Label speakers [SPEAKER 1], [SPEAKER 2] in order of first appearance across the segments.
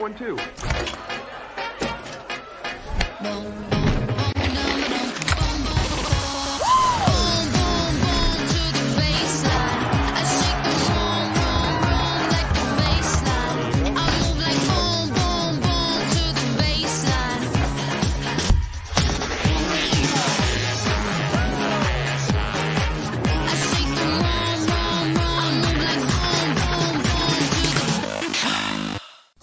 [SPEAKER 1] One, two.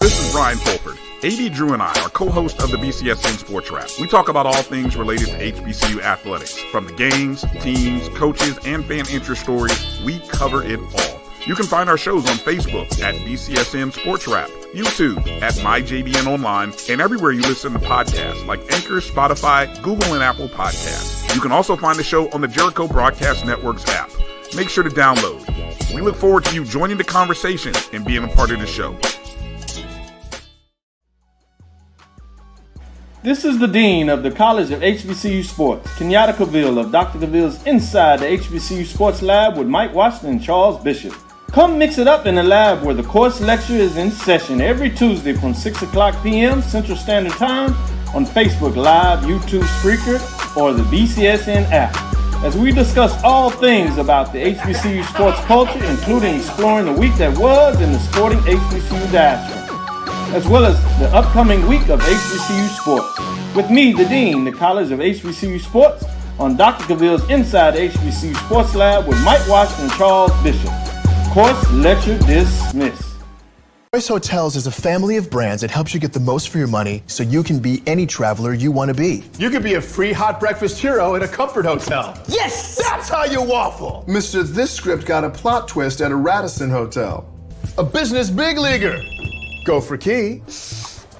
[SPEAKER 1] This is Brian Fulford. AD Drew and I are co-hosts of the BCSN Sports Wrap. We talk about all things related to HBCU athletics. From the games, teams, coaches, and fan interest stories, we cover it all. You can find our shows on Facebook at BCSN Sports Wrap, YouTube at MyJBN Online, and everywhere you listen to podcasts like Anchor, Spotify, Google, and Apple Podcasts. You can also find the show on the Jericho Broadcast Network's app. Make sure to download. We look forward to you joining the conversation and being a part of the show.
[SPEAKER 2] This is the Dean of the College of HBCU Sports, Kenyatta Cavill of Dr. Cavill's Inside the HBCU Sports Lab with Mike Washington and Charles Bishop. Come mix it up in the lab where the course lecture is in session every Tuesday from 6 o'clock p.m. Central Standard Time on Facebook Live, YouTube Spreaker, or the BCSN app, as we discuss all things about the HBCU sports culture, including exploring the week that was in the sporting HBCU diaspora, as well as the upcoming week of HBCU sports. With me, the Dean, the College of HBCU Sports, on Dr. Cavill's Inside the HBCU Sports Lab with Mike Washington and Charles Bishop. Course lecture dismissed.
[SPEAKER 3] Choice Hotels is a family of brands that helps you get the most for your money so you can be any traveler you want to be.
[SPEAKER 4] You could be a free hot breakfast hero at a comfort hotel.
[SPEAKER 3] Yes!
[SPEAKER 4] That's how you waffle.
[SPEAKER 5] Mr. This script got a plot twist at a Radisson hotel.
[SPEAKER 4] A business big leaguer.
[SPEAKER 5] Go for key.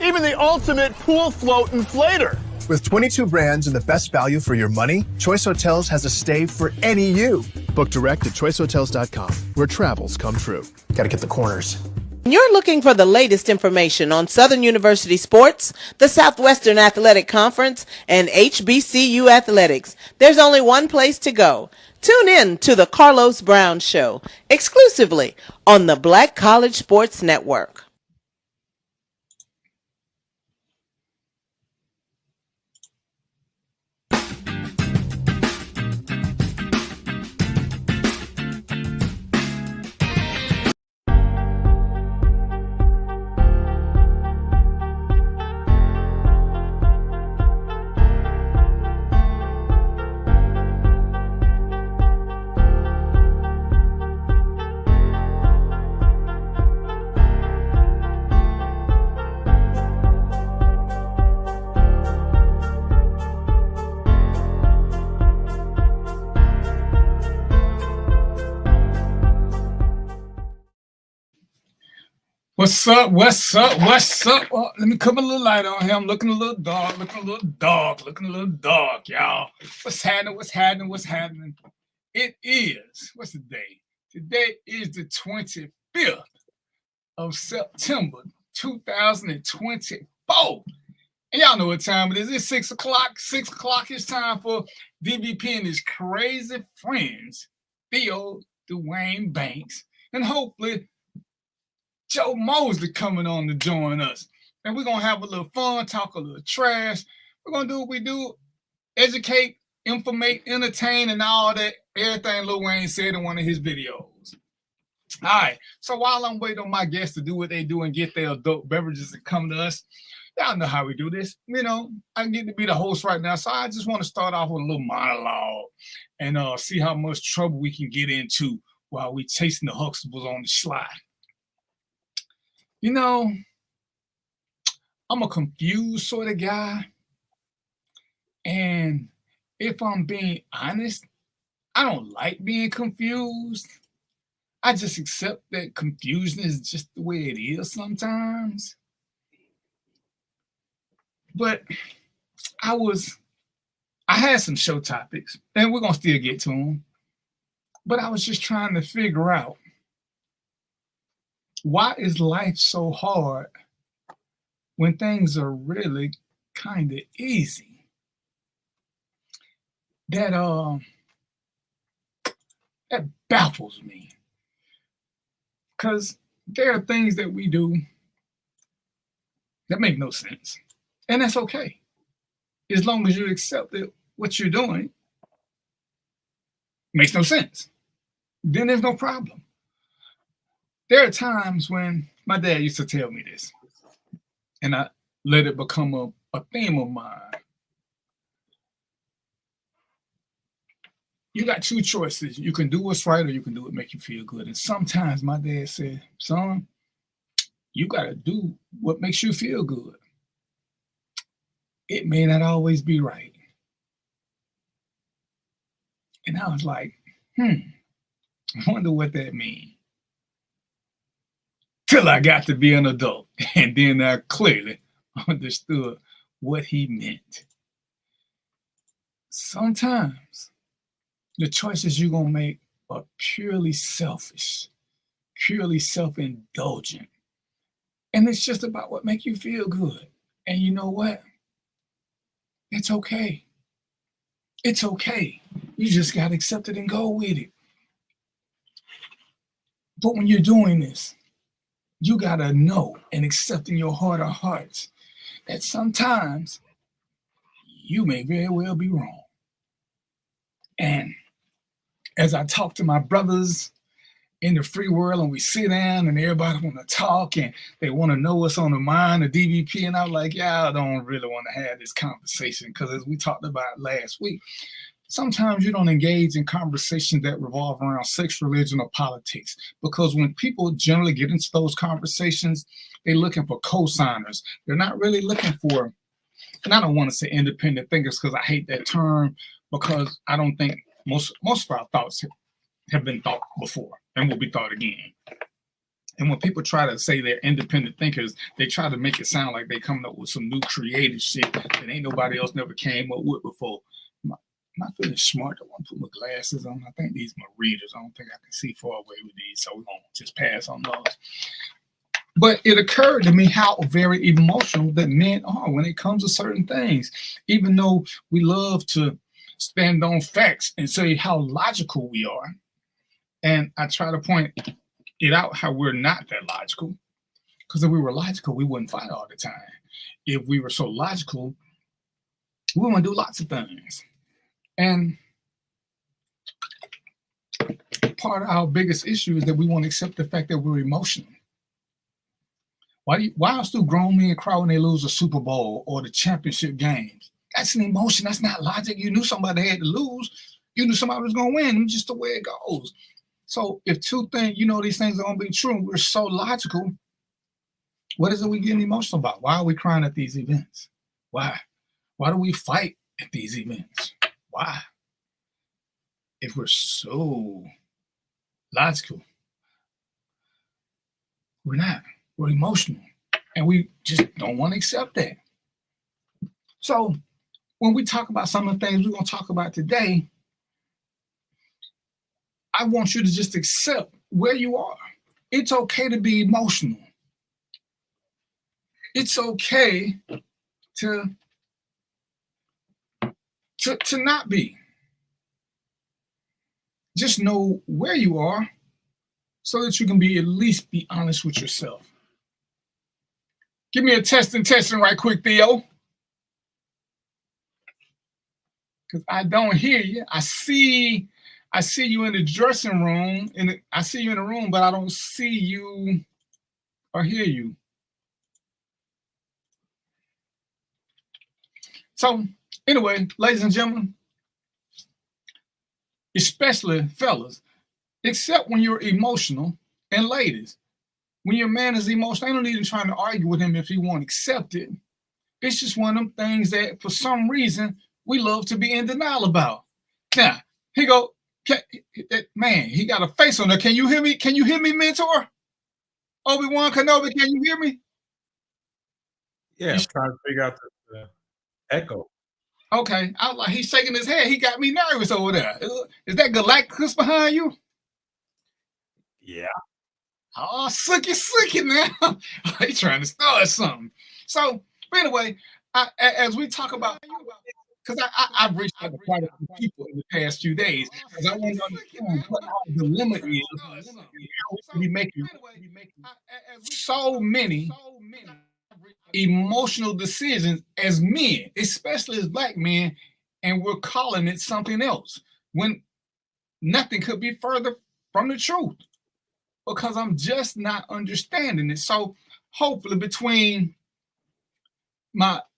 [SPEAKER 4] Even the ultimate pool float inflator.
[SPEAKER 3] With 22 brands and the best value for your money, Choice Hotels has a stay for any you. Book direct at choicehotels.com, where travels come true.
[SPEAKER 5] Gotta get the corners.
[SPEAKER 6] You're looking for the latest information on Southern University sports, the Southwestern Athletic Conference, and HBCU athletics. There's only one place to go. Tune in to the Carlos Brown Show, exclusively on the Black College Sports Network.
[SPEAKER 7] What's up? What's up? What's up? Oh, let me come a little light on here. I'm looking a little dark, y'all. What's happening? What's happening? It is, what's the day? Today is the 25th of September, 2024. And y'all know what time it is. It's 6 o'clock. 6 o'clock is time for DBP and his crazy friends, Theo, Dwayne Banks, and hopefully Joe Mosley coming on to join us. And we're going to have a little fun, talk a little trash. We're going to do what we do, educate, informate, entertain, and all that, everything Lil Wayne said in one of his videos. All right, so while I'm waiting on my guests to do what they do and get their adult beverages and come to us, y'all know how we do this. You know, I get to be the host right now, so I just want to start off with a little monologue and see how much trouble we can get into while we chasing the Huxtables on the slide. You know, I'm a confused sort of guy. And if I'm being honest, I don't like being confused. I just accept that confusion is just the way it is sometimes. But I had some show topics, and we're going to still get to them. But I was just trying to figure out, why is life so hard when things are really kind of easy? That baffles me. Because there are things that we do That makes no sense. And that's okay. As long as you accept that what you're doing makes no sense, then there's no problem. There are times when my dad used to tell me this, and I let it become a theme of mine. You got two choices. You can do what's right or you can do what make you feel good. And sometimes my dad said, son, you got to do what makes you feel good. It may not always be right. And I was like, I wonder what that means. Till I got to be an adult. And then I clearly understood what he meant. Sometimes the choices you're going to make are purely selfish, purely self-indulgent. And it's just about what makes you feel good. And you know what? It's okay. It's okay. You just got to accept it and go with it. But when you're doing this, you got to know and accept in your heart of hearts that sometimes you may very well be wrong. And as I talk to my brothers in the free world and we sit down and everybody want to talk and they want to know what's on the mind of DBP, and I'm like, I don't really want to have this conversation because as we talked about last week, sometimes you don't engage in conversations that revolve around sex, religion, or politics. Because when people generally get into those conversations, they're looking for co-signers. They're not really looking for, and I don't want to say independent thinkers because I hate that term, because I don't think most of our thoughts have been thought before and will be thought again. And when people try to say they're independent thinkers, they try to make it sound like they're coming up with some new creative shit that ain't nobody else never came up with before. I'm not feeling smart. I want to put my glasses on. I think these are my readers. I don't think I can see far away with these, so we're going to just pass on those. But it occurred to me how very emotional that men are when it comes to certain things. Even though we love to stand on facts and say how logical we are. And I try to point it out how we're not that logical. Because if we were logical, we wouldn't fight all the time. If we were so logical, we want to do lots of things. And part of our biggest issue is that we won't accept the fact that we're emotional. Why else do grown men cry when they lose a Super Bowl or the championship games? That's an emotion. That's not logic. You knew somebody had to lose. You knew somebody was going to win. It's just the way it goes. So if two things, these things are going to be true, and we're so logical, what is it we getting emotional about? Why are we crying at these events? Why? Why do we fight at these events? Why? If we're so logical, we're not. We're emotional. And we just don't want to accept that. So when we talk about some of the things we're going to talk about today, I want you to just accept where you are. It's okay to be emotional. It's okay to not be. Just know where you are so that you can at least be honest with yourself. Give me a testing right quick, Theo. Because I don't hear you. I see you in the dressing room, I see you in the room, but I don't see you or hear you. So anyway, ladies and gentlemen, especially fellas, except when you're emotional, and ladies, when your man is emotional, I don't even trying to argue with him if he won't accept it. It's just one of them things that for some reason we love to be in denial about. Now, he go, man, he got a face on there. Can you hear me? Can you hear me, mentor? Obi-Wan Kenobi, can you hear me?
[SPEAKER 8] Yeah, I'm trying to figure out the echo.
[SPEAKER 7] Okay, I was like, he's shaking his head. He got me nervous over there. Is that Galactus behind you?
[SPEAKER 8] Yeah.
[SPEAKER 7] Oh, sucky now. He's trying to start something. So, but anyway, as we talk about, because I've reached out to quite a few people in the past few days, because I want to understand what our dilemma is. We making so many emotional decisions as men, especially as black men, and we're calling it something else when nothing could be further from the truth, because I'm just not understanding it. So hopefully between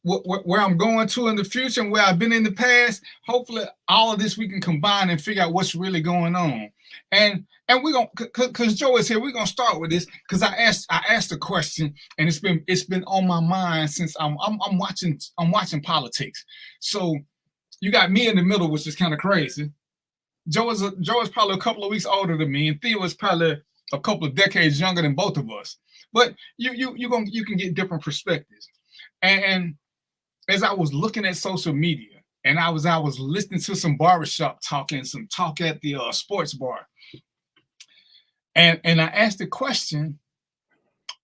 [SPEAKER 7] where I'm going to in the future and where I've been in the past, hopefully all of this we can combine and figure out what's really going on. And we're gonna, because Joe is here, we're gonna start with this because I asked a question and it's been on my mind since I'm watching politics. So you got me in the middle, which is kind of crazy. Joe is probably a couple of weeks older than me, and Theo is probably a couple of decades younger than both of us. But you can get different perspectives. And as I was looking at social media, and I was listening to some barbershop talk and some talk at the sports bar, and I asked the question: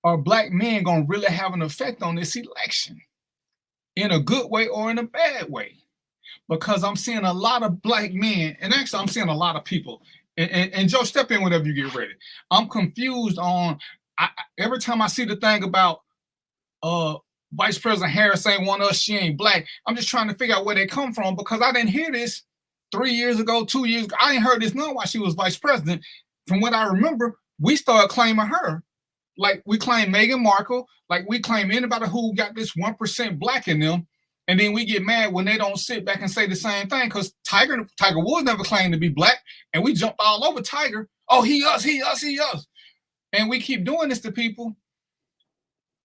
[SPEAKER 7] are black men gonna really have an effect on this election, in a good way or in a bad way? Because I'm seeing a lot of black men, and actually I'm seeing a lot of people. And Joe, step in whenever you get ready. I'm confused on every time I see the thing about Vice President Harris saying one of us, she ain't black. I'm just trying to figure out where they come from, because I didn't hear this 3 years ago, 2 years ago. I ain't heard this none while she was vice president. From what I remember, we started claiming her. Like we claim Meghan Markle, like we claim anybody who got this 1% black in them. And then we get mad when they don't sit back and say the same thing, because Tiger Woods never claimed to be black, and we jumped all over Tiger. Oh, he us. And we keep doing this to people.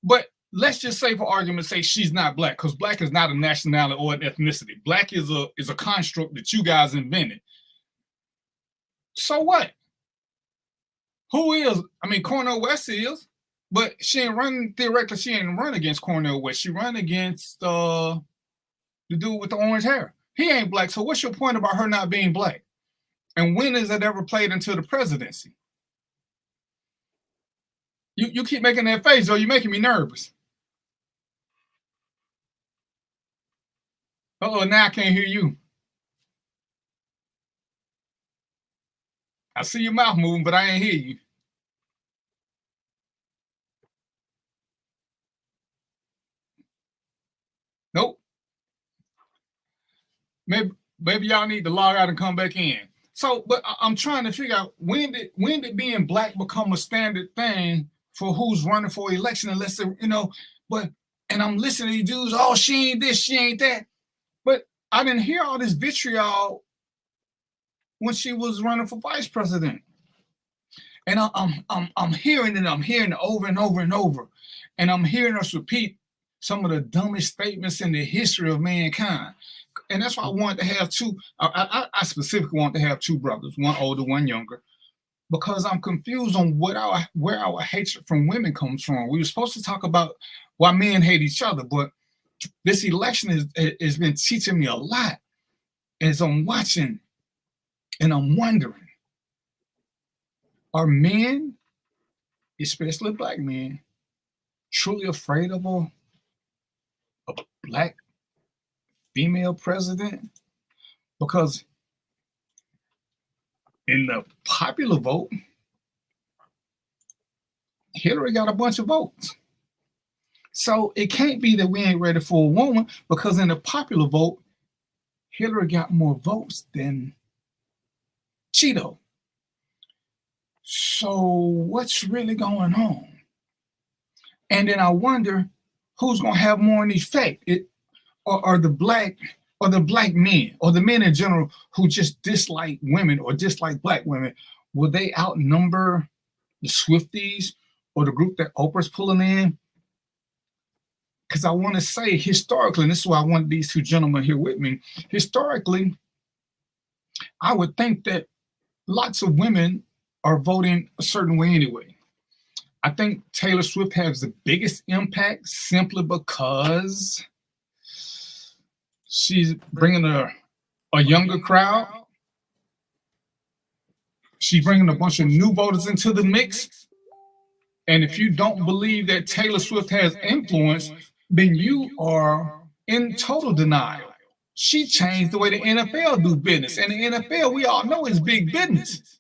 [SPEAKER 7] But let's just say, for argument's sake, she's not black, because black is not a nationality or an ethnicity. Black is a construct that you guys invented. So what? Who is? I mean, Cornel West is, but she ain't running, theoretically, she ain't run against Cornel West. She run against the dude with the orange hair. He ain't black. So what's your point about her not being black? And when has that ever played into the presidency? You keep making that face, though. You're making me nervous. Uh-oh, now I can't hear you. I see your mouth moving, but I ain't hear you. Nope. Maybe y'all need to log out and come back in. So, but I'm trying to figure out when did being black become a standard thing for who's running for election, unless they, and I'm listening to these dudes, oh, she ain't this, she ain't that. But I didn't hear all this vitriol when she was running for vice president. And I'm hearing it, I'm hearing it over and over and over. And I'm hearing us repeat some of the dumbest statements in the history of mankind. And that's why I wanted to have two, I specifically want to have two brothers, one older, one younger, because I'm confused on where our hatred from women comes from. We were supposed to talk about why men hate each other, but this election has been teaching me a lot as I'm watching, and I'm wondering, are men, especially black men, truly afraid of a black female president? Because in the popular vote, Hillary got a bunch of votes. So it can't be that we ain't ready for a woman, because in the popular vote, Hillary got more votes than Cheeto. So what's really going on? And then I wonder who's going to have more an effect, or the black men, or the men in general who just dislike women or dislike black women. Will they outnumber the Swifties or the group that Oprah's pulling in? Because I want to say historically, and this is why I want these two gentlemen here with me, historically, I would think that lots of women are voting a certain way anyway. I think Taylor Swift has the biggest impact simply because she's bringing a younger crowd. She's bringing a bunch of new voters into the mix. And if you don't believe that Taylor Swift has influence, then you are in total denial. She changed the way the NFL do business. And the NFL, we all know, is big business.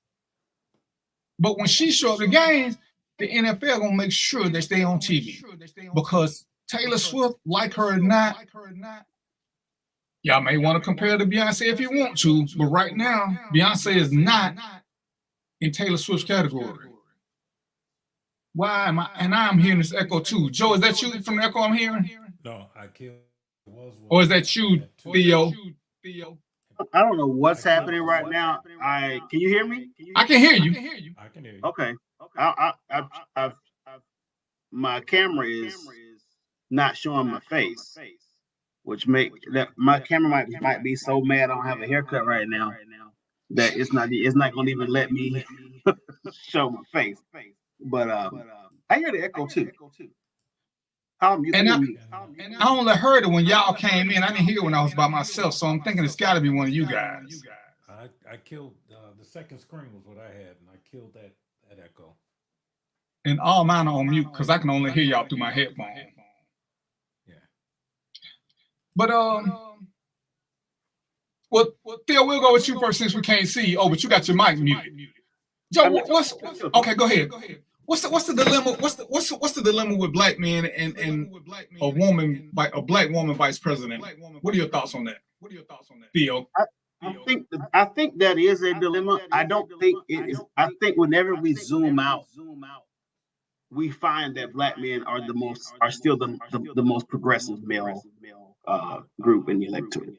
[SPEAKER 7] But when she shows up the games, the NFL gonna make sure they stay on TV, because Taylor Swift, like her or not, y'all may want to compare to Beyonce if you want to, but right now, Beyonce is not in Taylor Swift's category. Why am I? And I'm hearing this echo too. Joe, is that you from the echo I'm hearing?
[SPEAKER 8] No, I killed.
[SPEAKER 7] Or is that you, Theo?
[SPEAKER 9] I don't know what's happening right now. Can you hear me?
[SPEAKER 7] I can hear you.
[SPEAKER 8] I can hear you.
[SPEAKER 9] Okay. My camera is not showing my face, which make that my camera might be so mad I don't have a haircut right now that it's not going to even let me show my face. But I hear the echo too.
[SPEAKER 7] And I only heard it when y'all came in. I didn't hear it when I was by myself, so I'm thinking it's got to be one of you guys.
[SPEAKER 8] I killed the second screen was what I had, and I killed that echo.
[SPEAKER 7] And all mine are on mute because I can only hear y'all through my headphone.
[SPEAKER 8] Yeah.
[SPEAKER 7] But well, Theo, we'll go with you first since we can't see you. Oh, but you got your mic muted. Joe, what's okay? Go ahead. What's the dilemma? What's the dilemma with black men and a black woman vice president? What are your thoughts on that? Theo?
[SPEAKER 9] I think that is a dilemma. I don't think it is. I think whenever we zoom out, we find that black men are still the most progressive male group in the electorate.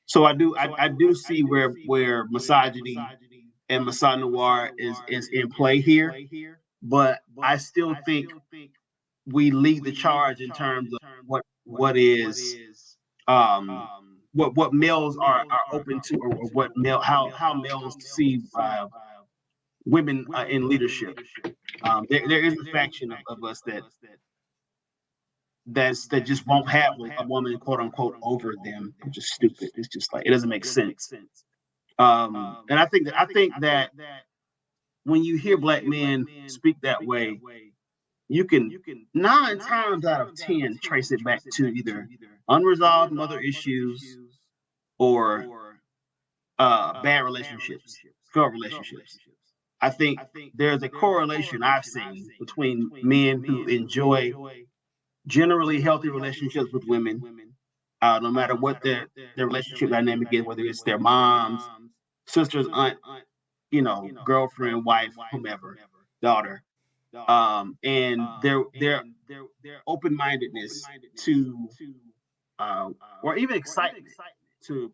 [SPEAKER 9] So I do see where misogyny and misogynoir is in play here, but I still think we lead the charge in terms of what males are open to, or how males see women in leadership. There is a faction of us that just won't have a woman, quote unquote, over them, which is stupid. It's just like it doesn't make sense. And I think that when you hear black men speak that way, you can 9 times out of 10 trace it back to either unresolved mother issues or bad relationships, failed relationships. I think there's a correlation I've seen between men who enjoy generally healthy relationships with women, no matter what their relationship dynamic is, whether it's their moms, sisters, aunt, girlfriend, wife, whomever, daughter, and their open-mindedness to, or even excitement to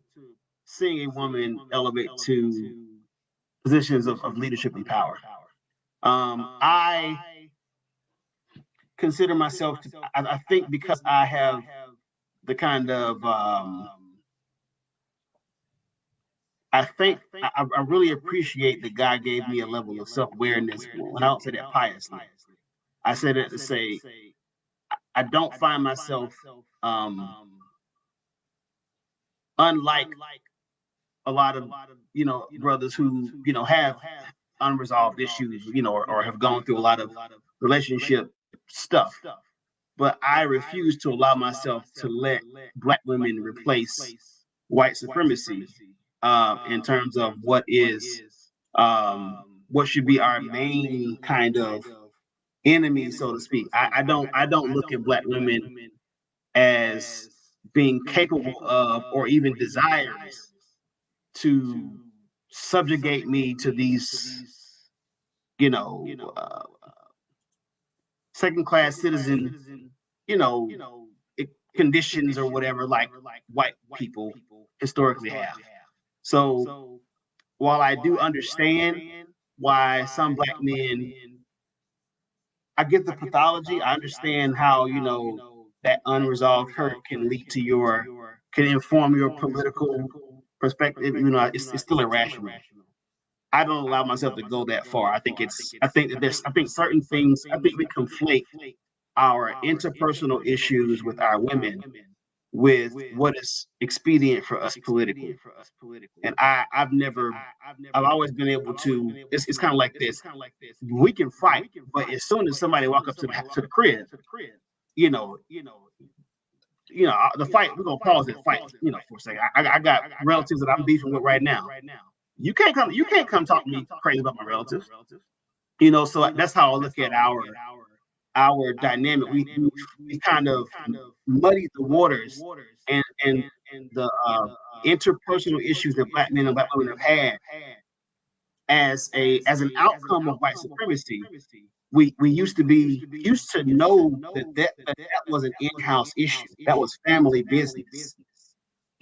[SPEAKER 9] seeing a woman elevate to positions of leadership and power. I consider myself I think because I have the kind of I really appreciate that God gave me a level of self-awareness. When I don't say that piously, I said it to say I don't find myself unlike a lot of brothers who have unresolved issues, or have gone through a lot of relationship stuff. But I refuse to allow myself to let black women replace white supremacy in terms of what should be our main kind of enemy, so to speak. I don't look at black women as being capable of, or even desirous to subjugate me to these, second-class citizen, conditions or whatever, like white people historically have. So while I do understand why some black men, I get the pathology. I understand how, that unresolved hurt can inform your political perspective. It's still irrational. I don't allow myself to go that far. I think certain things, I think we conflate our interpersonal issues with our women with what is expedient for us politically. And I've always been able to, it's kind of like this. We can fight, but as soon as somebody walk up to the crib, the fight, we're gonna pause that fight, for a second. I got relatives that I'm beefing with right now. You can't come talk to me crazy about my relatives. So that's how I look at our dynamic. We kind of muddied the waters, and the interpersonal issues that black men and black women have had as an outcome of white supremacy. We used to know that was an in-house issue. That was family business.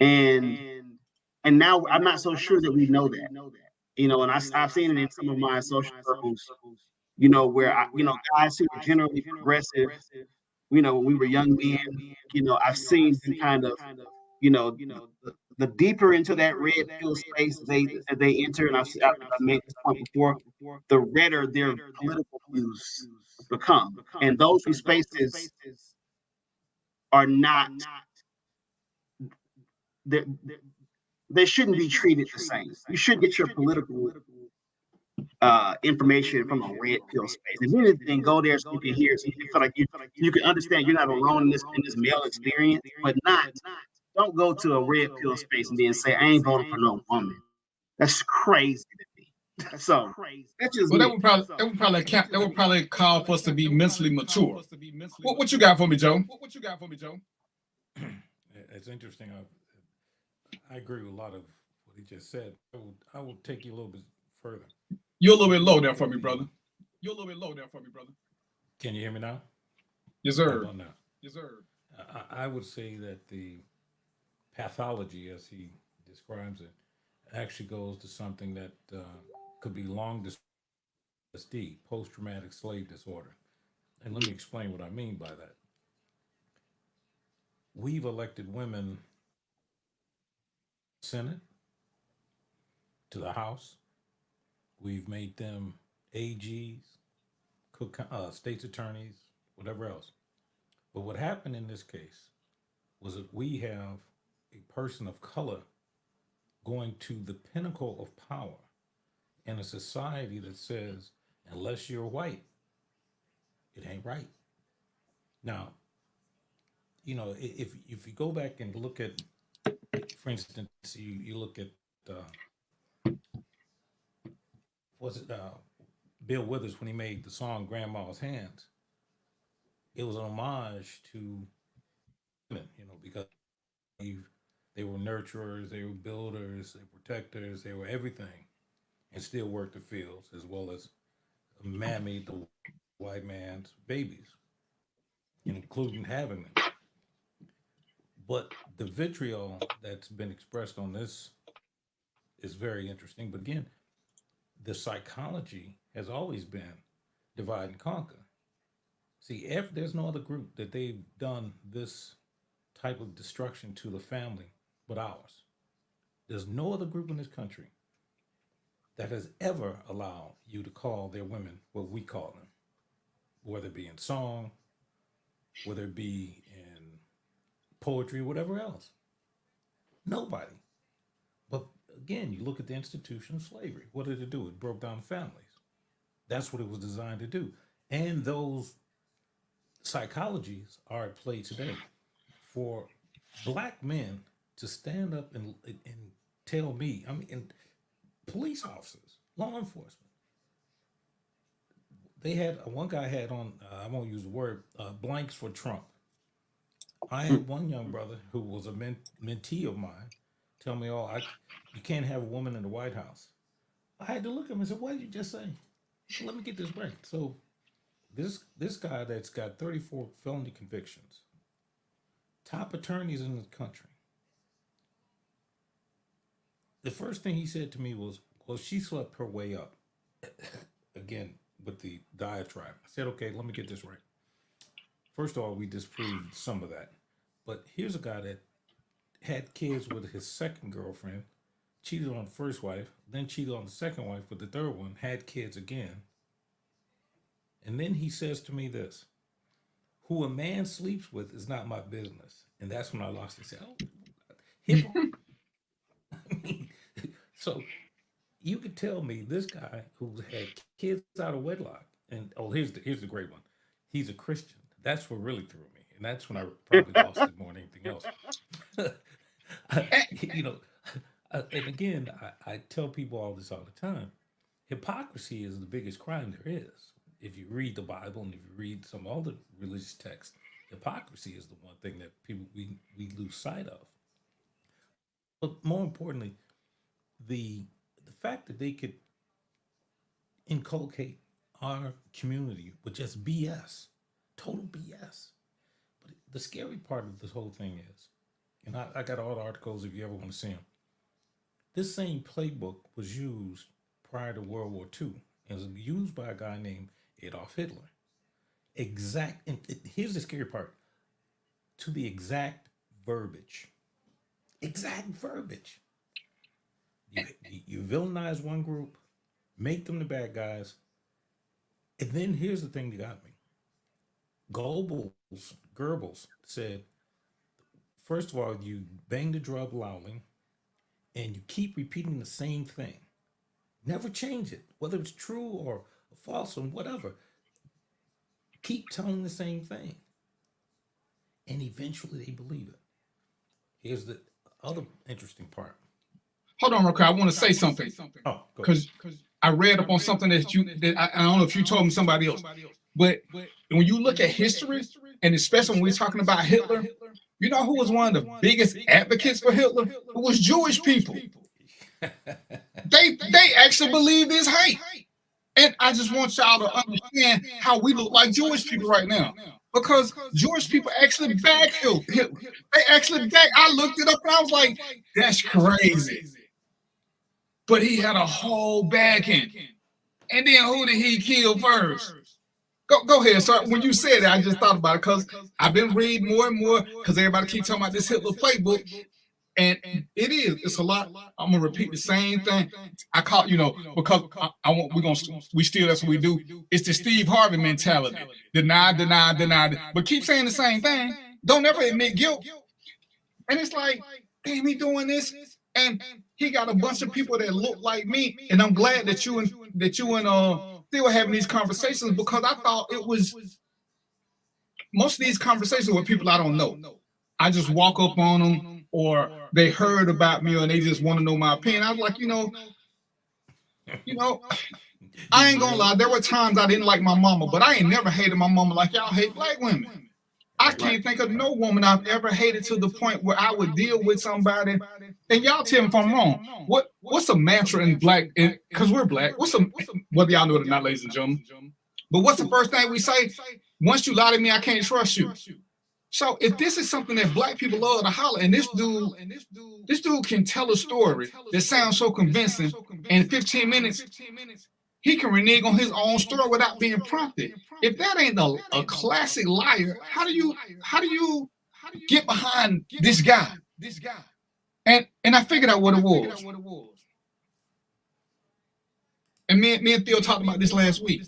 [SPEAKER 9] And now I'm not so sure that we know that. And I've seen it in some of my social circles, where guys who are generally progressive, when we were young men, I've seen them kind of, the deeper into that red pill space they enter, and I've made this point before, the redder their political views become. And those two spaces are not, they they shouldn't be treated the same. You should get your political information from a red pill space. If anything, go there so you can hear, so you can feel like you can understand you're not alone in this male experience, but don't go to a red pill space and then say, I ain't voting for no woman. That's crazy to me. So that's just
[SPEAKER 7] Well,
[SPEAKER 9] me.
[SPEAKER 7] that would probably call for us to be mentally mature. What you got for me, Joe?
[SPEAKER 8] It's interesting. I agree with a lot of what he just said. I will take you a little bit further.
[SPEAKER 7] You're a little bit low there for me, brother.
[SPEAKER 8] Can you hear me now?
[SPEAKER 7] Yes, sir.
[SPEAKER 8] How about now?
[SPEAKER 7] Yes, sir.
[SPEAKER 8] I would say that the pathology, as he describes it, actually goes to something that could be long PTSD, post-traumatic slave disorder. And let me explain what I mean by that. We've elected women to the Senate, to the House. We've made them AGs, state's attorneys, whatever else. But what happened in this case was that we have a person of color going to the pinnacle of power in a society that says, unless you're white, it ain't right. Now, if you go back and look at, for instance, you look at was it Bill Withers when he made the song "Grandma's Hands." It was an homage to women, because they were nurturers, they were builders, they were protectors, they were everything, and still worked the fields as well as mammied the white man's babies, including having them. But the vitriol that's been expressed on this is very interesting. But again, the psychology has always been divide and conquer. See, if there's no other group that they've done this type of destruction to the family but ours. There's no other group in this country that has ever allowed you to call their women what we call them, whether it be in song, whether it be in poetry, whatever else. Nobody. But again, you look at the institution of slavery. What did it do? It broke down families. That's what it was designed to do. And those psychologies are at play today. For black men to stand up and tell me, and police officers, law enforcement, they had one guy had on, I won't use the word, blanks for Trump. I had one young brother who was a mentee of mine tell me, you can't have a woman in the White House. I had to look at him and say, what did you just say? So let me get this right. So this guy that's got 34 felony convictions, top attorneys in the country. The first thing he said to me was, well, she slept her way up. Again, with the diatribe. I said, okay, let me get this right. First of all, we disproved some of that. But here's a guy that had kids with his second girlfriend, cheated on the first wife, then cheated on the second wife with the third one, had kids again. And then he says to me this, who a man sleeps with is not my business. And that's when I lost it. I said, hypocrite. So you could tell me this guy who had kids out of wedlock, and here's the great one. He's a Christian. That's what really threw me. And that's when I probably lost it more than anything else. And again, I tell people all this all the time. Hypocrisy is the biggest crime there is. if you read the Bible and if you read some other religious texts, hypocrisy is the one thing that people we lose sight of. But more importantly, the fact that they could inculcate our community with just BS, total BS. But the scary part of this whole thing is, and I got all the articles if you ever want to see them. This same playbook was used prior to World War II. It was used by a guy named Adolf Hitler. Here's the scary part, to the exact verbiage. Exact verbiage. You villainize one group, make them the bad guys, and then here's the thing that got me. Goebbels said, first of all, you bang the drum loudly, and you keep repeating the same thing. Never change it, whether it's true or false or whatever. Keep telling the same thing. And eventually they believe it. Here's the other interesting part.
[SPEAKER 7] Hold on, real quick. I want to say something.
[SPEAKER 8] Oh, go ahead.
[SPEAKER 7] Because I read up on something that I don't know if you told me somebody else, but when you look at history, and especially when we're talking about Hitler, you know who was one of the biggest advocates for Hitler? It was Jewish people. They actually believe this hate. And I just want y'all to understand how we look like Jewish people right now. Because Jewish people actually back Hitler. They actually back. I looked it up and I was like, that's crazy. But he had a whole backing. And then who did he kill first? Go ahead, sir. When you said it, I just thought about it because I've been reading more and more because everybody keeps talking about this Hitler playbook. And it's a lot. I'm gonna repeat the same thing. I call, because we still, that's what we do. It's the Steve Harvey mentality. Deny. But keep saying the same thing. Don't ever admit guilt. And it's like, damn, he doing this. And he got a bunch of people that look like me. And I'm glad that you and Theo are having these conversations because I thought it was most of these conversations with people I don't know. I just walk up on them or they heard about me or they just want to know my opinion. I was like, I ain't gonna lie. There were times I didn't like my mama, but I ain't never hated my mama like y'all hate black women. I can't think of no woman I've ever hated to the point where I would deal with somebody. And y'all tell me if I'm wrong. What's a mantra in black? Because we're black. Whether y'all know it or not, ladies and gentlemen. But what's the first thing we say? Once you lie to me, I can't trust you. So if this is something that black people love to holler, and this dude can tell a story that sounds so convincing, and in 15 minutes, he can renege on his own story without being prompted. If that ain't a classic liar, how do you get behind this guy? And I figured out what it was. And me and Theo talked about this last week.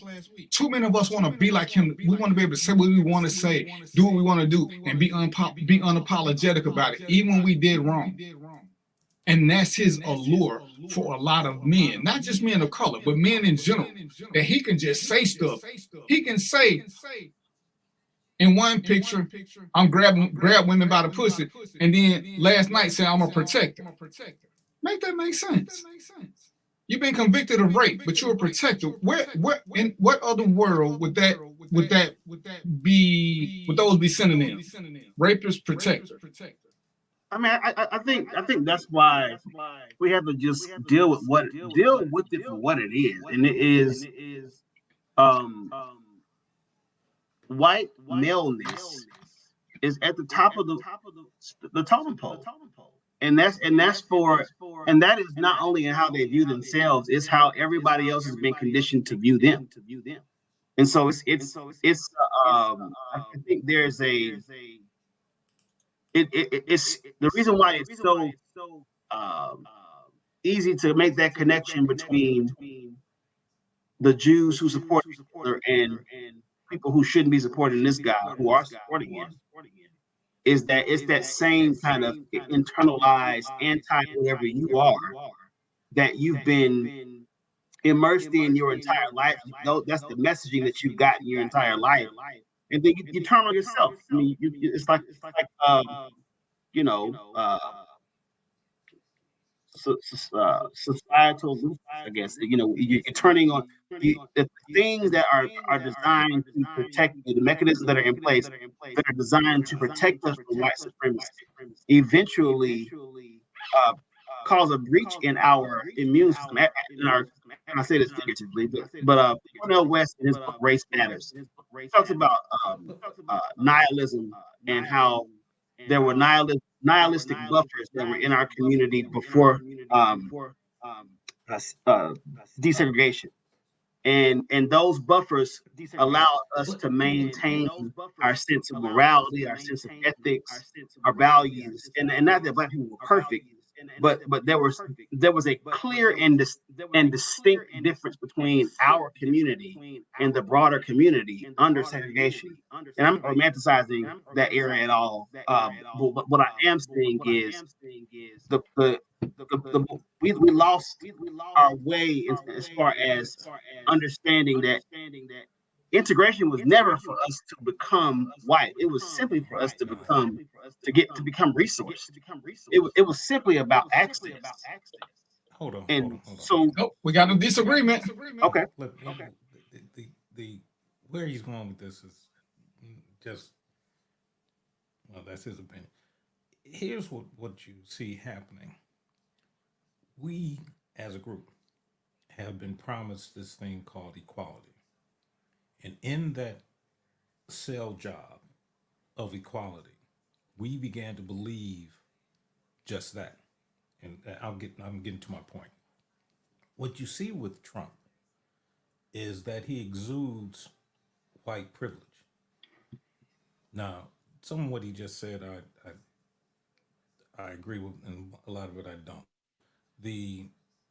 [SPEAKER 7] Too many of us want to be like him. We want to be able to say what we want to say, do what we want to do, and be unapologetic about it, even when we did wrong. And that's his allure for a lot of men, not just men of color, but men in general, that he can just say stuff. He can say in one picture, I'm grab women by the pussy, and then last night say I'm a protector. Make that make sense. You've been convicted of rape, but you're a protector. Where in what other world would those be synonyms? Rapist, protector.
[SPEAKER 9] I mean, I think that's why we have to just deal with it for what it is, and it is white maleness is at the top of the totem pole, and that is not only in how they view themselves, it's how everybody else has been conditioned to view them. And so I think there's it's the reason why it's so easy to make that connection between the Jews who support Hitler and people who shouldn't be supporting this guy who are supporting him, is that it's that same kind of internalized anti-whatever you are that you've been immersed in your entire life. That's the messaging that you've gotten your entire life. And then you turn on yourself. I mean, societal loop, I guess. You're turning on the things that are designed to protect you, the mechanisms that are in place that are designed to protect us from white supremacy, eventually uh, cause a breach in our immune system. In our, and I say this figuratively, but Cornel West in his book Race Matters talks about nihilism and how there were nihilistic buffers that were in our community before um, uh, uh, desegregation, and those buffers allow us to maintain our sense of morality, our sense of ethics, our values, and not that Black people were perfect, but there was a clear and distinct difference between our community and the broader community under segregation. And I'm not romanticizing that era at all. But what I am saying is the we lost our way as far as understanding that integration was never for us to become white. It was simply for us to become resourced. It was simply about access.
[SPEAKER 8] Hold on, hold
[SPEAKER 9] And
[SPEAKER 8] on, hold on.
[SPEAKER 9] so,
[SPEAKER 7] Oh, we got a disagreement.
[SPEAKER 9] okay,
[SPEAKER 8] The where he's going with this is just, well, that's his opinion. Here's what you see happening. We as a group have been promised this thing called equality. And in that sell job of equality, we began to believe just that. And I'm getting to my point. What you see with Trump is that he exudes white privilege. Now, some of what he just said, I agree with, and a lot of it I don't. The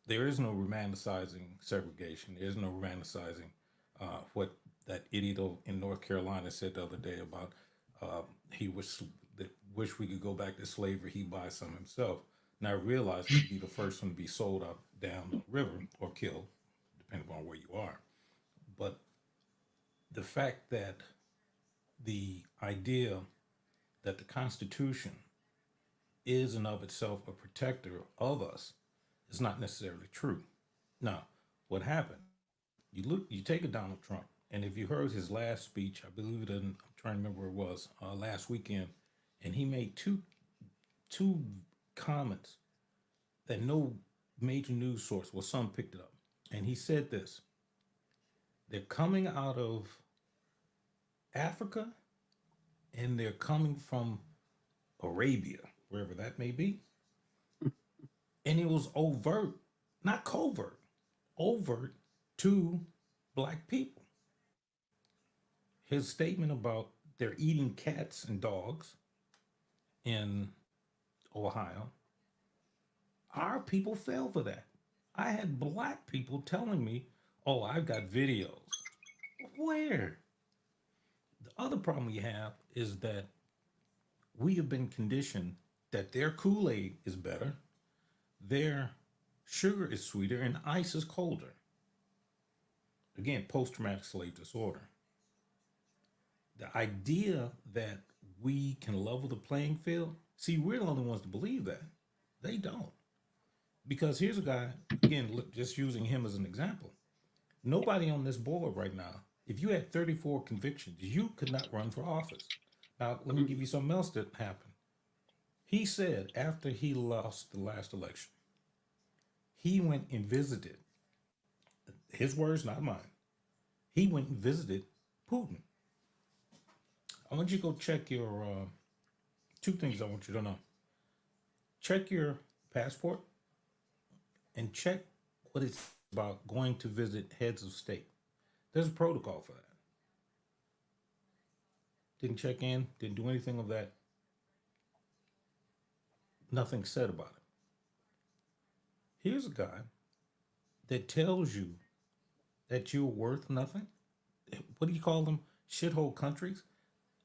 [SPEAKER 8] There is no romanticizing segregation. There is no romanticizing what that idiot in North Carolina said the other day about he wish we could go back to slavery. He buys some himself. Now I realize he'd be the first one to be sold out down the river or killed, depending upon where you are. But the fact that the idea that the Constitution is in of itself a protector of us is not necessarily true. Now, what happened? You take a Donald Trump, and if you heard his last speech, I believe I'm trying to remember where it was, last weekend, and he made two comments that no major news source, well, some picked it up, and he said this: they're coming out of Africa, and they're coming from Arabia, wherever that may be. And it was overt, not covert, overt to Black people. His statement about they're eating cats and dogs in Ohio, our people fell for that. I had Black people telling me, oh, I've got videos. Where? The other problem we have is that we have been conditioned that their Kool-Aid is better, their sugar is sweeter, and ice is colder. Again, post-traumatic slave disorder. The idea that we can level the playing field, see, we're the only ones to believe that. They don't. Because here's a guy, again, look, just using him as an example. Nobody on this board right now, if you had 34 convictions, you could not run for office. Now, let me give you something else that happened. He said after he lost the last election, he went and visited, his words, not mine, he went and visited Putin. I want you to go check your, two things I want you to know. Check your passport and check what it's about going to visit heads of state. There's a protocol for that. Didn't check in, didn't do anything of that. Nothing said about it. Here's a guy that tells you that you're worth nothing. What do you call them? Shithole countries.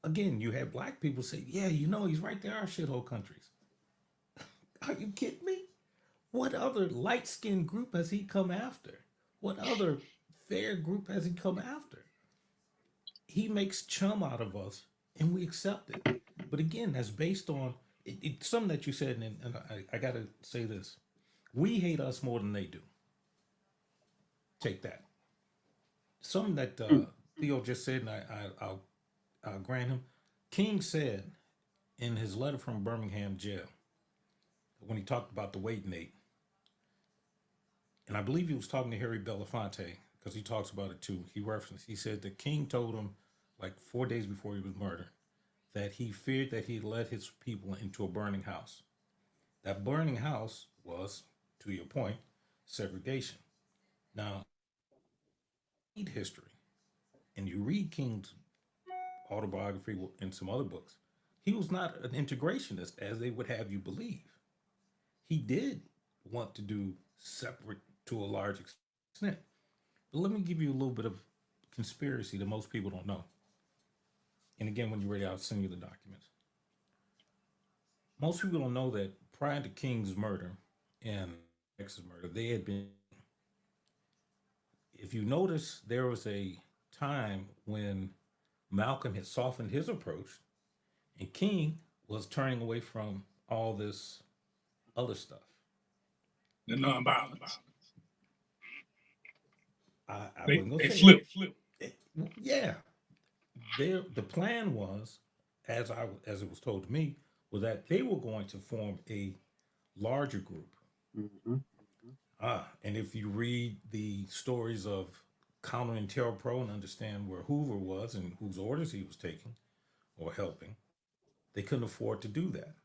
[SPEAKER 8] Again, you have Black people say, yeah, he's right there, our shithole countries. Are you kidding me? What other light-skinned group has he come after? What other fair group has he come after? He makes chum out of us, and we accept it. But again, that's based on something that you said, and I got to say this. We hate us more than they do. Take that. Something that Theo just said, and I'll grant him. King said in his letter from Birmingham jail, when he talked about the waiting eight, and I believe he was talking to Harry Belafonte, because he talks about it too. He said that King told him, like 4 days before he was murdered, that he feared that he'd led his people into a burning house. That burning house was, to your point, segregation. Now, read history, and you read King's autobiography and some other books, he was not an integrationist as they would have you believe. He did want to do separate to a large extent. But let me give you a little bit of conspiracy that most people don't know. And again, when you're ready, I'll send you the documents. Most people don't know that prior to King's murder and X's murder, they had been, if you notice, there was a time when Malcolm had softened his approach and King was turning away from all this other stuff.
[SPEAKER 7] The nonviolence.
[SPEAKER 8] They
[SPEAKER 7] flip.
[SPEAKER 8] Yeah. The plan was, as it was told to me, was that they were going to form a larger group. And if you read the stories of countering Terror Pro and understand where Hoover was and whose orders he was taking or helping, they couldn't afford to do that.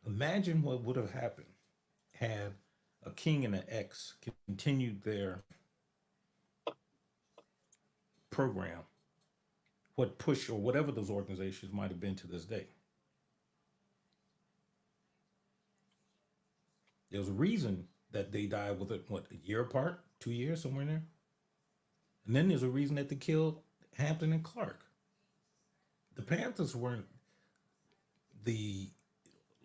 [SPEAKER 8] Imagine what would have happened had a King and an X continued their program, what push or whatever those organizations might have been to this day. There was a reason that they died with it, what, a year apart, 2 years, somewhere in there? And then there's a reason that they killed Hampton and Clark. The Panthers weren't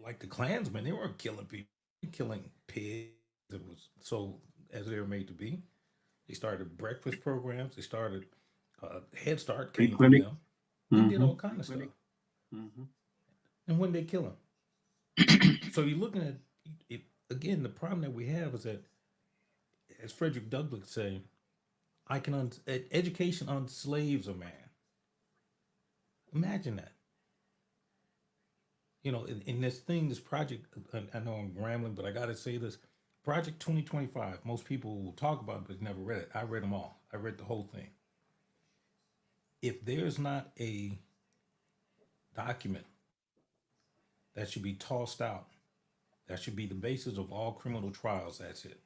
[SPEAKER 8] like the Klansmen. They weren't killing people, killing pigs. It was so as they were made to be. They started breakfast programs. They started Head Start came from them. They did all kinds of stuff. And when they kill him, so you're looking at it again. The problem that we have is that, as Frederick Douglass said, education enslaves a man. Imagine that. You know, in this thing, this project, I know I'm rambling, but I got to say this. Project 2025, most people will talk about it, but never read it. I read them all. I read the whole thing. If there's not a document that should be tossed out, that should be the basis of all criminal trials, that's it.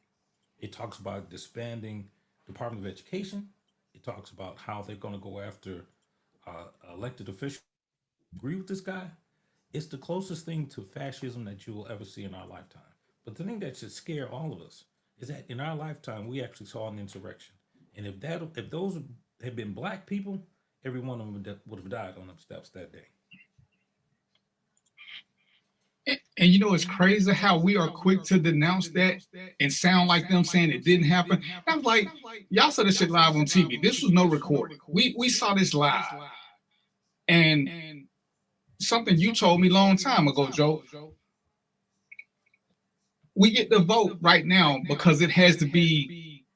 [SPEAKER 8] It talks about disbanding Department of Education. It talks about how they're going to go after elected officials. Agree with this guy? It's the closest thing to fascism that you will ever see in our lifetime. But the thing that should scare all of us is that in our lifetime, we actually saw an insurrection. And if those had been black people, every one of them would have died on them steps that day.
[SPEAKER 7] And you know, it's crazy how we are quick to denounce that and sound like them saying it didn't happen. I was like, y'all saw this shit live on TV. This was no recording. We saw this live. And something you told me a long time ago, Joe. We get the vote right now because it has to be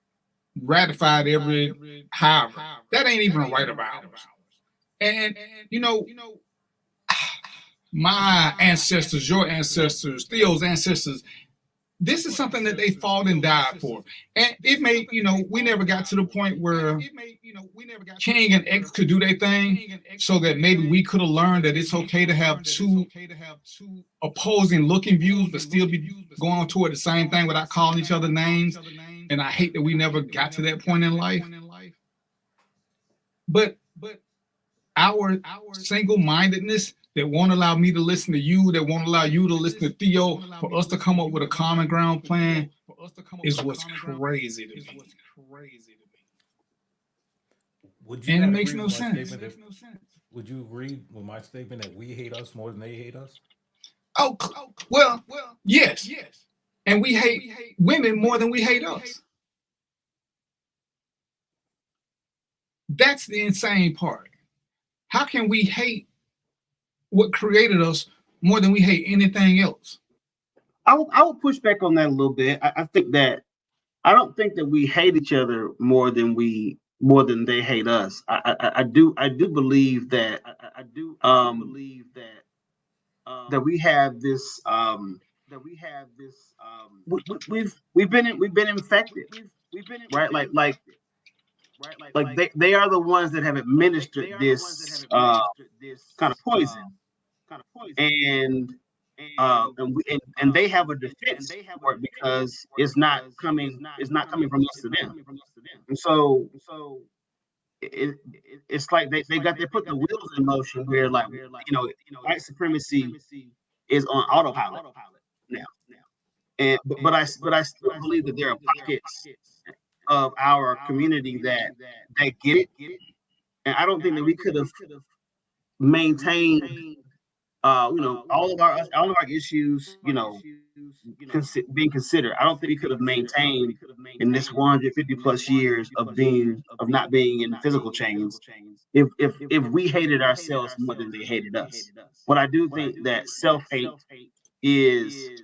[SPEAKER 7] ratified every however. That ain't even a right of ours. And you know, my ancestors, your ancestors, Theo's ancestors, this is something that they fought and died for. And it may, you know, we never got to the point where King and X could do their thing, so that maybe we could have learned that it's okay to have two opposing looking views, but still be going toward the same thing without calling each other names. And I hate that we never got to that point in life. But our single-mindedness that won't allow me to listen to you, that won't allow you to listen to Theo, for us to come up with a common ground plan is what's crazy to me. And it makes no sense.
[SPEAKER 8] Would you agree with my statement that we hate us more than they hate us?
[SPEAKER 7] Oh, well, yes. And we hate women more than we hate us. That's the insane part. How can we hate what created us more than we hate anything else?
[SPEAKER 9] I would push back on that a little bit. I don't think that we hate each other more than they hate us. I do believe that that we have this we've been infected, right? They are the ones that have administered this kind of poison, and and they have a defense for it because it's not coming from us to them. And so it's like they put the wheels in motion where, like, white supremacy is on autopilot now. And but I still believe that there are pockets of our community that get it, and I don't think that we could have maintained all of our issues, being considered. I don't think we could have maintained in this 150 plus years of not being in physical chains if we hated ourselves more than they hated us. But I do think that self hate is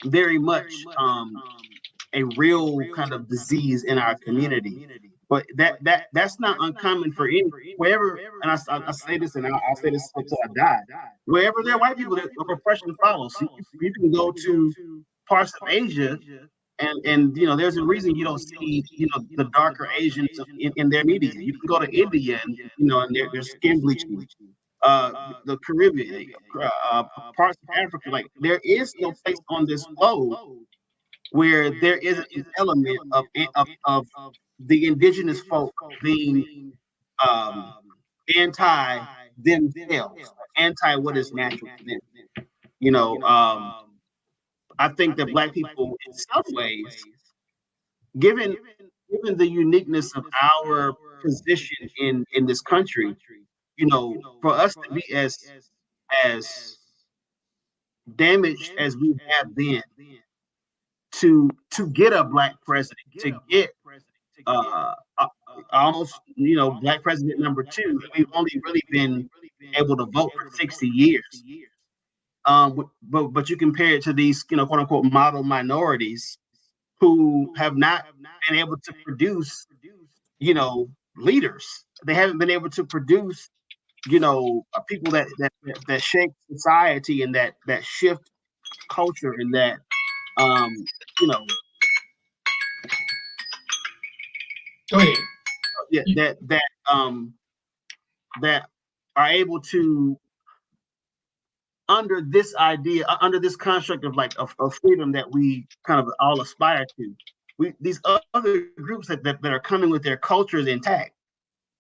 [SPEAKER 9] very much a real kind of disease in our community. But that's not uncommon for any wherever. And I say this, and I'll say this until I die. Wherever there are white people, that oppression follows. So you can go to parts of Asia, and there's a reason you don't see the darker Asians in their media. You can go to India, and their skin bleaching. The Caribbean, parts of Africa, like there is no place on this globe where there is an element of the indigenous folk being anti themselves, anti what is natural to them. I think that Black people, in some ways, given the uniqueness of our position in this country, for us to be as damaged as we have been, to get a Black president, to get almost Black president number 2. We've only really been able to vote for 60 years. But you compare it to these quote unquote model minorities who have not been able to produce leaders. They haven't been able to produce people that shape society and that shift culture, and that
[SPEAKER 7] Go ahead.
[SPEAKER 9] Yeah, that are able to, under this idea, under this construct of freedom that we kind of all aspire to, these other groups that are coming with their cultures intact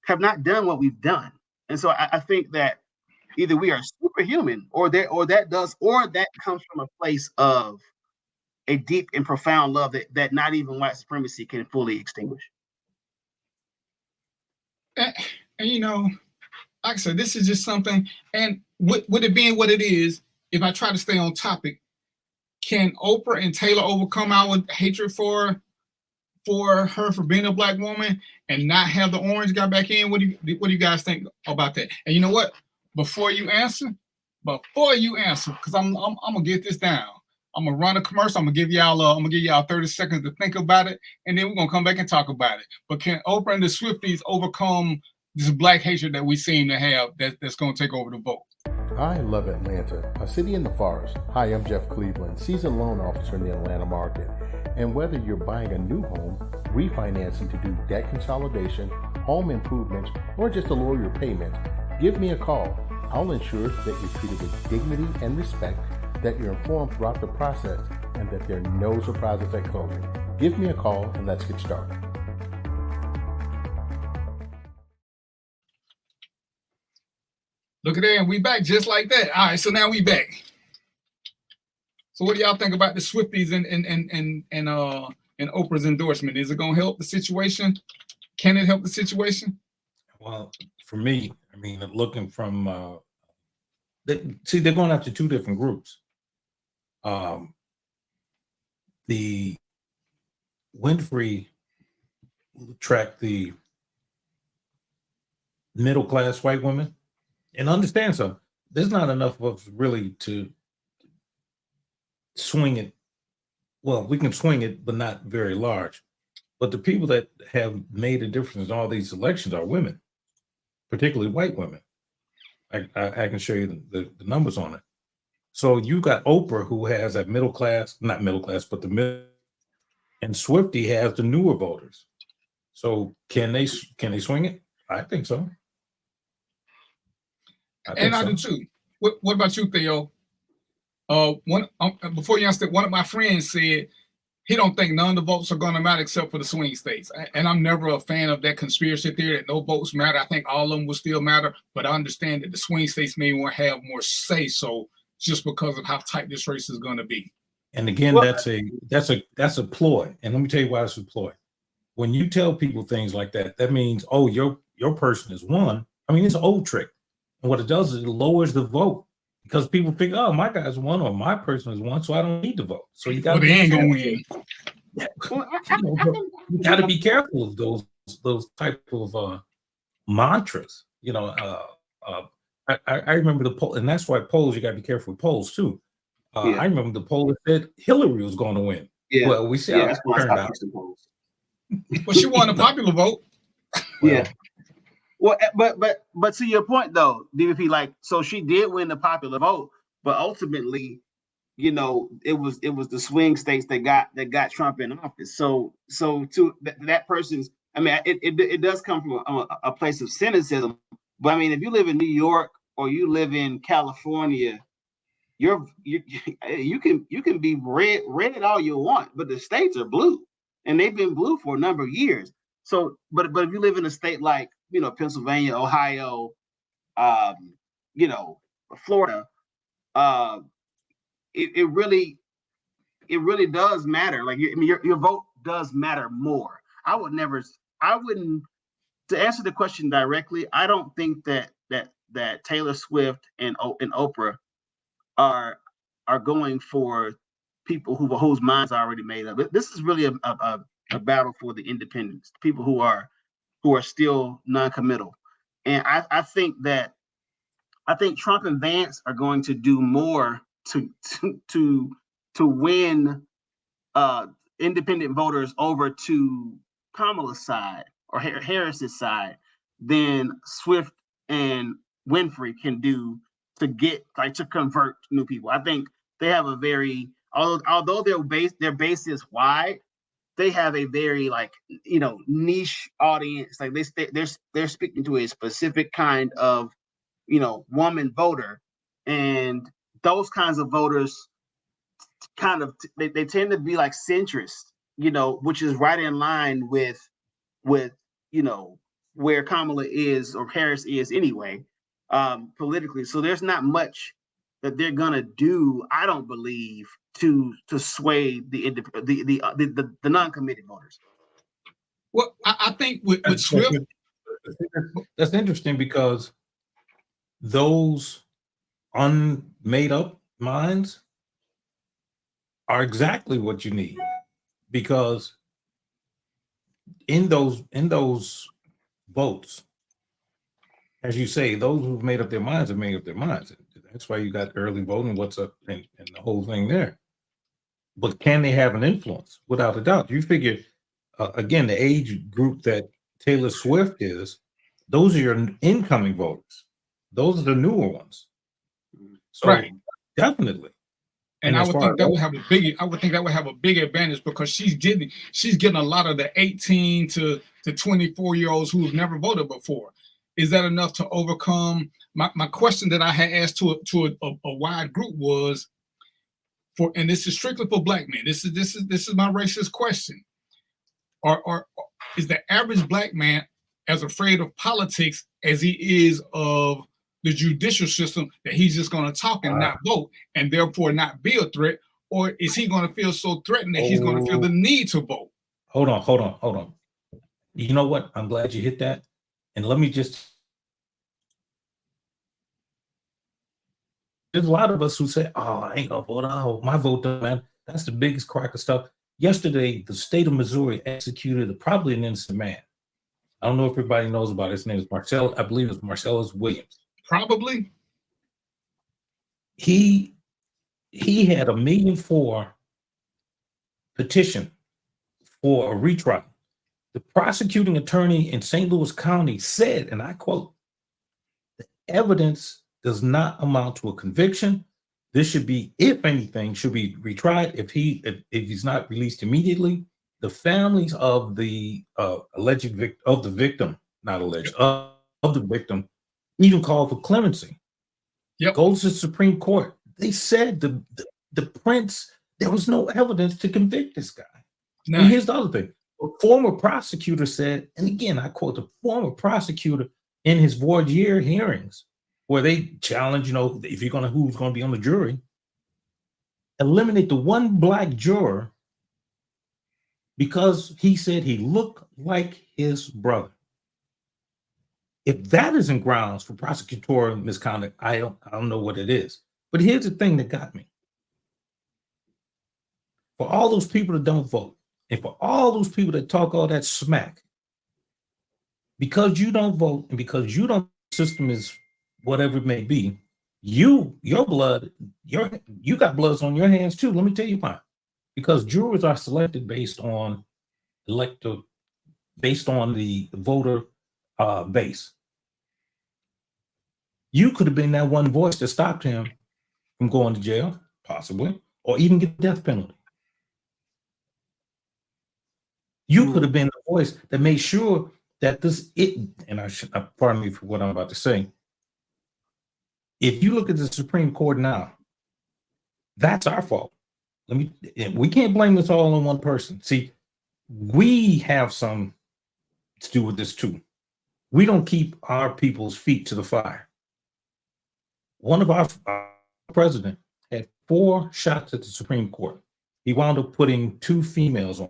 [SPEAKER 9] have not done what we've done. And so I think that either we are superhuman, or that comes from a place of a deep and profound love that not even white supremacy can fully extinguish.
[SPEAKER 7] And like I said, this is just something. And with it being what it is, if I try to stay on topic, can Oprah and Taylor overcome our hatred for her for being a Black woman and not have the orange guy back in? What do you guys think about that? And you know what? Before you answer, because I'm gonna get this down. I'm gonna run a commercial. I'm gonna give y'all 30 seconds to think about it, and then we're gonna come back and talk about it. But can Oprah and the Swifties overcome this Black hatred that we seem to have that's gonna take over the vote?
[SPEAKER 10] I love Atlanta, a city in the forest. Hi, I'm Jeff Cleveland, seasoned loan officer in the Atlanta market. And whether you're buying a new home, refinancing to do debt consolidation, home improvements, or just to lower your payment, give me a call. I'll ensure that you're treated with dignity and respect, that you're informed throughout the process, and that there are no surprises at closing. Give me a call and let's get started.
[SPEAKER 7] Look at that, and we back just like that. All right, so now we back. So what do y'all think about the Swifties and Oprah's endorsement? Is it gonna help the situation? Can it help the situation?
[SPEAKER 8] Well, for me, I mean, looking from they're going after two different groups. The Winfrey track the middle class white women, and understand something. There's not enough of us really to swing it. Well, we can swing it, but not very large. But the people that have made a difference in all these elections are women, particularly white women. I can show you the numbers on it. So you got Oprah, who has that middle class, not middle class, but the middle, and Swifty has the newer voters. So can they swing it? I think so.
[SPEAKER 7] I do too. What about you, Theo? Before you answer, one of my friends said he don't think none of the votes are going to matter except for the swing states. And I'm never a fan of that conspiracy theory that no votes matter. I think all of them will still matter, but I understand that the swing states may want to have more say so just because of how tight this race is going to be.
[SPEAKER 8] And again, that's a ploy. And let me tell you why it's a ploy. When you tell people things like that, that means, oh, your person is won. I mean, it's an old trick. And what it does is it lowers the vote because people think, oh, my guy's won or my person is won, so I don't need to vote. So you got to
[SPEAKER 7] ain't gonna win.
[SPEAKER 8] You got to be careful of those type of mantras. I remember the poll, and that's why polls, you got to be careful with polls too. I remember the poll that said Hillary was going to win.
[SPEAKER 9] Yeah.
[SPEAKER 8] Well, we see how it turned out.
[SPEAKER 7] But she won the popular vote.
[SPEAKER 9] Yeah. Well, but to your point though, DVP, like, so she did win the popular vote, but ultimately, it was the swing states that got Trump in office. So to that person's, I mean, it does come from a place of cynicism. But I mean, if you live in New York or you live in California, you can be red all you want, but the states are blue, and they've been blue for a number of years. So, but if you live in a state like Pennsylvania, Ohio, Florida, it really does matter. Like, your vote does matter more. I wouldn't. To answer the question directly, I don't think that Taylor Swift and Oprah are going for people whose minds are already made up. This is really a battle for the independents, people who are still non-committal. And I think Trump and Vance are going to do more to win independent voters over to Kamala's side or Harris's side than Swift and Winfrey can do to convert new people. I think they have a very, although their base is wide, they have a very niche audience. Like they're speaking to a specific kind of woman voter, and those kinds of voters they tend to be like centrist, which is right in line with where Kamala is or Harris is anyway, politically. So there's not much that they're gonna do, I don't believe, to sway the non-committed voters.
[SPEAKER 7] Well, I think with Swift,
[SPEAKER 8] that's interesting because those unmade up minds are exactly what you need, because in those votes, as you say, those who've made up their minds have made up their minds. That's why you got early voting, what's up, and the whole thing there. But can they have an influence? Without a doubt. You figure, again, the age group that Taylor Swift is, those are your incoming voters. Those are the newer ones. So
[SPEAKER 7] right.
[SPEAKER 8] Definitely.
[SPEAKER 7] And I would think that would have a big advantage because she's getting a lot of the 18 to 24-year-olds who have never voted before. Is that enough to overcome? My question that I had asked to a wide group was and this is strictly for black men. This is my racist question. Or is the average black man as afraid of politics as he is of the judicial system that he's just going to talk and not vote and therefore not be a threat? Or is he going to feel so threatened that he's going to feel the need to vote?
[SPEAKER 8] Hold on. You know what? I'm glad you hit that. And let me just, there's a lot of us who say, oh, I ain't gonna vote. Oh, my vote doesn't matter. That's the biggest crack of stuff. Yesterday, the state of Missouri executed probably an innocent man. I don't know if everybody knows about it. His name is Marcel. I believe it's Marcellus Williams.
[SPEAKER 7] Probably.
[SPEAKER 8] He he had $1.4 million petition for a retrial. The prosecuting attorney in St. Louis County said, and I quote, "The evidence does not amount to a conviction. This should be, if anything, should be retried if he's not released immediately." The families of the victim, not alleged, of the victim, even called for clemency. Goes to the Supreme Court. They said the prince, there was no evidence to convict this guy.
[SPEAKER 7] No.
[SPEAKER 8] And here's the other thing. A former prosecutor said, and again, I quote the former prosecutor in his voir dire hearings, where they challenge, if who's going to be on the jury, eliminate the one black juror because he said he looked like his brother. If that isn't grounds for prosecutorial misconduct, I don't know what it is. But here's the thing that got me. For all those people that don't vote, and for all those people that talk all that smack, because you don't vote and because you don't, system is whatever it may be, your blood, you got bloods on your hands too. Let me tell you why. Because jurors are selected based on the voter base. You could have been that one voice that stopped him from going to jail, possibly, or even get the death penalty. You could have been the voice that made sure that pardon me for what I'm about to say. If you look at the Supreme Court now, that's our fault. We can't blame this all on one person. See, we have some to do with this too. We don't keep our people's feet to the fire. One of our president had 4 shots at the Supreme Court. He wound up putting 2 females on,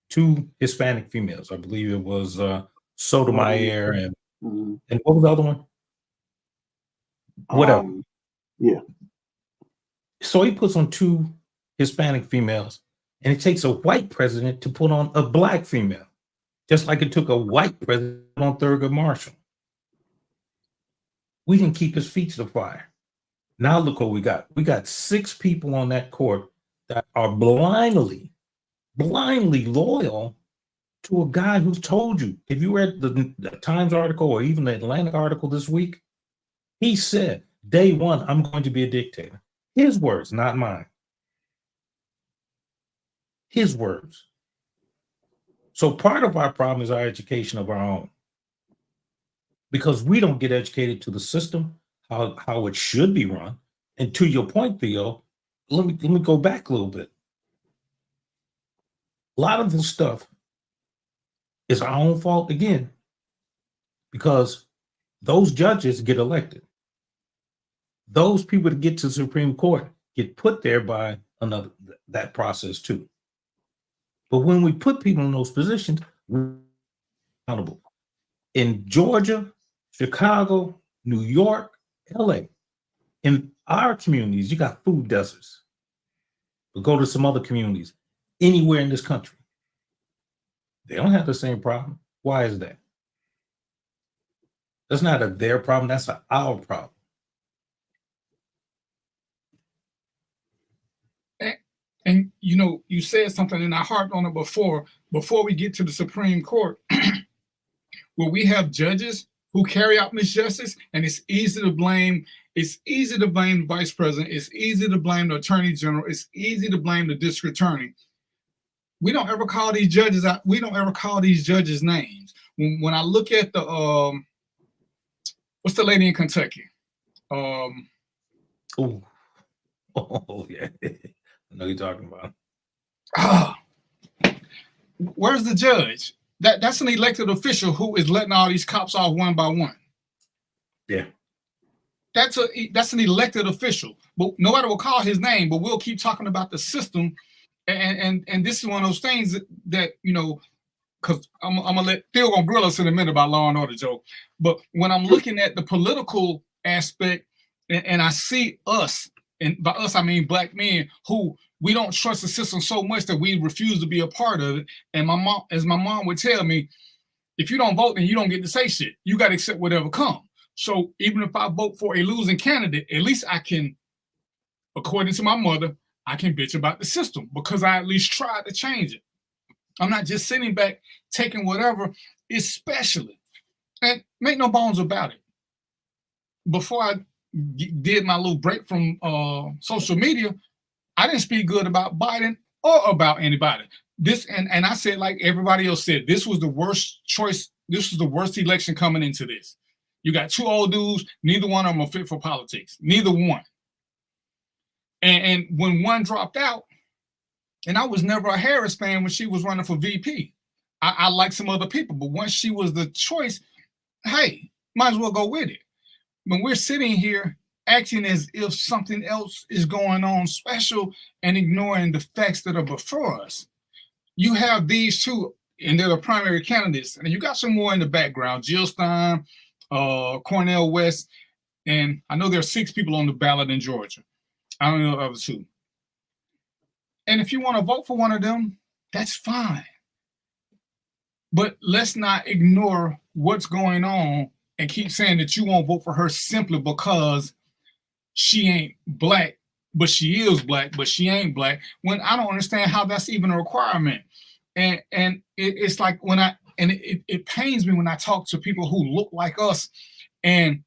[SPEAKER 8] 2 Hispanic females. I believe it was Sotomayor and what was the other one? Whatever.
[SPEAKER 9] Yeah.
[SPEAKER 8] So he puts on 2 Hispanic females, and it takes a white president to put on a black female, just like it took a white president on Thurgood Marshall. We didn't keep his feet to the fire. Now look what we got. We got 6 people on that court that are blindly loyal to a guy who's told you. If you read the Times article or even the Atlantic article this week, he said, day one, I'm going to be a dictator. His words, not mine. His words. So part of our problem is our education of our own. Because we don't get educated to the system, how it should be run. And to your point, Theo, let me go back a little bit. A lot of this stuff is our own fault again, because those judges get elected. Those people that get to the Supreme Court get put there by that process too. But when we put people in those positions, we're accountable. In Georgia, Chicago, New York, LA, in our communities, you got food deserts. But go to some other communities, anywhere in this country, they don't have the same problem. Why is that? That's not their problem, that's our problem.
[SPEAKER 7] And you said something, and I harped on it before we get to the Supreme Court, where we have judges who carry out misjustice, and it's easy to blame the vice president, it's easy to blame the attorney general, it's easy to blame the district attorney. We don't ever call these judges out, we don't ever call these judges names. When I look at the what's the lady in Kentucky?
[SPEAKER 8] Oh yeah. I know you're talking about.
[SPEAKER 7] Where's the judge? That's an elected official who is letting all these cops off one by one.
[SPEAKER 8] Yeah.
[SPEAKER 7] That's an elected official. But nobody will call his name, but we'll keep talking about the system. And this is one of those things that because I'm gonna let Theo gonna grill us in a minute about Law and Order, Joe. But when I'm looking at the political aspect, and I see us, and by us I mean black men, who we don't trust the system so much that we refuse to be a part of it. And my mom would tell me, if you don't vote, then you don't get to say shit. You got to accept whatever comes. So even if I vote for a losing candidate, at least I can according to my mother, I can bitch about the system because I at least tried to change it. I'm not just sitting back taking whatever, especially, and make no bones about it. Before I did my little break from social media, I didn't speak good about Biden or about anybody. This and I said, like everybody else said, this was the worst choice. This was the worst election coming into this. You got two old dudes, neither one of them are fit for politics. Neither one. And when one dropped out, and I was never a Harris fan when she was running for VP. I like some other people, but once she was the choice, hey, might as well go with it. When we're sitting here acting as if something else is going on special and ignoring the facts that are before us, you have these two, and they're the primary candidates, and you got some more in the background, Jill Stein, Cornel West, and I know there are 6 people on the ballot in Georgia. I don't know the other 2. And if you want to vote for one of them, that's fine. But let's not ignore what's going on and keep saying that you won't vote for her simply because she ain't black, but she is black, but she ain't black, when I don't understand how that's even a requirement. And it's like when it pains me when I talk to people who look like us, and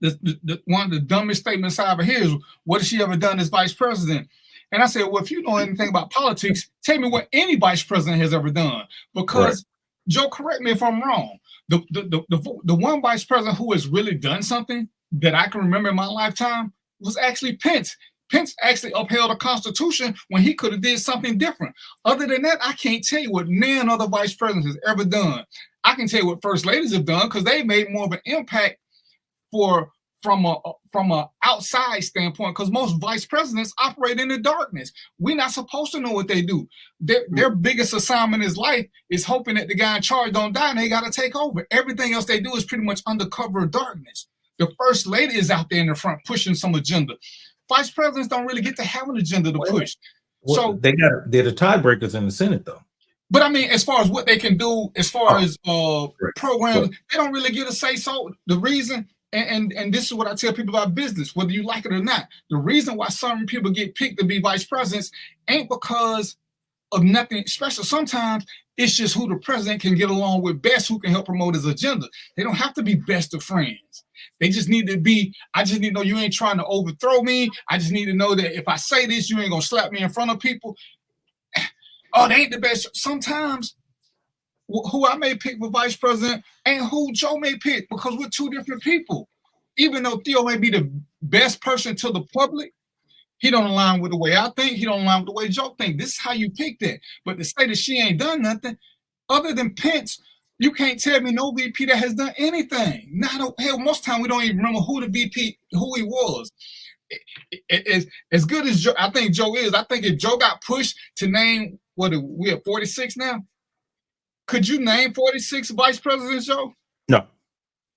[SPEAKER 7] the one of the dumbest statements I ever hear is, what has she ever done as vice president? And I said, well, if you know anything about politics, tell me what any vice president has ever done. Because, right. Joe, correct me if I'm wrong. The one vice president who has really done something that I can remember in my lifetime was actually Pence. Pence actually upheld the Constitution when he could have did something different. Other than that, I can't tell you what none other vice president has ever done. I can tell you what first ladies have done because they made more of an impact from a outside standpoint, because most vice presidents operate in the darkness. We're not supposed to know what they do. Their biggest assignment in life is hoping that the guy in charge don't die and they got to take over. Everything else they do is pretty much under cover of darkness. The first lady is out there in the front pushing some agenda. Vice presidents don't really get to have an agenda to push.
[SPEAKER 8] Well, they're the tiebreakers in the Senate, though.
[SPEAKER 7] But I mean, as far as what they can do, as far as programs, they don't really get a say. So the reason, and this is what I tell people about business, whether you like it or not, the reason why some people get picked to be vice presidents ain't because of nothing special. Sometimes it's just who the president can get along with best, who can help promote his agenda. They don't have to be best of friends. They just need to be, I just need to know you ain't trying to overthrow me. I just need to know that if I say this, you ain't going to slap me in front of people. Oh, they ain't the best. Sometimes who I may pick for vice president ain't who Joe may pick, because we're two different people. Even though Theo may be the best person to the public, he don't align with the way I think. He don't align with the way Joe think. This is how you pick that. But to say that she ain't done nothing other than Pence, you can't tell me no VP that has done anything. Not hell, most time we don't even remember who the VP, who he was. As good as Joe, I think Joe is. I think if Joe got pushed to name, we have 46 now. Could you name 46 vice presidents, Joe?
[SPEAKER 8] No,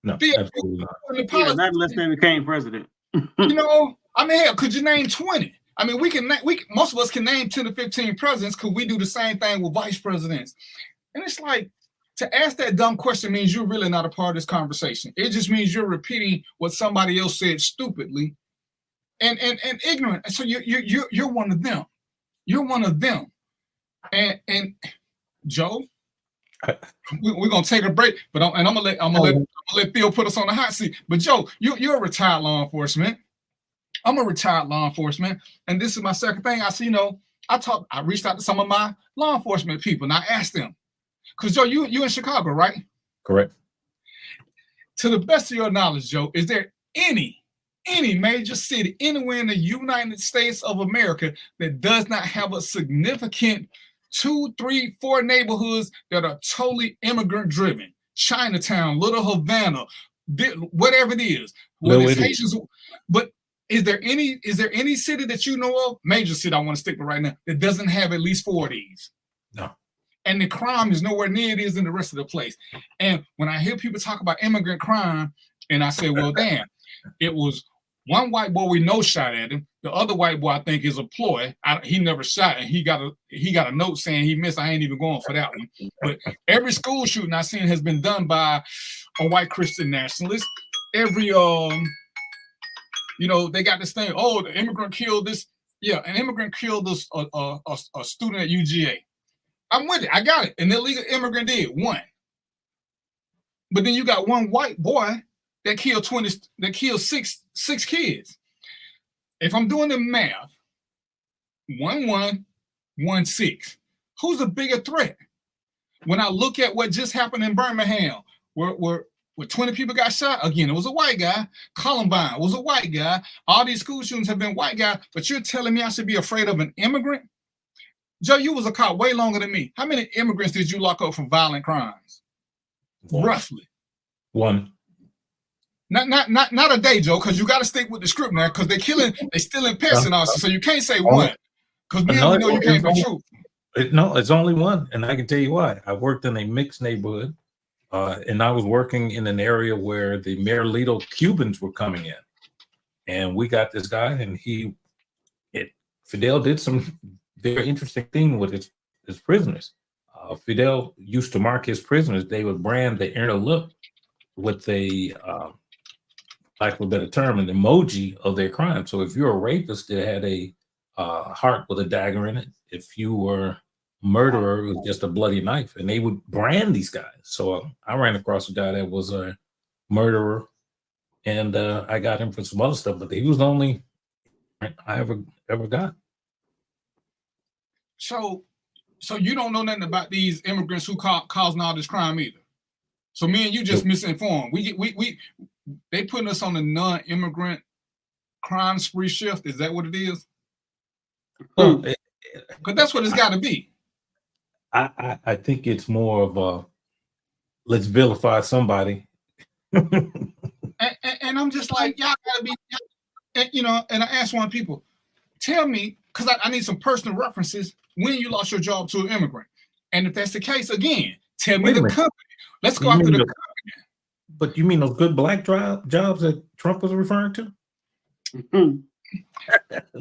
[SPEAKER 8] absolutely not.
[SPEAKER 9] Yeah, not unless they became president.
[SPEAKER 7] You know, I mean, hell, could you name 20? I mean, most of us can name 10 to 15 presidents because we do the same thing with vice presidents. And it's like, to ask that dumb question means you're really not a part of this conversation. It just means you're repeating what somebody else said stupidly and ignorant. And so you're one of them. You're one of them. And Joe, we're gonna take a break, but I'm gonna let Theo put us on the hot seat. But Joe, you're a retired law enforcement. I'm a retired law enforcement, and this is my second thing. I reached out to some of my law enforcement people, and I asked them, because Joe, you in Chicago, right?
[SPEAKER 8] Correct.
[SPEAKER 7] To the best of your knowledge, Joe, is there any major city anywhere in the United States of America that does not have a significant 2, 3, 4 neighborhoods that are totally immigrant driven? Chinatown, Little Havana, whatever it is. But is there any city that you know of, major city I want to stick with right now, that doesn't have at least 4 of these?
[SPEAKER 8] No.
[SPEAKER 7] And the crime is nowhere near it is in the rest of the place. And when I hear people talk about immigrant crime, and I say, well, damn, it was one white boy we know shot at him. The other white boy, I think, is a ploy. He never shot, and he got a note saying he missed. I ain't even going for that one. But every school shooting I've seen has been done by a white Christian nationalist. Every they got this thing. Oh, the immigrant killed this. Yeah, an immigrant killed a student at UGA. I'm with it. I got it. An illegal immigrant did one. But then you got one white boy that killed six kids. If I'm doing the math, 1-1, 1-6. Who's a bigger threat? When I look at what just happened in Birmingham, where 20 people got shot, again, it was a white guy. Columbine was a white guy. All these school shootings have been white guys, but you're telling me I should be afraid of an immigrant? Joe, you was a cop way longer than me. How many immigrants did you lock up for violent crimes?
[SPEAKER 8] One.
[SPEAKER 7] Roughly.
[SPEAKER 8] One.
[SPEAKER 7] Not a day, Joe, because you got to stick with the script now, because they stealing pets and all, so you can't say one, because we know you can't be true.
[SPEAKER 8] No, it's only one, and I can tell you why. I worked in a mixed neighborhood, and I was working in an area where the Marilito Cubans were coming in, and we got this guy, and Fidel did some very interesting thing with his prisoners. Fidel used to mark his prisoners. They would brand the inner lip with a, like for a better term, an emoji of their crime. So if you're a rapist, it had a heart with a dagger in it. If you were a murderer, it was just a bloody knife, and they would brand these guys. So I ran across a guy that was a murderer, and I got him for some other stuff, but he was the only I ever got.
[SPEAKER 7] So you don't know nothing about these immigrants who causing all this crime either. So me and you just misinformed. They putting us on a non-immigrant crime spree shift. Is that what it is? Because that's what it's got to be.
[SPEAKER 8] I think it's more of a let's vilify somebody.
[SPEAKER 7] and I'm just like, y'all gotta be, and I asked one people, tell me, because I need some personal references, when you lost your job to an immigrant. And if that's the case, again, tell me the company. Let's go after the company.
[SPEAKER 8] But you mean those good black jobs that Trump was referring to?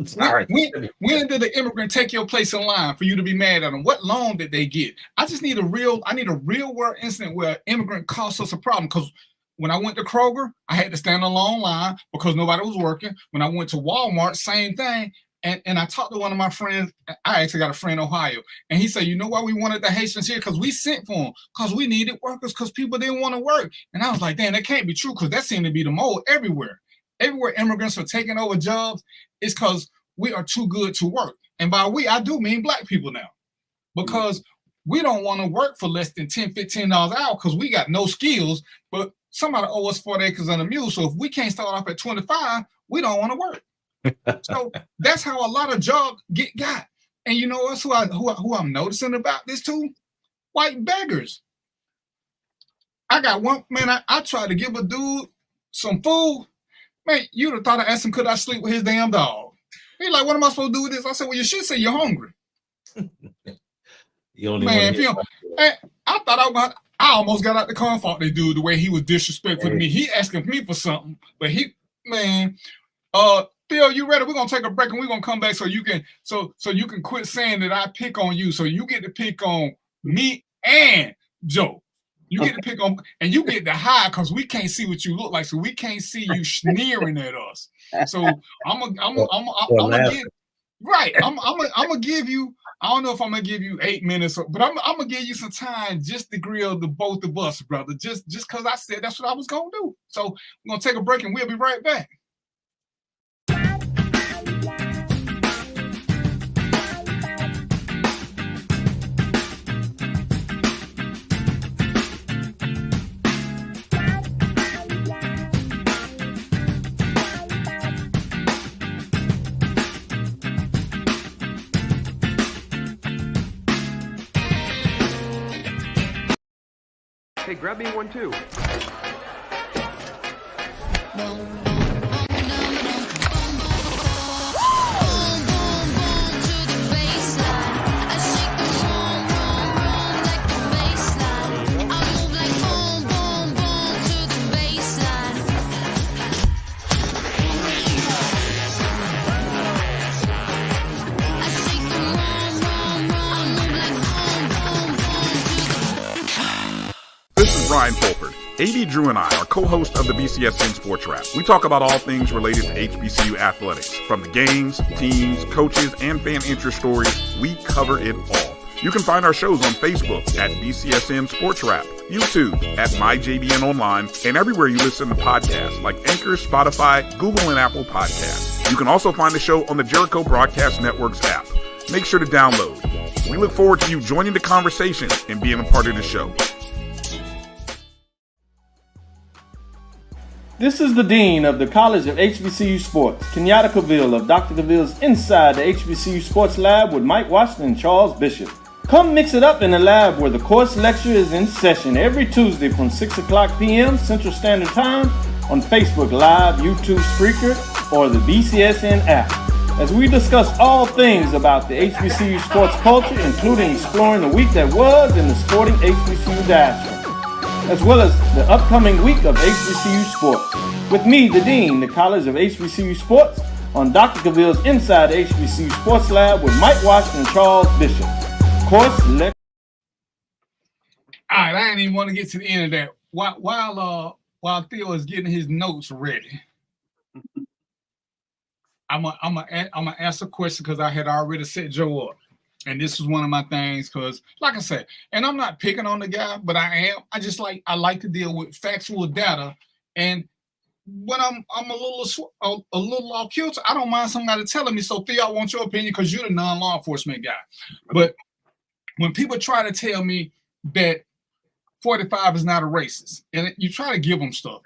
[SPEAKER 8] Sorry.
[SPEAKER 7] When did the immigrant take your place in line for you to be mad at them? What loan did they get? I need a real world incident where an immigrant caused us a problem. Because when I went to Kroger, I had to stand in a long line because nobody was working. When I went to Walmart, same thing. And I talked to one of my friends. I actually got a friend in Ohio, and he said, you know why we wanted the Haitians here? Because we sent for them, because we needed workers, because people didn't want to work. And I was like, damn, that can't be true, because that seemed to be the mode everywhere. Everywhere immigrants are taking over jobs, it's because we are too good to work. And by we, I do mean black people now, because we don't want to work for less than $10, $15 an hour because we got no skills, but somebody owe us 40 acres and a mule. So if we can't start off at 25, we don't want to work. So that's how a lot of jobs got. And you know what's who I'm noticing about this too? White beggars. I got one, man, I tried to give a dude some food. Man, you'd have thought I asked him, could I sleep with his damn dog? He's like, what am I supposed to do with this? I said, well, you should say you're hungry. Man, I almost got out the car and fought this dude the way he was disrespectful to me. He asking me for something, but Theo, you ready? We're gonna take a break and we're gonna come back so you can quit saying that I pick on you. So you get to pick on me and Joe. You get to pick on, and you get to hide because we can't see what you look like, so we can't see you sneering at us. So I'm gonna give you. I don't know if I'm gonna give you 8 minutes, but I'm gonna give you some time just to grill the both of us, brother. Just because I said that's what I was gonna do. So we're gonna take a break and we'll be right back.
[SPEAKER 11] Hey, grab me one too.
[SPEAKER 1] This is Ryan Fulford, AD Drew and I are co-hosts of the BCSN Sports Wrap. We talk about all things related to HBCU athletics. From the games, teams, coaches, and fan interest stories, we cover it all. You can find our shows on Facebook at BCSN Sports Wrap, YouTube at MyJBN Online, and everywhere you listen to podcasts like Anchor, Spotify, Google, and Apple Podcasts. You can also find the show on the Jericho Broadcast Network's app. Make sure to download. We look forward to you joining the conversation and being a part of the show.
[SPEAKER 2] This is the Dean of the College of HBCU Sports, Kenyatta Cavill of Dr. Cavill's Inside the HBCU Sports Lab with Mike Washington and Charles Bishop. Come mix it up in the lab where the course lecture is in session every Tuesday from 6 o'clock p.m. Central Standard Time on Facebook Live, YouTube Spreaker, or the BCSN app, as we discuss all things about the HBCU sports culture, including exploring the week that was in the sporting HBCU diaspora, as well as the upcoming week of HBCU sports. With me, the Dean, the College of HBCU Sports, on Dr. Cavill's Inside the HBCU Sports Lab with Mike Washington and Charles Bishop. Course lecture.
[SPEAKER 7] All right, I didn't even want to get to the end of that. While Theo is getting his notes ready, I'm gonna ask a question because I had already set Joe up, and this is one of my things because, like I said, and I'm not picking on the guy, but I like to deal with factual data, and when I'm a little off kilter, I don't mind somebody telling me. So Theo, I want your opinion because you're the non-law enforcement guy, but when people try to tell me that 45 is not a racist, and you try to give them stuff,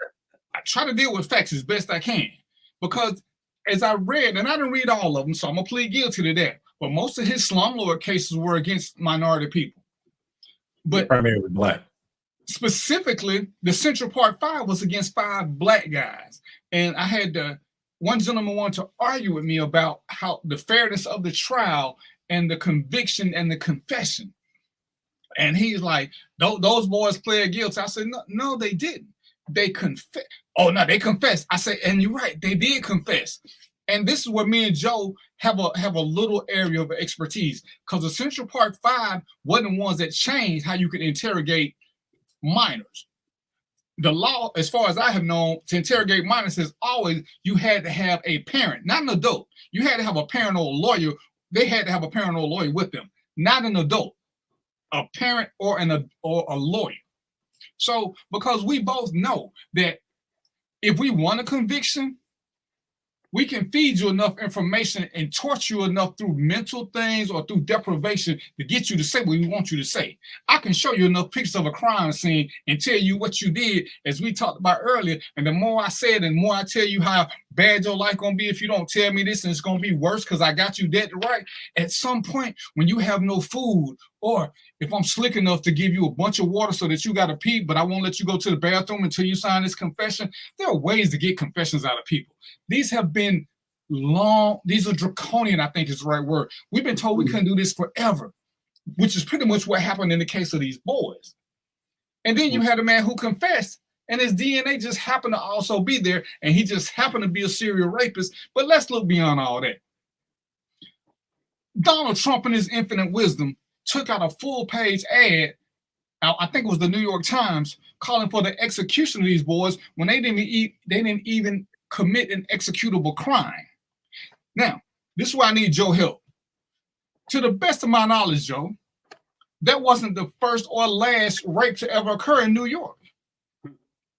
[SPEAKER 7] I try to deal with facts as best I can. Because as I read, and I didn't read all of them, so I'm going to plead guilty to that, but most of his slumlord cases were against minority people. But
[SPEAKER 8] primarily black.
[SPEAKER 7] Specifically, the Central Park 5 was against 5 black guys. And I had one gentleman wanted to argue with me about how the fairness of the trial and the conviction and the confession. And he's like, those boys pled guilty. I said, no, they didn't. They confessed. Oh, no, they confessed. I said, and you're right, they did confess. And this is where me and Joe have a little area of expertise, because the Central Park 5 wasn't the ones that changed how you could interrogate minors. The law, as far as I have known, to interrogate minors is always you had to have a parent, not an adult. You had to have a parent or a lawyer. They had to have a parent or a lawyer with them, not an adult, a parent or a lawyer. So, because we both know that if we want a conviction, we can feed you enough information and torture you enough through mental things or through deprivation to get you to say what we want you to say. I can show you enough pictures of a crime scene and tell you what you did, as we talked about earlier. And the more I say it, and the more I tell you how bad your life gonna be if you don't tell me this, and it's gonna be worse because I got you dead to right. At some point, when you have no food, or if I'm slick enough to give you a bunch of water so that you got to pee, but I won't let you go to the bathroom until you sign this confession, there are ways to get confessions out of people. These have been long, these are draconian, I think is the right word. We've been told we couldn't do this forever, which is pretty much what happened in the case of these boys. And then you had a man who confessed, and his DNA just happened to also be there, and he just happened to be a serial rapist. But let's look beyond all that. Donald Trump, in his infinite wisdom, took out a full-page ad, I think it was the New York Times, calling for the execution of these boys when they didn't even commit an executable crime. Now, this is why I need Joe help. To the best of my knowledge, Joe, that wasn't the first or last rape to ever occur in New York.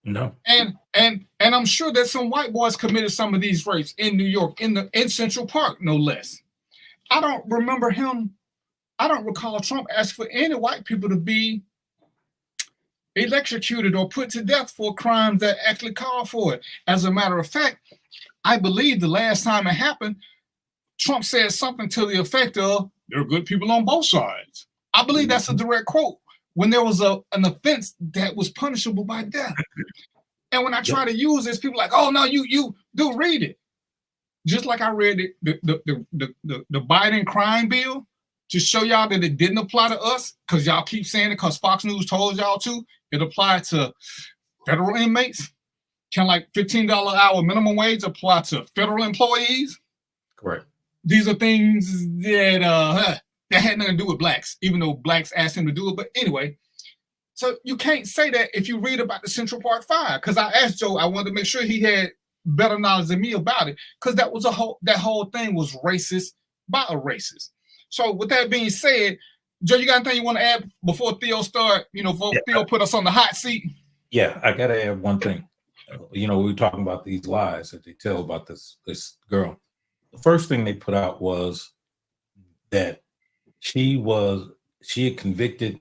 [SPEAKER 8] No.
[SPEAKER 7] And I'm sure that some white boys committed some of these rapes in New York, in Central Park, no less. I don't recall Trump asking for any white people to be electrocuted or put to death for crimes that actually call for it. As a matter of fact, I believe the last time it happened, Trump said something to the effect of, there are good people on both sides. I believe that's a direct quote when there was an offense that was punishable by death. And when I try to use this, people are like, oh no, you do read it. Just like I read it, the Biden crime bill, to show y'all that it didn't apply to us, because y'all keep saying it because Fox News told y'all to. It applied to federal inmates. Can like $15 an hour minimum wage apply to federal employees?
[SPEAKER 8] Correct.
[SPEAKER 7] These are things that had nothing to do with blacks, even though blacks asked him to do it. But anyway, So you can't say that if you read about the Central Park Five, because I asked Joe, I wanted to make sure he had better knowledge than me about it, because that whole thing was racist by a racist. So with that being said, Joe, you got anything you want to add before Theo start? Before Theo put us on the hot seat.
[SPEAKER 8] Yeah, I gotta add one thing. We were talking about these lies that they tell about this girl. The first thing they put out was that she had convicted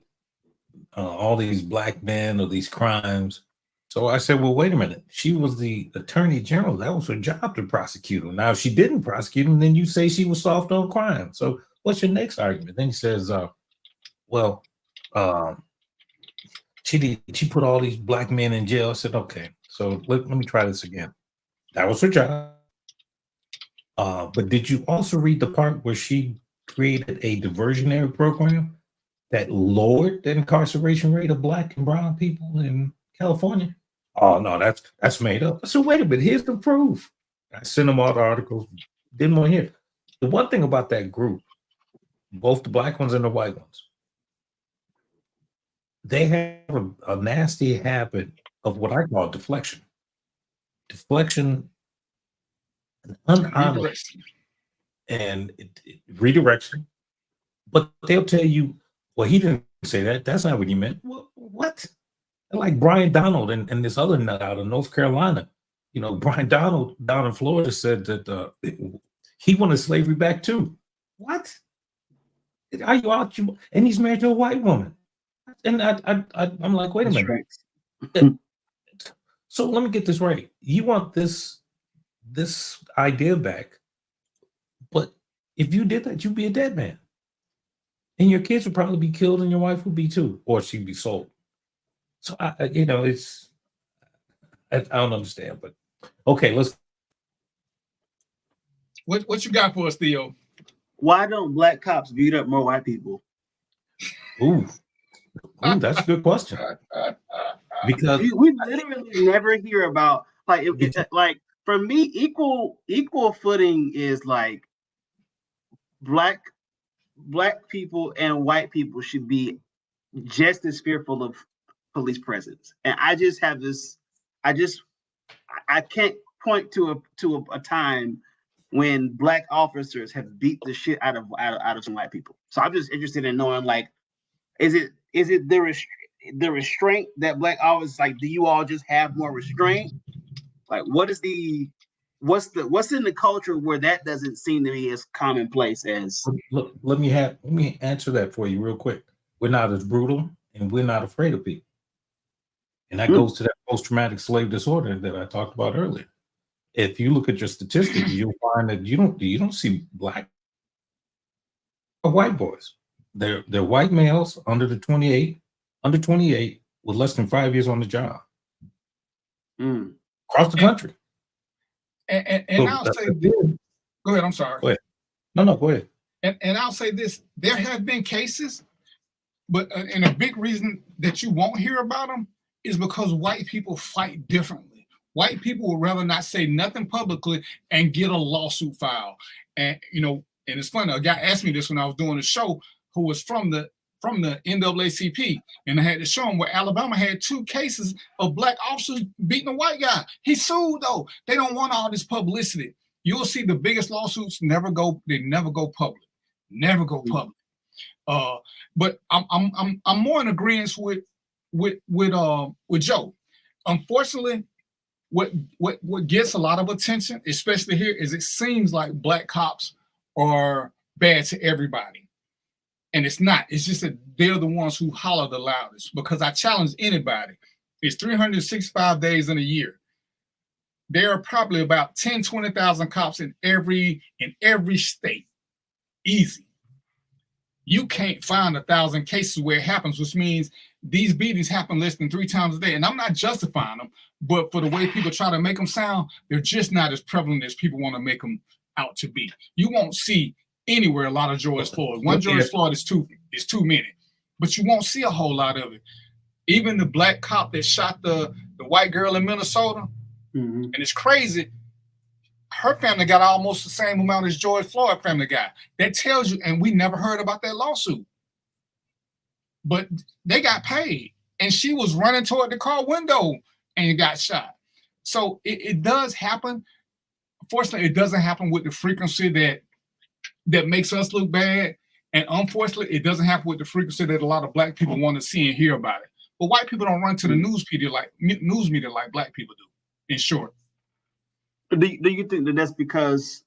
[SPEAKER 8] all these black men of these crimes. So I said, well, wait a minute. She was the attorney general. That was her job to prosecute him. Now, if she didn't prosecute him, then you say she was soft on crime. So what's your next argument? Then he says, she put all these black men in jail. I said, okay, so let me try this again. That was her job. But did you also read the part where she created a diversionary program that lowered the incarceration rate of black and brown people in California? Oh no, that's made up. So wait a minute, here's the proof. I sent them all the articles, didn't want to hear. The one thing about that group, both the black ones and the white ones, they have a nasty habit of what I call deflection. Deflection, honest, and redirection. But they'll tell you, well, he didn't say that. That's not what he meant. What? Like Brian Donald and this other nut out of North Carolina. Brian Donald down in Florida said that he wanted slavery back too. What? Are you out? And he's married to a white woman. And I'm like, wait a minute. Right. So let me get this right. You want this idea back, but if you did that, you'd be a dead man. And your kids would probably be killed and your wife would be too, or she'd be sold. So, I don't understand, but okay, let's.
[SPEAKER 7] What you got for us, Theo?
[SPEAKER 9] Why don't black cops beat up more white people?
[SPEAKER 8] Ooh, that's a good question. Because
[SPEAKER 9] we literally never hear about like for me, equal footing is like black people and white people should be just as fearful of police presence. And I just have this, I can't point to a time when black officers have beat the shit out of some white people. So I'm just interested in knowing, like, is it the restraint that black officers, like, do you all just have more restraint? Like, what's in the culture where that doesn't seem to be as commonplace as?
[SPEAKER 8] Look, let me answer that for you real quick. We're not as brutal and we're not afraid of people. And that goes to that post-traumatic slave disorder that I talked about earlier. If you look at your statistics, you'll find that you don't see black or white boys. They're white males under 28 with less than 5 years on the job. Across the country.
[SPEAKER 7] And I'll say this. Go ahead, I'm sorry.
[SPEAKER 8] Go ahead. No, go ahead.
[SPEAKER 7] And I'll say this, there have been cases, but and a big reason that you won't hear about them is because white people fight differently. White people would rather not say nothing publicly and get a lawsuit filed. And and it's funny, a guy asked me this when I was doing a show who was from the NAACP, and I had to show him where Alabama had 2 cases of black officers beating a white guy. He sued though. They don't want all this publicity. You'll see the biggest lawsuits never go public. Never go public. But I'm more in agreement with Joe. Unfortunately, what gets a lot of attention, especially here, is it seems like black cops are bad to everybody. And it's not. It's just that they're the ones who holler the loudest. Because I challenge anybody. It's 365 days in a year. There are probably about 10, 20,000 cops in every state. Easy. You can't find 1,000 cases where it happens, which means these beatings happen less than 3 times a day. And I'm not justifying them, but for the way people try to make them sound, they're just not as prevalent as people want to make them out to be. You won't see anywhere a lot of George Floyd. One George Floyd is too many, but you won't see a whole lot of it. Even the black cop that shot the white girl in Minnesota, and it's crazy, her family got almost the same amount as George Floyd family got. That tells you, and we never heard about that lawsuit. But they got paid. and she was running toward the car window and got shot. So it does happen. Fortunately, it doesn't happen with the frequency that makes us look bad. And unfortunately, it doesn't happen with the frequency that a lot of black people want to see and hear about it. But white people don't run to the news media like black people do, in short.
[SPEAKER 9] Do you think that that's because,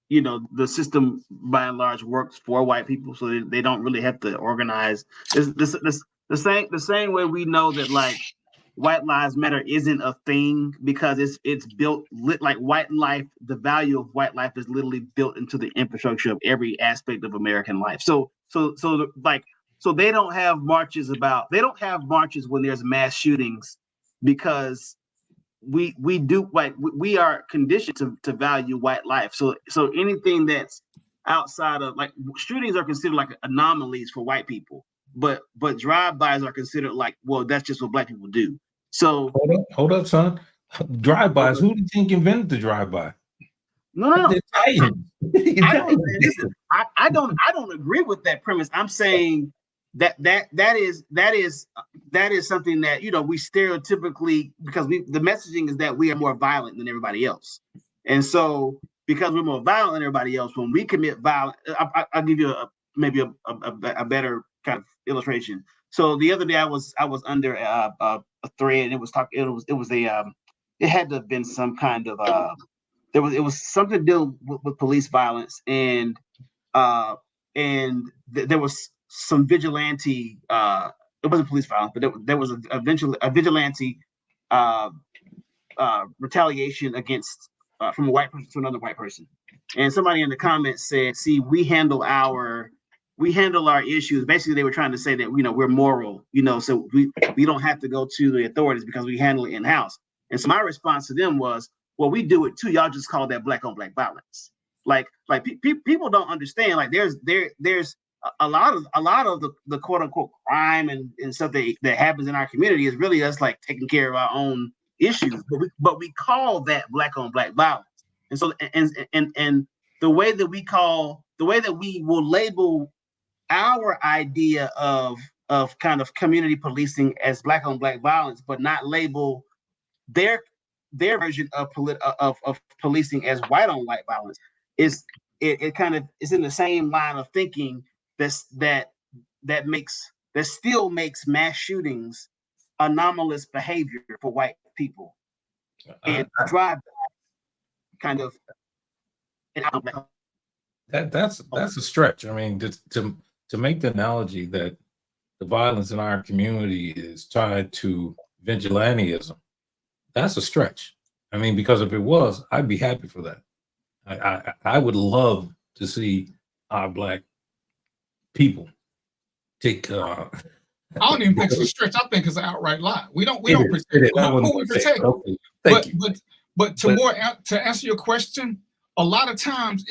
[SPEAKER 9] you know, the system by and large works for white people, so they don't really have to organize? The same way we know that like White Lives Matter isn't a thing because it's built like white life. The value of white life is literally built into the infrastructure of every aspect of American life. So they don't have marches when there's mass shootings because we are conditioned to value white life. So anything that's outside of, like, shootings are considered like anomalies for white people, but drive-bys are considered like, well, that's just what black people do. So
[SPEAKER 8] hold up, son. Drive-bys. Who do you think invented the drive-by?
[SPEAKER 9] No.
[SPEAKER 8] The Italians.
[SPEAKER 9] I don't agree with that premise. I'm saying that is something that, you know, we stereotypically, because the messaging is that we are more violent than everybody else, and so because we're more violent than everybody else, when we commit violence, I'll give you maybe a better kind of illustration. So the other day I was under a thread, and it had to have been some kind of it was something to do with police violence, and there was some vigilante. It wasn't police violence, but there was a vigilante retaliation against from a white person to another white person. And somebody in the comments said, "See, we handle our issues." Basically, they were trying to say that, you know, we're moral, you know, so we don't have to go to the authorities because we handle it in house. And so my response to them was, well, we do it too. Y'all just call that black on black violence. Like people don't understand. Like there's a lot of the quote unquote crime and stuff that happens in our community is really us like taking care of our own issues, but we call that black on black violence. And so and the way that we will label our idea of kind of community policing as black on black violence, but not label their version of policing as white on white violence, is it kind of is in the same line of thinking that still makes mass shootings anomalous behavior for white people, and drive kind of.
[SPEAKER 8] That's a stretch. I mean, to make the analogy that the violence in our community is tied to vigilantism, that's a stretch. I mean, because if it was, I'd be happy for that. I would love to see our black people take.
[SPEAKER 7] I don't even think it's a stretch. I think it's an outright lie. We don't protect it. We protect it. But to answer your question, a lot of times,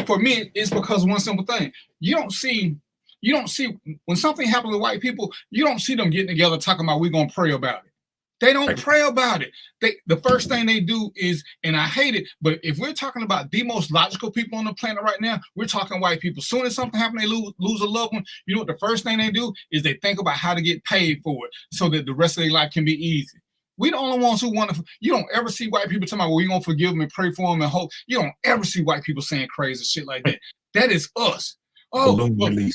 [SPEAKER 7] for me, it's because of one simple thing. You don't see when something happens to white people, you don't see them getting together talking about we're gonna pray about it. They don't pray about it. The first thing they do is, and I hate it, but if we're talking about the most logical people on the planet right now, we're talking white people. As soon as something happens, they lose a loved one, you know what the first thing they do is they think about how to get paid for it so that the rest of their life can be easy. We the only ones who want to. You don't ever see white people talking about, well, we're going to forgive them and pray for them and hope. You don't ever see white people saying crazy shit like that. That is us. Oh, they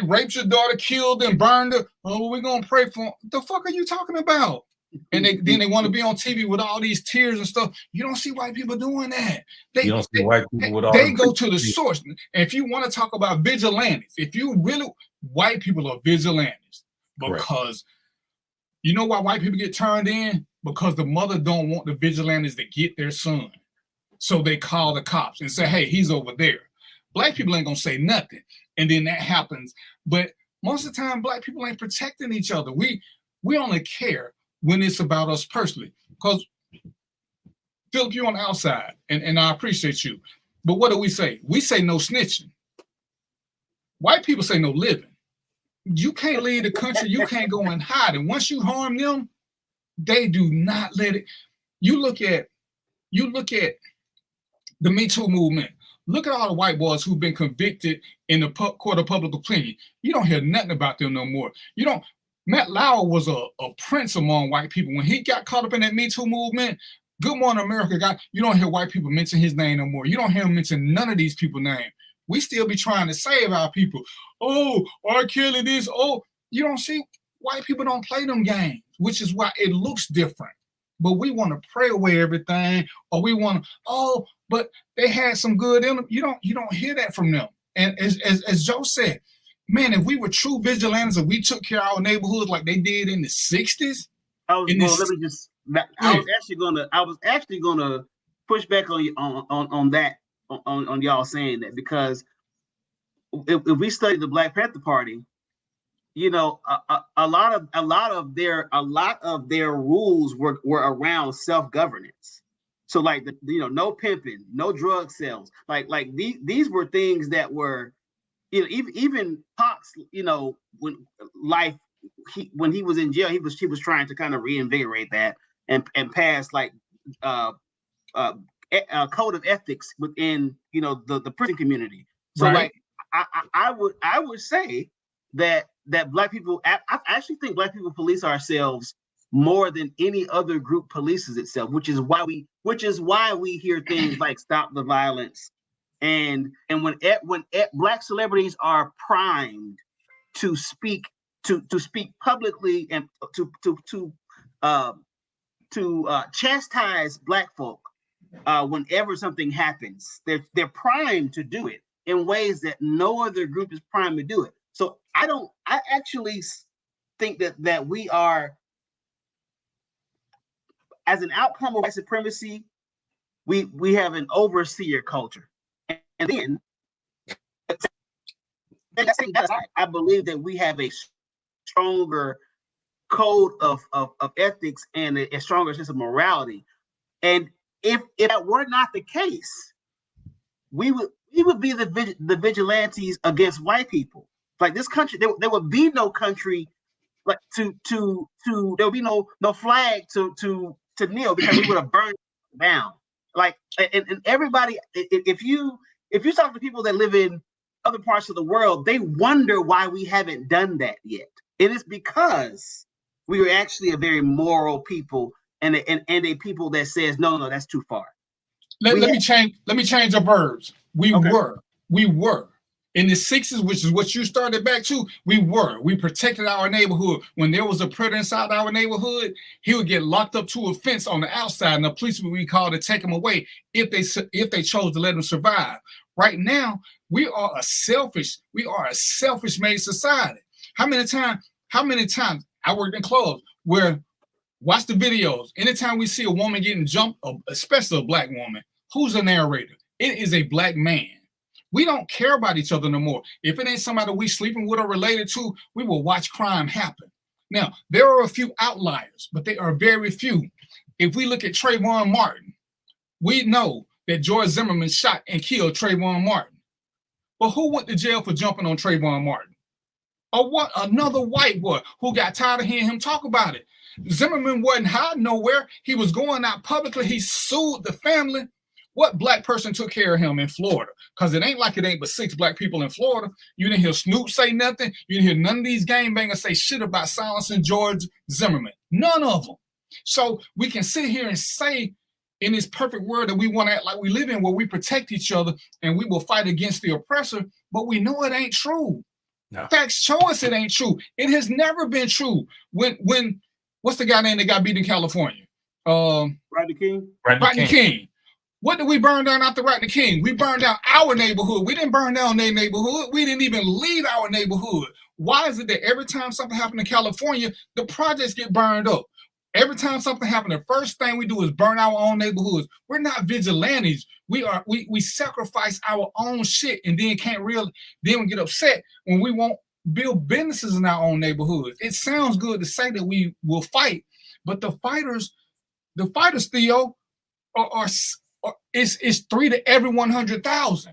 [SPEAKER 7] raped your daughter, killed and burned her. Oh, we're going to pray for them. The fuck are you talking about? And then they want to be on TV with all these tears and stuff. You don't see white people doing that. They go to the source. And if you want to talk about vigilantes, white people are vigilantes because you know why white people get turned in? Because the mother don't want the vigilantes to get their son. So they call the cops and say, hey, he's over there. Black people ain't gonna say nothing. And then that happens. But most of the time, black people ain't protecting each other. We only care when it's about us personally. Because Philip, you're on the outside, and I appreciate you. But what do we say? We say no snitching. White people say no living. You can't leave the country. You can't go and hide. And once you harm them, they do not let it. You look at the Me Too movement. Look at all the white boys who've been convicted in the court of public opinion. You don't hear nothing about them no more. You don't. Matt Lauer was a prince among white people. When he got caught up in that Me Too movement, Good Morning America you don't hear white people mention his name no more. You don't hear him mention none of these people's names. We still be trying to save our people. Oh, R. Kelly this. Oh, you don't see white people don't play them games, which is why it looks different. But we want to pray away everything, or we want to, but they had some good in them. You don't hear that from them. And as Joe said, man, if we were true vigilantes and we took care of our neighborhoods like they did in the 60s.
[SPEAKER 9] I was actually gonna push back on you on y'all saying that, because if we study the Black Panther Party, you know, a lot of their rules were around self-governance. So like no pimping, no drug sales, like these were things that were, you know, even Pops, you know, when he was in jail, he was trying to kind of reinvigorate that and pass like a code of ethics within, you know, the prison community. So right. Like I would say that Black people, I actually think Black people police ourselves more than any other group polices itself, which is why we hear things like stop the violence, and when Black celebrities are primed to speak publicly and to chastise Black folk whenever something happens, they're primed to do it in ways that no other group is primed to do it. So I actually think that we are, as an outcome of white supremacy, we have an overseer culture. And then I believe that we have a stronger code of ethics and a stronger sense of morality. And if that were not the case, we would be the vigilantes against white people. Like this country, there would be no country like to there would be no flag to kneel, because we would have burned down. Like and everybody, if you talk to people that live in other parts of the world, they wonder why we haven't done that yet. It is because we are actually a very moral people and a people that says no, that's too far. Let me change
[SPEAKER 7] the verbs. We were. In the 60s, which is what you started back to, we protected our neighborhood. When there was a predator inside our neighborhood, he would get locked up to a fence on the outside, and the police would be called to take him away if they chose to let him survive. Right now, we are a selfish made society. How many times I worked in clubs where, watch the videos, anytime we see a woman getting jumped, especially a Black woman, who's the narrator? It is a Black man. We don't care about each other no more. If it ain't somebody we sleeping with or related to, we will watch crime happen. Now, there are a few outliers, but they are very few. If we look at Trayvon Martin, we know that George Zimmerman shot and killed Trayvon Martin. But who went to jail for jumping on Trayvon Martin? Or what? Another white boy who got tired of hearing him talk about it. Zimmerman wasn't hiding nowhere. He was going out publicly. He sued the family. What Black person took care of him in Florida? Because it ain't but 6 Black people in Florida. You didn't hear Snoop say nothing. You didn't hear none of these gangbangers say shit about silencing George Zimmerman. None of them. So we can sit here and say in this perfect world that we want to act like we live in, where we protect each other and we will fight against the oppressor, but we know it ain't true. No. Facts show us it ain't true. It has never been true. When what's the guy name that got beat in California?
[SPEAKER 9] Rodney King.
[SPEAKER 7] Rodney King. What did we burn down after Rodney King? We burned down our neighborhood. We didn't burn down their neighborhood. We didn't even leave our neighborhood. Why is it that every time something happened in California, the projects get burned up? Every time something happened, the first thing we do is burn our own neighborhoods. We're not vigilantes. We sacrifice our own shit and then then we get upset when we won't build businesses in our own neighborhoods. It sounds good to say that we will fight, but the fighters, Theo, it's 3 to every 100,000.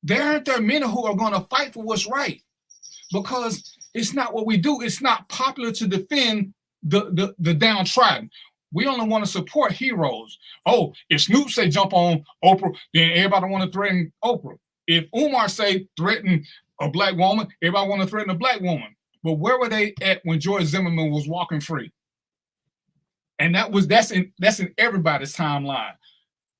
[SPEAKER 7] There aren't that many who are going to fight for what's right, because it's not what we do. It's not popular to defend the downtrodden. We only want to support heroes. Oh, if Snoop say jump on Oprah, then everybody want to threaten Oprah. If Umar say threaten a black woman, everybody want to threaten a black woman. But where were they at when George Zimmerman was walking free? And that's in everybody's timeline.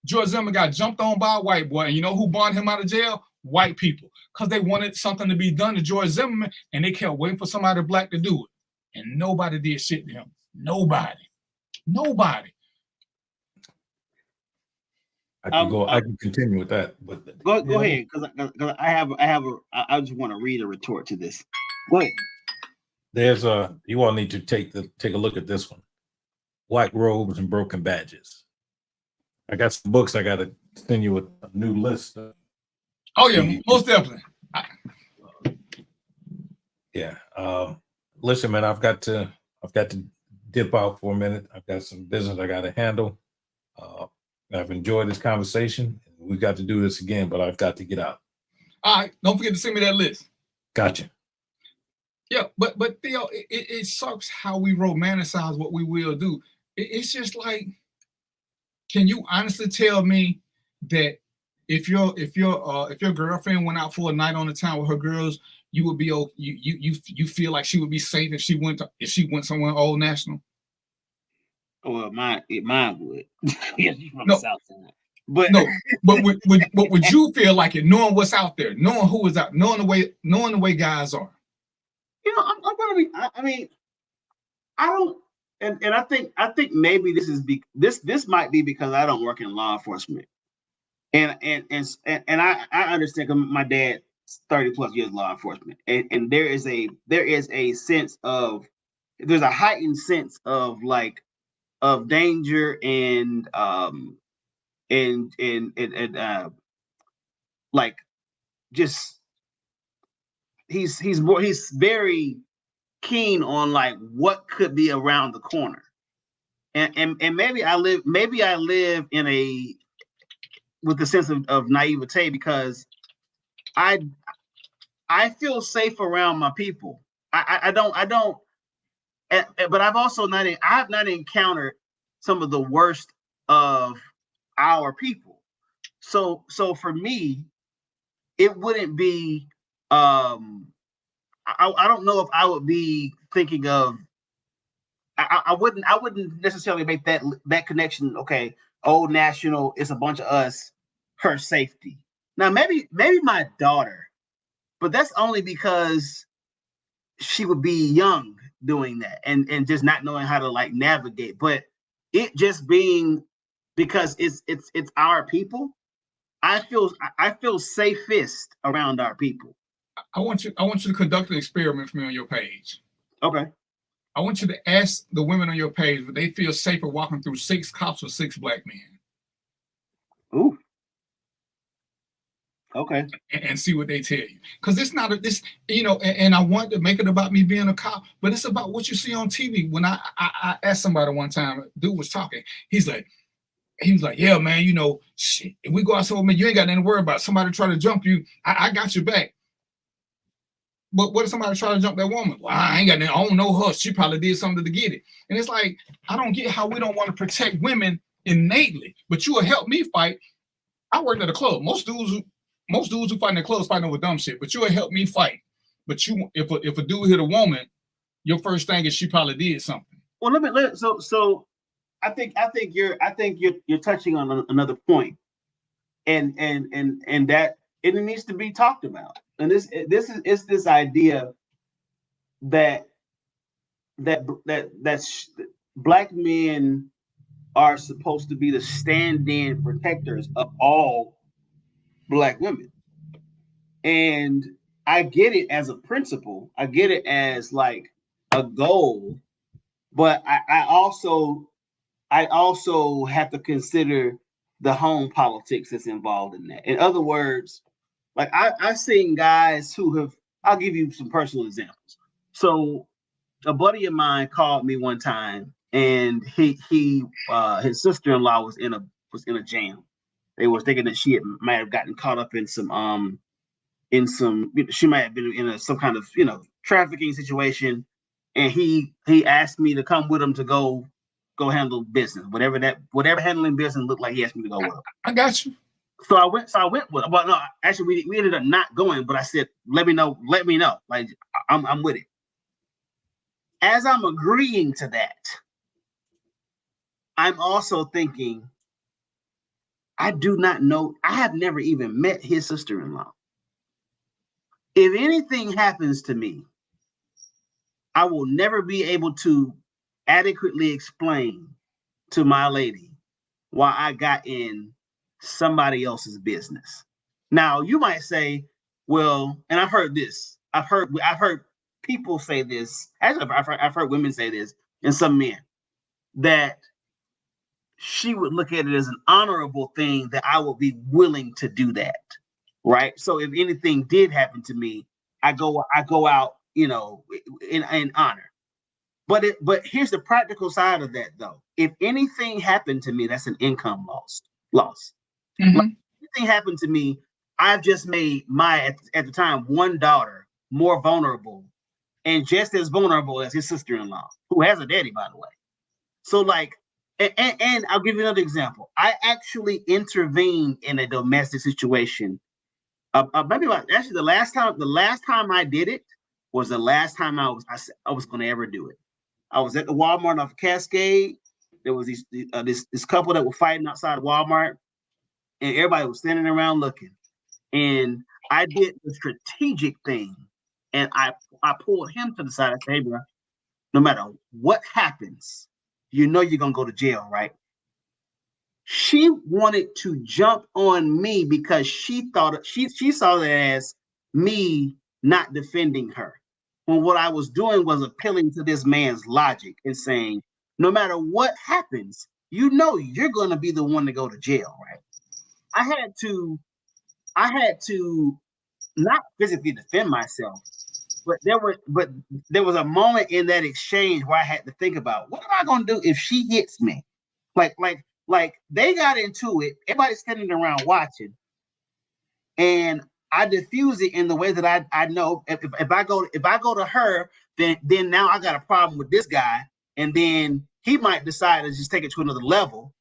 [SPEAKER 7] George Zimmerman got jumped on by a white boy, and you know who bonded him out of jail? White people, because they wanted something to be done to George Zimmerman, and they kept waiting for somebody black to do it. And nobody did shit to him. Nobody.
[SPEAKER 8] I can continue with that, but
[SPEAKER 9] go ahead, because I just want to read a retort to this. Go ahead.
[SPEAKER 8] You all need to take a look at this one. White robes and broken badges. I got some books. I got to send you a new list.
[SPEAKER 7] Oh yeah, most definitely.
[SPEAKER 8] Yeah. Listen, man, I've got to dip out for a minute. I've got some business I got to handle. I've enjoyed this conversation. We've got to do this again, but I've got to get out.
[SPEAKER 7] All right, don't forget to send me that list.
[SPEAKER 8] Gotcha.
[SPEAKER 7] Yeah, but Theo, it sucks how we romanticize what we will do. It's just like, can you honestly tell me that if your girlfriend went out for a night on the town with her girls, you would be you feel like she would be safe if she went somewhere Old National?
[SPEAKER 9] Well, mine would. Yes, she's from the South Side. But
[SPEAKER 7] would you feel like it, knowing what's out there, knowing who is out, knowing the way guys are?
[SPEAKER 9] You know, I'm gonna be. I mean, I don't, and I think maybe this might be because I don't work in law enforcement, and I understand, because my dad's 30 plus years law enforcement, and there is a sense of, there's a heightened sense of like of danger and like just he's very keen on like what could be around the corner, and maybe I live in a with a sense of naivete, because I feel safe around my people. I don't, but I've not encountered some of the worst of our people. So for me, it wouldn't be. I don't know if I would be thinking of. I wouldn't necessarily make that connection. Okay, Old National, it's a bunch of us. Her safety. Now maybe my daughter, but that's only because she would be young doing that and just not knowing how to like navigate. But it just being because it's our people, I feel safest around our people.
[SPEAKER 7] I want you to conduct an experiment for me on your page.
[SPEAKER 9] Okay.
[SPEAKER 7] I want you to ask the women on your page if they feel safer walking through 6 cops or 6 black men.
[SPEAKER 9] Ooh. Okay.
[SPEAKER 7] And see what they tell you. Because it's not this, and I want to make it about me being a cop, but it's about what you see on TV. When I asked somebody one time, a dude was talking, he was like, yeah, man, shit, if we go out somewhere, man, you ain't got nothing to worry about. Somebody try to jump you, I got your back. But what if somebody try to jump that woman? Well, I ain't got nothing, I don't know her. She probably did something to get it. And it's like, I don't get how we don't want to protect women innately, but you will help me fight. I worked at a club. Most dudes who fight in the clubs fighting over dumb shit, but you will help me fight. But if a dude hit a woman, your first thing is she probably did something.
[SPEAKER 9] Well, so I think you're touching on another point, and that it needs to be talked about. And this is this idea that black men are supposed to be the stand-in protectors of all black women. And I get it as a principle. I get it as like a goal, but I also have to consider the home politics that's involved in that. In other words, like I've seen guys who have, I'll give you some personal examples. So a buddy of mine called me one time, and his sister-in-law was in a jam. They were thinking that she might have gotten caught up in some she might have been in some kind of trafficking situation, and he asked me to come with him to go go handle business, whatever handling business looked like he asked me to go with him.
[SPEAKER 7] I got you.
[SPEAKER 9] So I went with him. But no, actually we ended up not going, but I said, let me know. Like I'm with it. As I'm agreeing to that, I'm also thinking, I do not know, I have never even met his sister-in-law. If anything happens to me, I will never be able to adequately explain to my lady why I got in somebody else's business. Now, you might say, well, and I've heard this. I've heard people say this. Actually, I've heard women say this, and some men, that she would look at it as an honorable thing that I would be willing to do that, right? So if anything did happen to me, I go out, in honor. But here's the practical side of that, though. If anything happened to me, that's an income loss.
[SPEAKER 7] Mm-hmm.
[SPEAKER 9] Like, if anything happened to me, I've just made my at the time one daughter more vulnerable, and just as vulnerable as his sister-in-law, who has a daddy, by the way. So like. And I'll give you another example. I actually intervened in a domestic situation. Actually, the last time I did it was the last time I was going to ever do it. I was at the Walmart off Cascade. There was this couple that were fighting outside Walmart, and everybody was standing around looking. And I did the strategic thing, and I pulled him to the side and said, "Hey, bro, no matter what happens, you know you're gonna go to jail, right?" She wanted to jump on me because she thought she saw that as me not defending her. When what I was doing was appealing to this man's logic and saying, no matter what happens, you know you're gonna be the one to go to jail, right? I had to not physically defend myself, but there was a moment in that exchange where I had to think about, what am I gonna do if she hits me? Like they got into it, everybody's standing around watching, and I diffuse it in the way that I know if I go to her, then now I got a problem with this guy, and then he might decide to just take it to another level.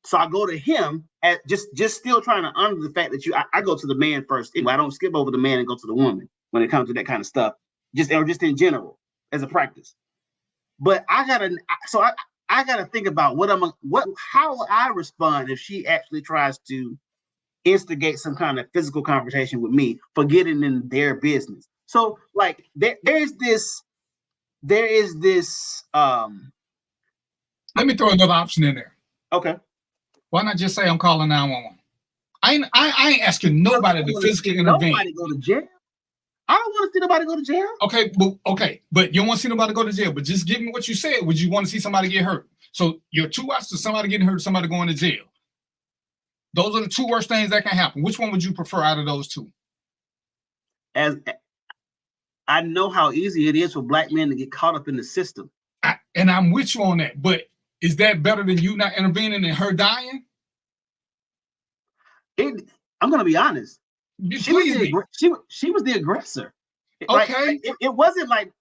[SPEAKER 9] So I go to him at just still trying to honor the fact that I go to the man first. I don't skip over the man and go to the woman when it comes to that kind of stuff, just in general as a practice. But I gotta think about how will I respond if she actually tries to instigate some kind of physical confrontation with me for getting in their business. So like there is this. Let
[SPEAKER 7] me throw another option in there.
[SPEAKER 9] Okay.
[SPEAKER 7] Why not just say I'm calling 911? I ain't asking nobody to physically intervene.
[SPEAKER 9] Nobody go to jail. I don't want to see nobody go to jail.
[SPEAKER 7] Okay, but you don't want to see nobody go to jail. But just give me what you said. Would you want to see somebody get hurt? So your two options: somebody getting hurt, somebody going to jail. Those are the two worst things that can happen. Which one would you prefer out of those two?
[SPEAKER 9] As I know how easy it is for black men to get caught up in the system,
[SPEAKER 7] and I'm with you on that. But is that better than you not intervening and her dying?
[SPEAKER 9] I'm going to be honest. She was the aggressor.
[SPEAKER 7] Okay.
[SPEAKER 9] It wasn't like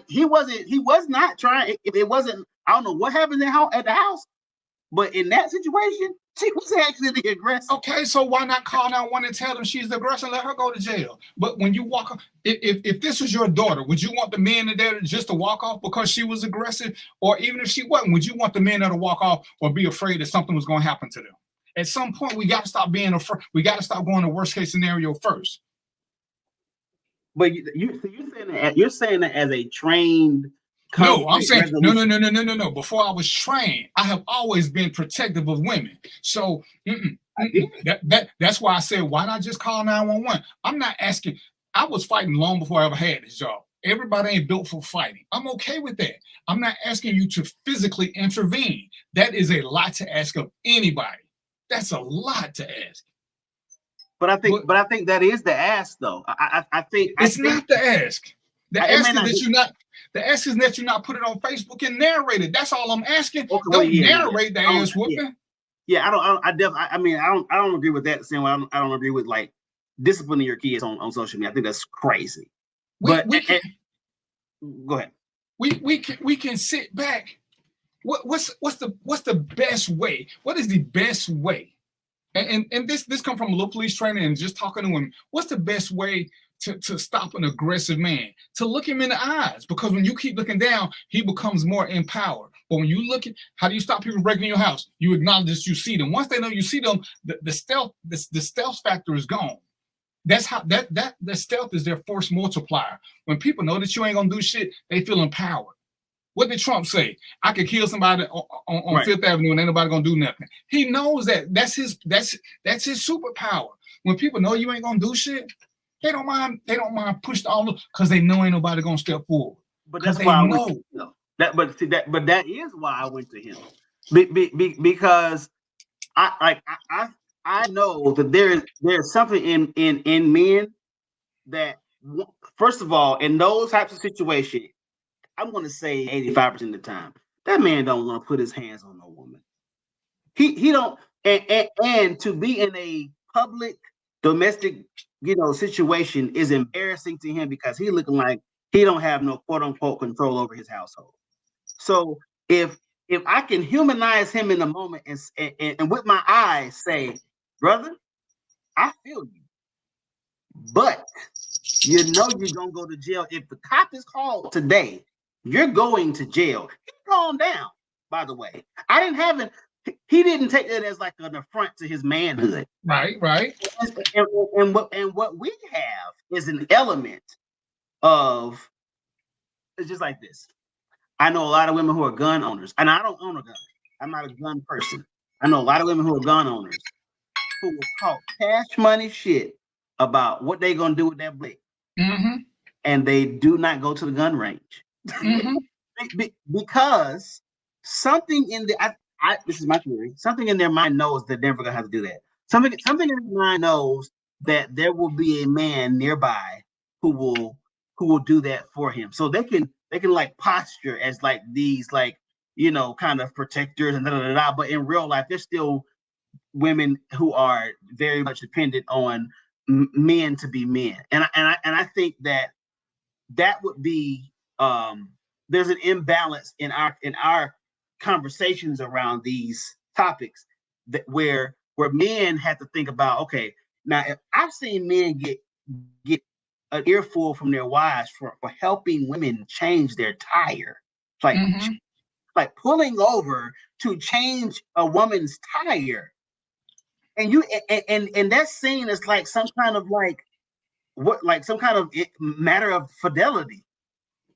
[SPEAKER 9] he was not trying. It wasn't, I don't know what happened at the house, but in that situation, she was actually the aggressor.
[SPEAKER 7] Okay, so why not call 911 and tell them she's the aggressor and let her go to jail? But when you walk, if this was your daughter, would you want the men there just to walk off because she was aggressive? Or even if she wasn't, would you want the men there to walk off or be afraid that something was going to happen to them? At some point, we got to stop being afraid. We got to stop going to worst case scenario first.
[SPEAKER 9] But you're saying that as a trained.
[SPEAKER 7] No, I'm saying no. Before I was trained, I have always been protective of women. So that's why I said, why not just call 911? I'm not asking. I was fighting long before I ever had this job. Everybody ain't built for fighting. I'm okay with that. I'm not asking you to physically intervene. That is a lot to ask of anybody. That's a lot to ask.
[SPEAKER 9] But I think that is the ask, though. I think
[SPEAKER 7] it's not the ask. The ask is that you not put it on Facebook and narrate it. That's all I'm asking. Okay, don't narrate the ass whooping.
[SPEAKER 9] Yeah, I don't agree with that. Same way I don't agree with like disciplining your kids on social media. I think that's crazy. Go ahead.
[SPEAKER 7] We can sit back. what's the best way? What is the best way? And this come from a little police training and just talking to women. What's the best way to stop an aggressive man? To look him in the eyes, because when you keep looking down, he becomes more empowered. But when you look at, how do you stop people breaking your house? You acknowledge that you see them. Once they know you see them, the stealth factor is gone. That's how the stealth is their force multiplier. When people know that you ain't gonna do shit, they feel empowered. What did Trump say? I could kill somebody on
[SPEAKER 9] Right.
[SPEAKER 7] Fifth Avenue and ain't nobody gonna do nothing. He knows that that's his superpower. When people know you ain't gonna do shit, they don't mind pushing all because they know ain't nobody gonna step forward.
[SPEAKER 9] But that's
[SPEAKER 7] They
[SPEAKER 9] why I
[SPEAKER 7] know.
[SPEAKER 9] went to him. But that is why I went to him. Because I know that there's something in men that, first of all, in those types of situations, I'm going to say 85% of the time, that man don't want to put his hands on no woman. He don't, and to be in a public domestic, situation is embarrassing to him because he looking like he don't have no quote unquote control over his household. So if I can humanize him in the moment and with my eyes say, brother, I feel you, but you're gonna go to jail. If the cop is called today, you're going to jail. He calmed down, by the way. He didn't take that as like an affront to his manhood.
[SPEAKER 7] Right.
[SPEAKER 9] And what we have is an element of, it's just like this. I know a lot of women who are gun owners, and I don't own a gun. I'm not a gun person. I know a lot of women who are gun owners who will talk cash money shit about what they're gonna do with that blade.
[SPEAKER 7] Mm-hmm.
[SPEAKER 9] And they do not go to the gun range.
[SPEAKER 7] Mm-hmm.
[SPEAKER 9] Because something in this is my theory, something in their mind knows that they're never gonna have to do that. Something in their mind knows that there will be a man nearby who will do that for him. So they can like posture as like these kind of protectors and but in real life, there's still women who are very much dependent on men to be men. And I think that would be there's an imbalance in our conversations around these topics where men have to think about, okay, now if I've seen men get an earful from their wives for helping women change their tire, like pulling over to change a woman's tire, and that scene is like some kind of some kind of matter of fidelity.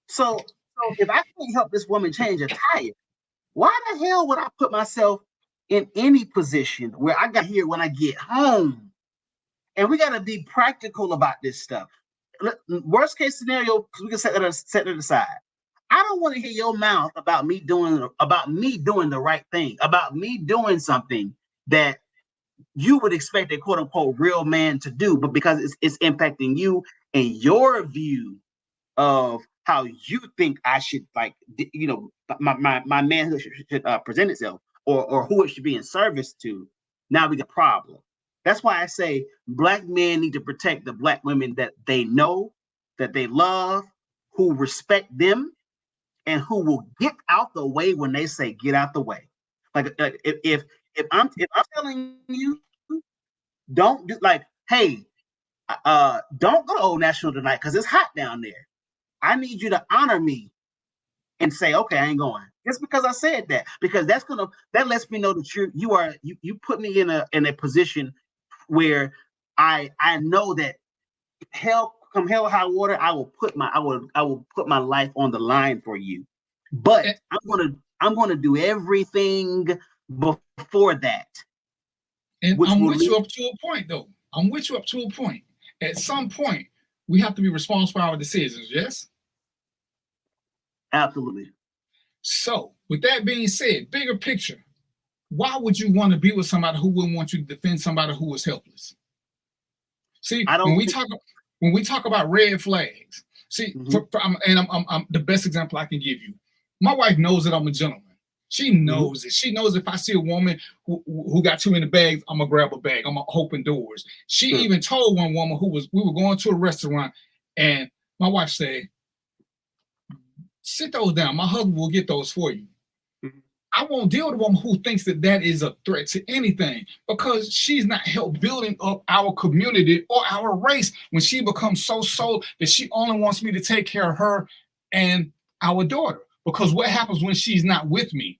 [SPEAKER 9] So if I can't help this woman change a tire, why the hell would I put myself in any position where I got here when I get home? And we got to be practical about this stuff. Worst case scenario, because we can set it aside. I don't want to hear your mouth about me doing the right thing, about me doing something that you would expect a quote unquote real man to do, but because it's impacting you and your view of how you think I should, my manhood should present itself, or who it should be in service to. Now we got a problem. That's why I say Black men need to protect the Black women that they know, that they love, who respect them, and who will get out the way when they say get out the way. Like if I'm telling you, don't do hey, don't go to Old National tonight because it's hot down there. I need you to honor me and say, okay, I ain't going. Just because I said that, because that lets me know that you put me in a position where I know that come hell or high water, I will put my life on the line for you. But I'm gonna do everything before that.
[SPEAKER 7] And I'm with you up to a point, though. I'm with you up to a point. At some point, we have to be responsible for our decisions, yes?
[SPEAKER 9] Absolutely.
[SPEAKER 7] So, with that being said, bigger picture, why would you want to be with somebody who wouldn't want you to defend somebody who is helpless? See, when we talk about red flags, see, I'm the best example I can give you. My wife knows that I'm a gentleman. She knows it. She knows if I see a woman who got too many bags, I'm gonna grab a bag. I'm gonna open doors. She even told one woman we were going to a restaurant, and my wife said, "Sit those down. My husband will get those for you." I won't deal with a woman who thinks that that is a threat to anything, because she's not helped building up our community or our race when she becomes so sold that she only wants me to take care of her and our daughter. Because what happens when she's not with me?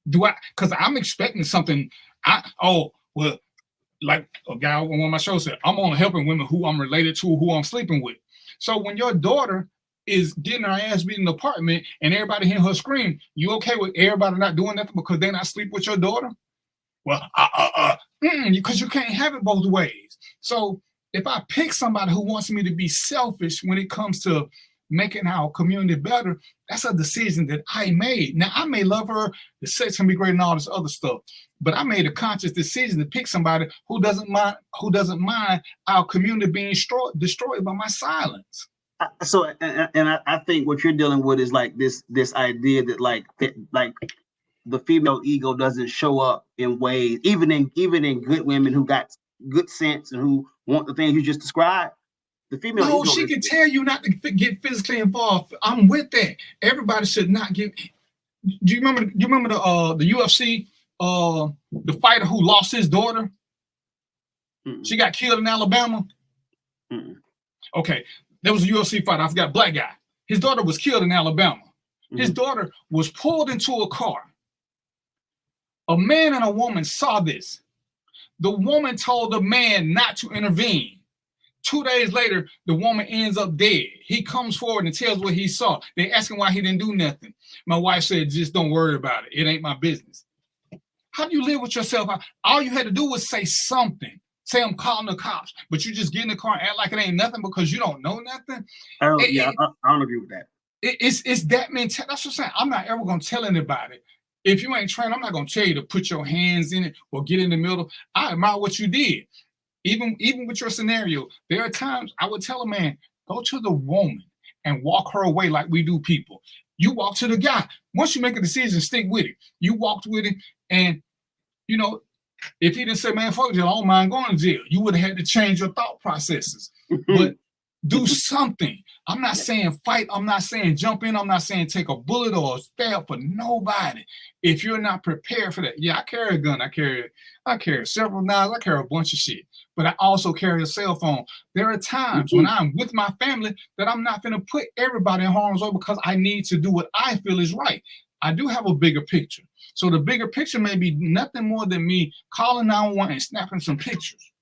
[SPEAKER 7] Because I'm expecting something. Like a guy on one of my shows said, I'm only helping women who I'm related to, who I'm sleeping with. So when your daughter is getting her ass beat in the apartment and everybody hearing her scream, you okay with everybody not doing nothing because they're not sleep with your daughter? Well, because you can't have it both ways. So if I pick somebody who wants me to be selfish when it comes to making our community better, that's a decision that I made. Now, I may love her, the sex can be great and all this other stuff, but I made a conscious decision to pick somebody who doesn't mind our community being destroyed by my silence.
[SPEAKER 9] So, I think what you're dealing with is like this idea that like the female ego doesn't show up in ways, even in good women who got good sense and who want the things you just described. The female ego,
[SPEAKER 7] she can tell you not to get physically involved. I'm with that. Everybody should not get. Do you remember the UFC, the fighter who lost his daughter? Mm-mm. She got killed in Alabama. Mm-mm. Okay, there was a UFC fighter. I forgot, black guy. His daughter was killed in Alabama. Mm-hmm. His daughter was pulled into a car. A man and a woman saw this. The woman told the man not to intervene. 2 days later, the woman ends up dead. He comes forward and tells what he saw. They ask him why he didn't do nothing. My wife said, just don't worry about it. It ain't my business. How do you live with yourself? All you had to do was say something. Say, I'm calling the cops. But you just get in the car and act like it ain't nothing because you don't know nothing.
[SPEAKER 9] I don't agree with that.
[SPEAKER 7] It's that mentality. That's what I'm saying. I'm not ever going to tell anybody. If you ain't trained, I'm not going to tell you to put your hands in it or get in the middle. I admire what you did. Even with your scenario, there are times I would tell a man, go to the woman and walk her away like we do people. You walk to the guy. Once you make a decision, stick with it. You walked with it, and, you know, if he didn't say, man, fuck jail, I don't mind going to jail, you would have had to change your thought processes. But do something. I'm not saying fight. I'm not saying jump in. I'm not saying take a bullet or a stab for nobody. If you're not prepared for that, yeah, I carry a gun. I carry several knives. I carry a bunch of shit. But I also carry a cell phone. There are times when I'm with my family that I'm not going to put everybody in harm's way because I need to do what I feel is right. I do have a bigger picture. So the bigger picture may be nothing more than me calling 911 and snapping some pictures.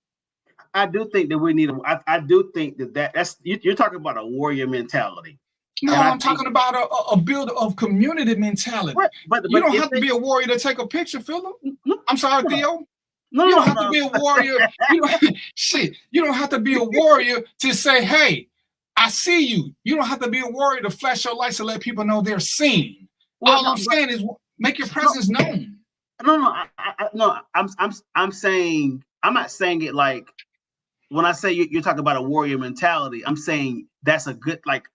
[SPEAKER 9] I do think that we need I do think that's you're talking about a warrior mentality.
[SPEAKER 7] No, I'm talking about a builder of community mentality. But you don't have to be a warrior to take a picture, Philip. I'm sorry, Theo. You don't have to be a warrior. You don't have to be a warrior to say, hey, I see you. You don't have to be a warrior to flash your lights and let people know they're seen. All I'm saying is make your presence known.
[SPEAKER 9] I'm saying, I'm not saying it like, when I say you're talking about a warrior mentality, I'm saying that's a good, like,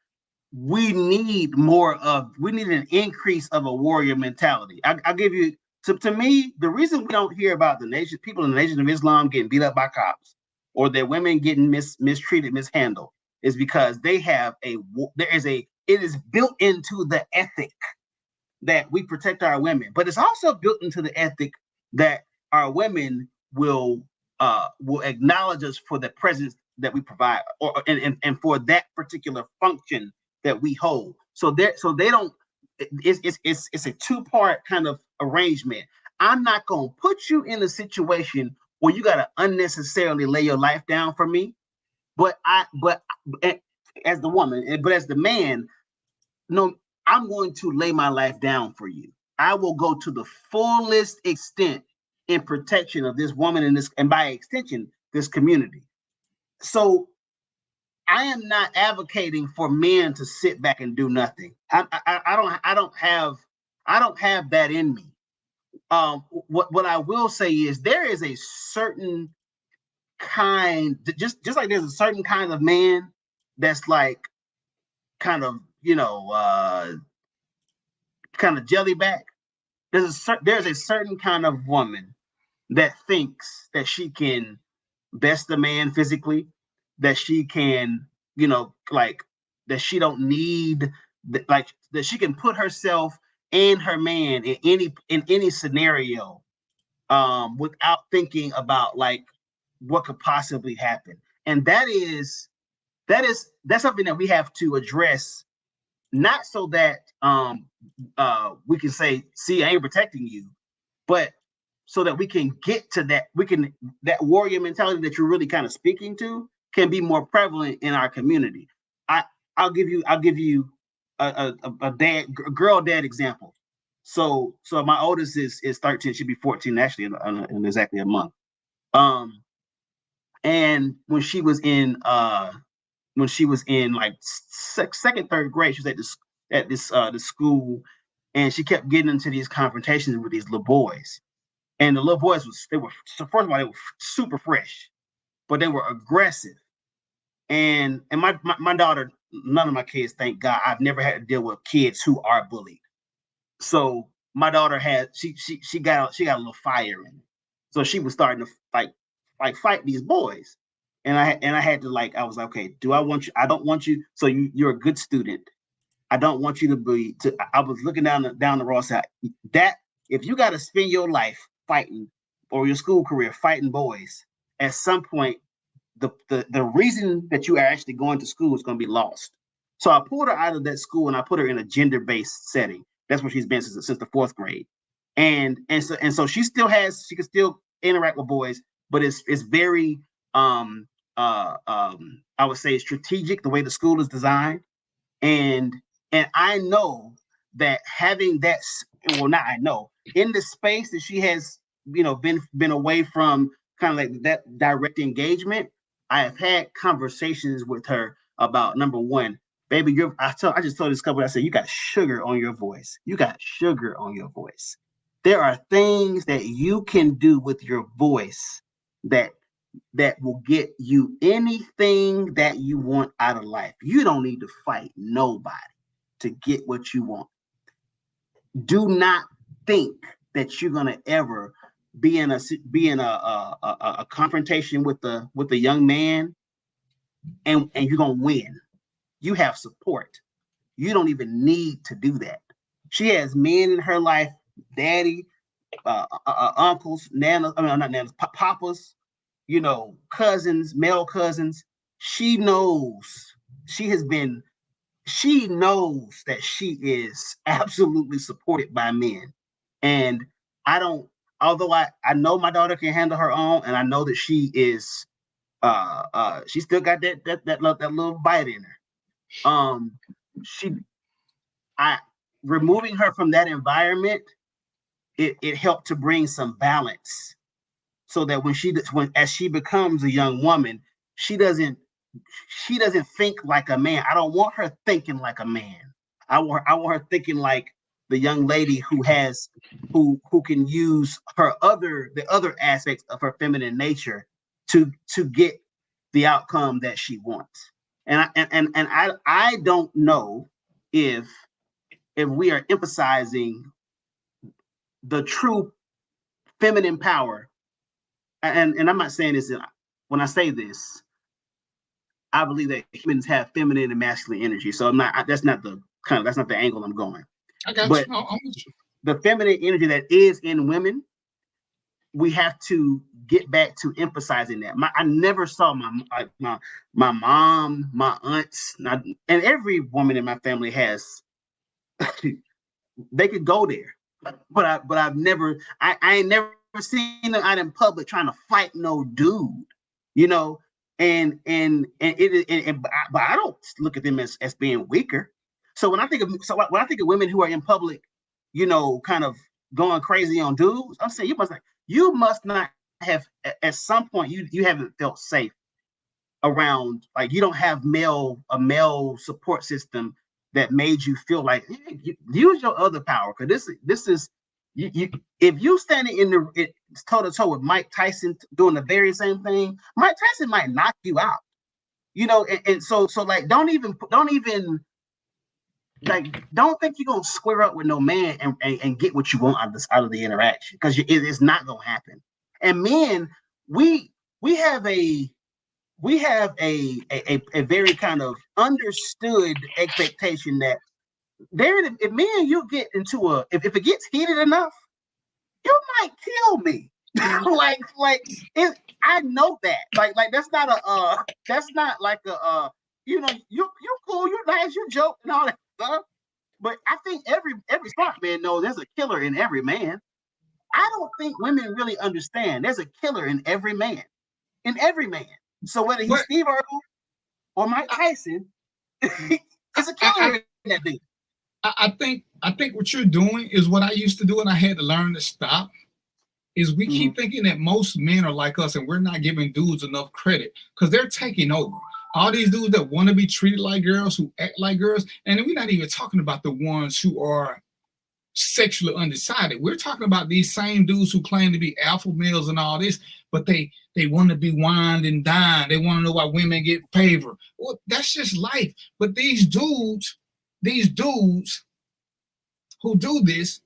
[SPEAKER 9] we need an increase of a warrior mentality. I'll give you, to me, the reason we don't hear about people in the Nation of Islam getting beat up by cops or their women getting mistreated, mishandled, is because it is built into the ethic that we protect our women, but it's also built into the ethic that our women will acknowledge us for the presence that we provide, and for that particular function that we hold. So they don't. It's a two-part kind of arrangement. I'm not gonna put you in a situation where you gotta unnecessarily lay your life down for me, but as the woman, but as the man, no, I'm going to lay my life down for you. I will go to the fullest extent in protection of this woman and by extension, this community. So I am not advocating for men to sit back and do nothing. I don't have that in me. What I will say is there is a certain kind, just like there's a certain kind of man that's like kind of, kind of jellyback. There's a certain kind of woman that thinks that she can best a man physically, that she can, that she don't need, that she can put herself and her man in any scenario, without thinking about like what could possibly happen. And that's something that we have to address, not so that we can say, see, I ain't protecting you, but so that we can get to that, that warrior mentality that you're really kind of speaking to can be more prevalent in our community. I'll give you a girl dad example. So my oldest is 13, she'll be 14 actually in exactly a month. And when she was in like second, third grade, she was at this school, and she kept getting into these confrontations with these little boys. And the little boys first of all, they were super fresh, but they were aggressive. And my daughter, none of my kids, thank God, I've never had to deal with kids who are bullied. So my daughter she got a little fire in her. So she was starting to fight these boys. And I had to I was like, okay, I don't want you. So you're a good student. I don't want you to be I was looking down the raw side. That if you got to spend your life fighting, or your school career fighting boys, at some point the reason that you are actually going to school is going to be lost. So I pulled her out of that school and I put her in a gender-based setting. That's where she's been since the 4th grade. And so she can still interact with boys, but it's very I would say strategic the way the school is designed. And I know that having that, not I know, in the space that she has, been away from kind of like that direct engagement, I have had conversations with her about, number one, baby, I just told this couple, I said, you got sugar on your voice. You got sugar on your voice. There are things that you can do with your voice that will get you anything that you want out of life. You don't need to fight nobody to get what you want. Do not think that you're gonna ever be in a confrontation with the young man and you're gonna win. You have support. You don't even need to do that. She has men in her life, daddy, uncles, nanas, not nanas, papas, cousins, male cousins. She knows that she is absolutely supported by men. And although I know my daughter can handle her own, and I know that she is, she still got that little bite in her. Removing her from that environment, it helped to bring some balance, so that as she becomes a young woman, she doesn't think like a man. I don't want her thinking like a man. I want her thinking like the young lady who can use the other aspects of her feminine nature to get the outcome that she wants. And I don't know if we are emphasizing the true feminine power. And I'm not saying this, when I say this, I believe that humans have feminine and masculine energy. So that's not the angle I'm going.
[SPEAKER 7] I got
[SPEAKER 9] but
[SPEAKER 7] you.
[SPEAKER 9] The feminine energy that is in women, we have to get back to emphasizing that. I never saw my mom, my aunts, and every woman in my family has. They could go there, but I've never. I ain't never seen them out in public trying to fight no dude, but I don't look at them as being weaker. So when I think of women who are in public, kind of going crazy on dudes, I'm saying you must not have, at some point you haven't felt safe around, like you don't have a male support system that made you feel like, hey, use your other power, because this is you if you standing toe to toe with Mike Tyson doing the very same thing, Mike Tyson might knock you out, and so like don't even like, don't think you're gonna square up with no man and get what you want out of the interaction, because it's not gonna happen. And men, we have a very kind of understood expectation that if me and you get into if it gets heated enough, you might kill me. like I know that. Like that's not like a you cool, you're nice, you joke and all that stuff. But I think every smart man knows there's a killer in every man. I don't think women really understand there's a killer in every man. In every man. So whether he's Steve Urkel or Mike Tyson, it's a killer in that dude.
[SPEAKER 7] I think what you're doing is what I used to do, and I had to learn to stop. Is we keep thinking that most men are like us, and we're not giving dudes enough credit because they're taking over. All these dudes that want to be treated like girls, who act like girls, and we're not even talking about the ones who are sexually undecided. We're talking about these same dudes who claim to be alpha males and all this, but they want to be wined and dined. They want to know why women get favor. Well, that's just life. But these dudes who do this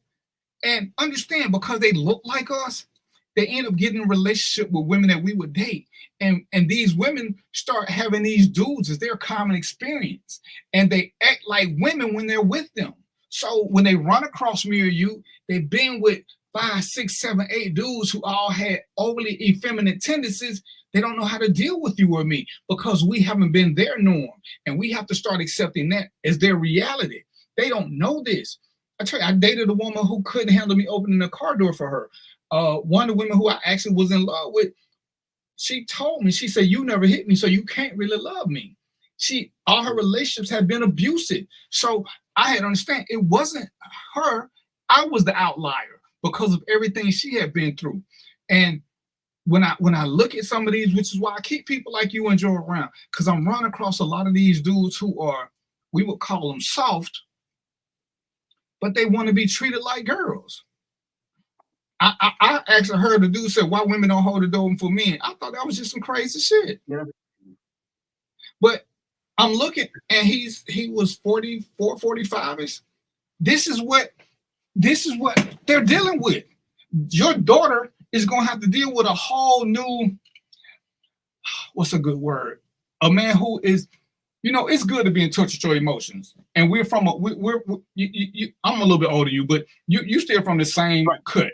[SPEAKER 7] and understand because they look like us, they end up getting a relationship with women that we would date. And these women start having these dudes as their common experience. And they act like women when they're with them. So when they run across me or you, they've been with 5, 6, 7, 8 dudes who all had overly effeminate tendencies. They don't know how to deal with you or me because we haven't been their norm. And we have to start accepting that as their reality. They don't know this. I tell you, I dated a woman who couldn't handle me opening the car door for her. One of the women who I actually was in love with, she told me, she said, you never hit me, so you can't really love me. All her relationships had been abusive. So I had to understand it wasn't her. I was the outlier because of everything she had been through. And when I look at some of these, which is why I keep people like you and Joe around, because I'm running across a lot of these dudes who are, we would call them soft, but they want to be treated like girls. I actually heard a dude say, why women don't hold the door for men? I thought that was just some crazy shit. Yeah. But I'm looking, and he was 44, 45ish. This is what they're dealing with. Your daughter is going to have to deal with a whole new, what's a good word? A man who is, it's good to be in touch with your emotions. And we're from I'm a little bit older than you, but you still from the same cut.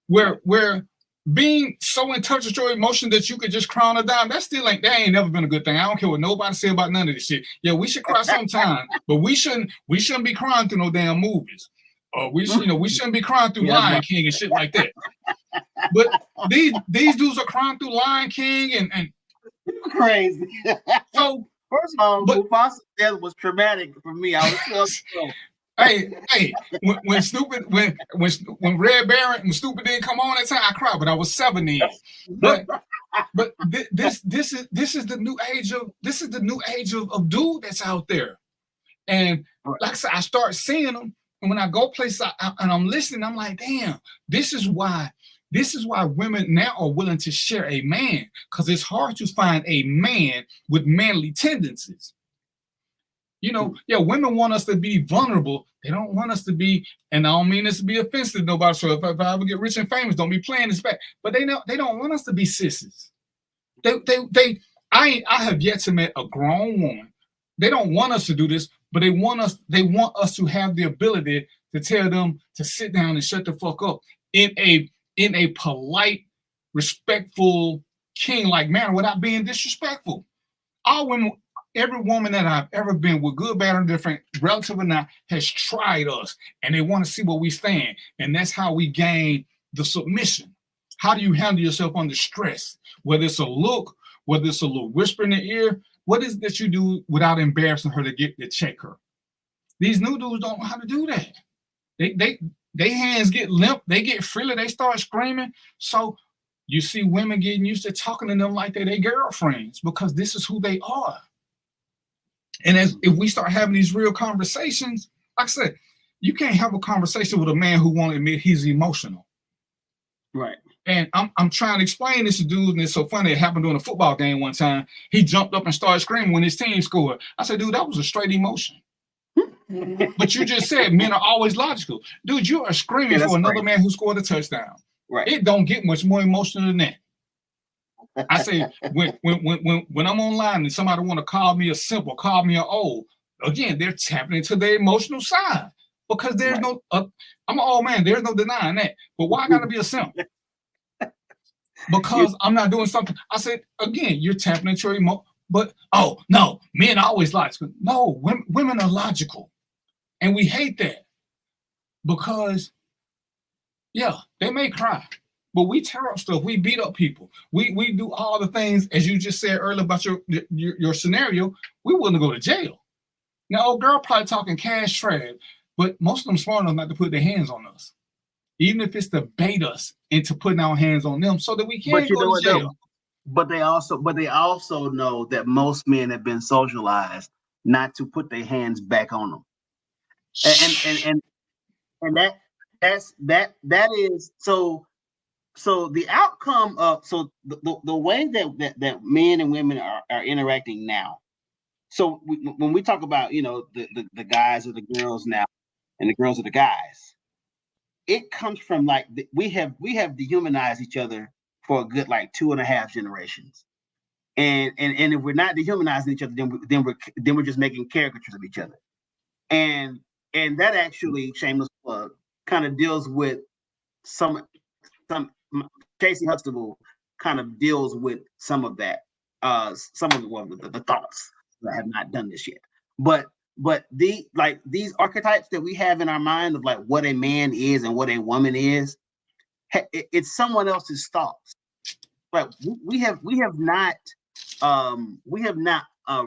[SPEAKER 7] Where being so in touch with your emotion that you could just cry on a dime, that ain't never been a good thing. I don't care what nobody say about none of this shit. Yeah, we should cry sometime, but we shouldn't be crying through no damn movies. We shouldn't be crying through Lion King and shit like that. But these dudes are crying through Lion King and
[SPEAKER 9] crazy.
[SPEAKER 7] So
[SPEAKER 9] first of all, Mufasa's death was traumatic for me. I was so
[SPEAKER 7] Hey, when Red Baron and Stupid didn't come on that time, I cried, but I was 7 then. But this is the new age of dude that's out there. And like I said, I start seeing them, and when I go places and I'm listening, I'm like, damn, this is why women now are willing to share a man, because it's hard to find a man with manly tendencies. Women want us to be vulnerable. They don't want us to be, and I don't mean this to be offensive to nobody. So if I ever get rich and famous, don't be playing this back. But they don't want us to be sissies. I have yet to meet a grown woman. They don't want us to do this, but they want us to have the ability to tell them to sit down and shut the fuck up in a polite, respectful, king-like manner without being disrespectful. All women. Every woman that I've ever been with, good, bad, or different, relative or not, has tried us, and they want to see where we stand. And that's how we gain the submission. How do you handle yourself under stress? Whether it's a look, whether it's a little whisper in the ear, what is it that you do without embarrassing her to check her? These new dudes don't know how to do that. They hands get limp, they get freely, they start screaming. So you see women getting used to talking to them like they're their girlfriends because this is who they are. And if we start having these real conversations, like I said, you can't have a conversation with a man who won't admit he's emotional.
[SPEAKER 9] Right.
[SPEAKER 7] And I'm trying to explain this to dude, and it's so funny. It happened during a football game one time. He jumped up and started screaming when his team scored. I said, dude, that was a straight emotion. But you just said men are always logical. Dude, you are screaming for another man who scored a touchdown.
[SPEAKER 9] Right.
[SPEAKER 7] It don't get much more emotional than that. I say when I'm online and somebody want to call me a simple, call me an old, again, they're tapping into their emotional side because there's no, I'm an old man, there's no denying that. But why I gotta be a simp? Because I'm not doing something. I said, again, you're tapping into your emotion. But, oh, no, men always lie. No, women are logical. And we hate that because, yeah, they may cry. But we tear up stuff. We beat up people. We do all the things, as you just said earlier about your scenario, we wouldn't go to jail. Now, old girl probably talking cash trash, but most of them smart enough not to put their hands on us. Even if it's to bait us into putting our hands on them so that we can't go to jail.
[SPEAKER 9] But they also know that most men have been socialized not to put their hands back on them. And that is so the outcome of the way that men and women are interacting now. So when we talk about the guys or the girls now and the girls are the guys, it comes from like we have dehumanized each other for a good like 2.5 generations, and if we're not dehumanizing each other, then we're just making caricatures of each other, and that actually, shameless plug, kind of deals with some Casey Huxtable kind of deals with some of that, some of the thoughts. I have not done this yet, but these archetypes that we have in our mind of like what a man is and what a woman is, it's someone else's thoughts. Like we have not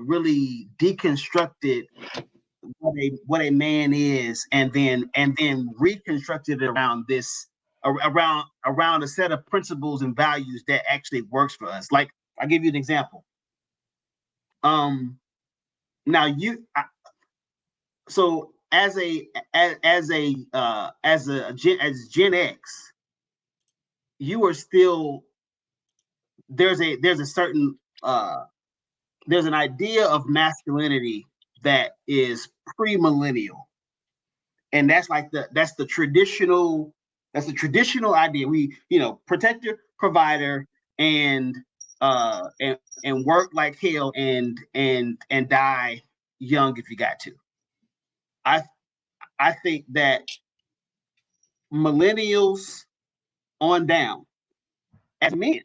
[SPEAKER 9] really deconstructed what a man is, and then reconstructed it around a set of principles and values that actually works for us. Like I'll give you an example. Now so as Gen X, you are still there's an idea of masculinity that is pre-millennial, and that's the traditional idea. We protector, provider, and work like hell and die young if you got to. I think that millennials on down, as men,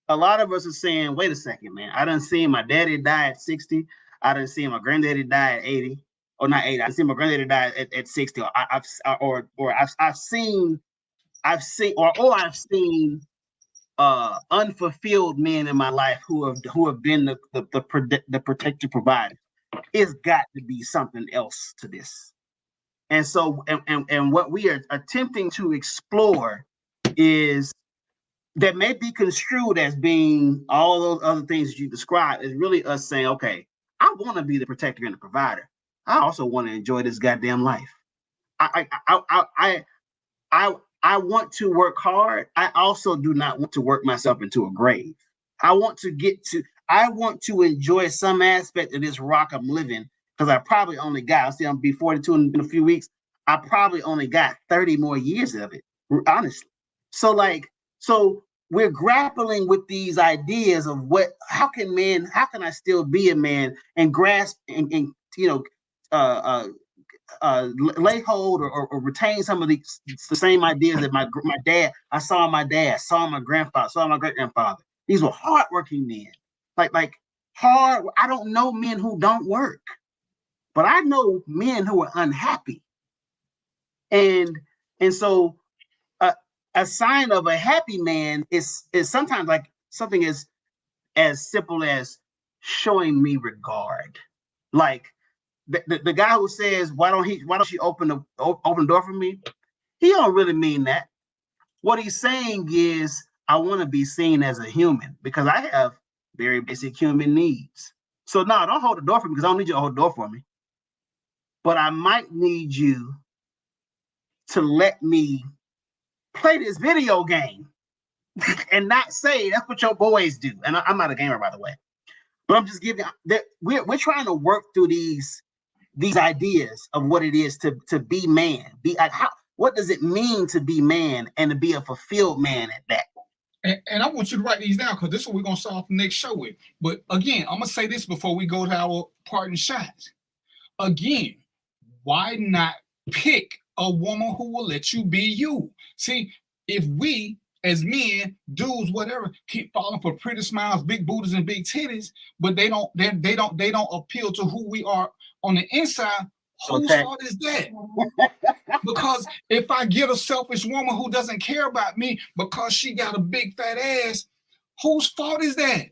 [SPEAKER 9] a lot of us are saying, wait a second, man, I done seen my daddy die at 60. I done seen my granddaddy die at 80. Or not 80. I seen my granddaddy die at 60. I've seen unfulfilled men in my life who have been the protector provider. It's got to be something else to this. And so and what we are attempting to explore is that may be construed as being all those other things you described, is really us saying, okay, I want to be the protector and the provider. I also want to enjoy this goddamn life. I want to work hard. I also do not want to work myself into a grave. I want to enjoy some aspect of this rock I'm living, because I probably only got, I'll be 42 in a few weeks. I probably only got 30 more years of it, honestly. So we're grappling with these ideas of how can I still be a man and grasp and lay hold or retain some of the same ideas that my dad, I saw my dad, saw my grandfather, saw my great-grandfather. These were hardworking men. Like hard. I don't know men who don't work, but I know men who are unhappy. And so a sign of a happy man is sometimes like something as simple as showing me regard. Like the guy who says, why don't she open the door for me? He don't really mean that. What he's saying is, I want to be seen as a human because I have very basic human needs. So no, don't hold the door for me because I don't need you to hold the door for me. But I might need you to let me play this video game and not say that's what your boys do. And I'm not a gamer, by the way. But I'm just giving that we're trying to work through these ideas of what it is to be man. What does it mean to be man and to be a fulfilled man at that?
[SPEAKER 7] And I want you to write these down because this is what we're going to start off the next show with. But again, I'm going to say this before we go to our parting shots. again, why not pick a woman who will let you be you? See, if we as men, dudes, whatever, keep falling for pretty smiles, big booties, and big titties, but they don't appeal to who we are on the inside. Whose fault is that? Because if I get a selfish woman who doesn't care about me because she got a big fat ass, whose fault is that?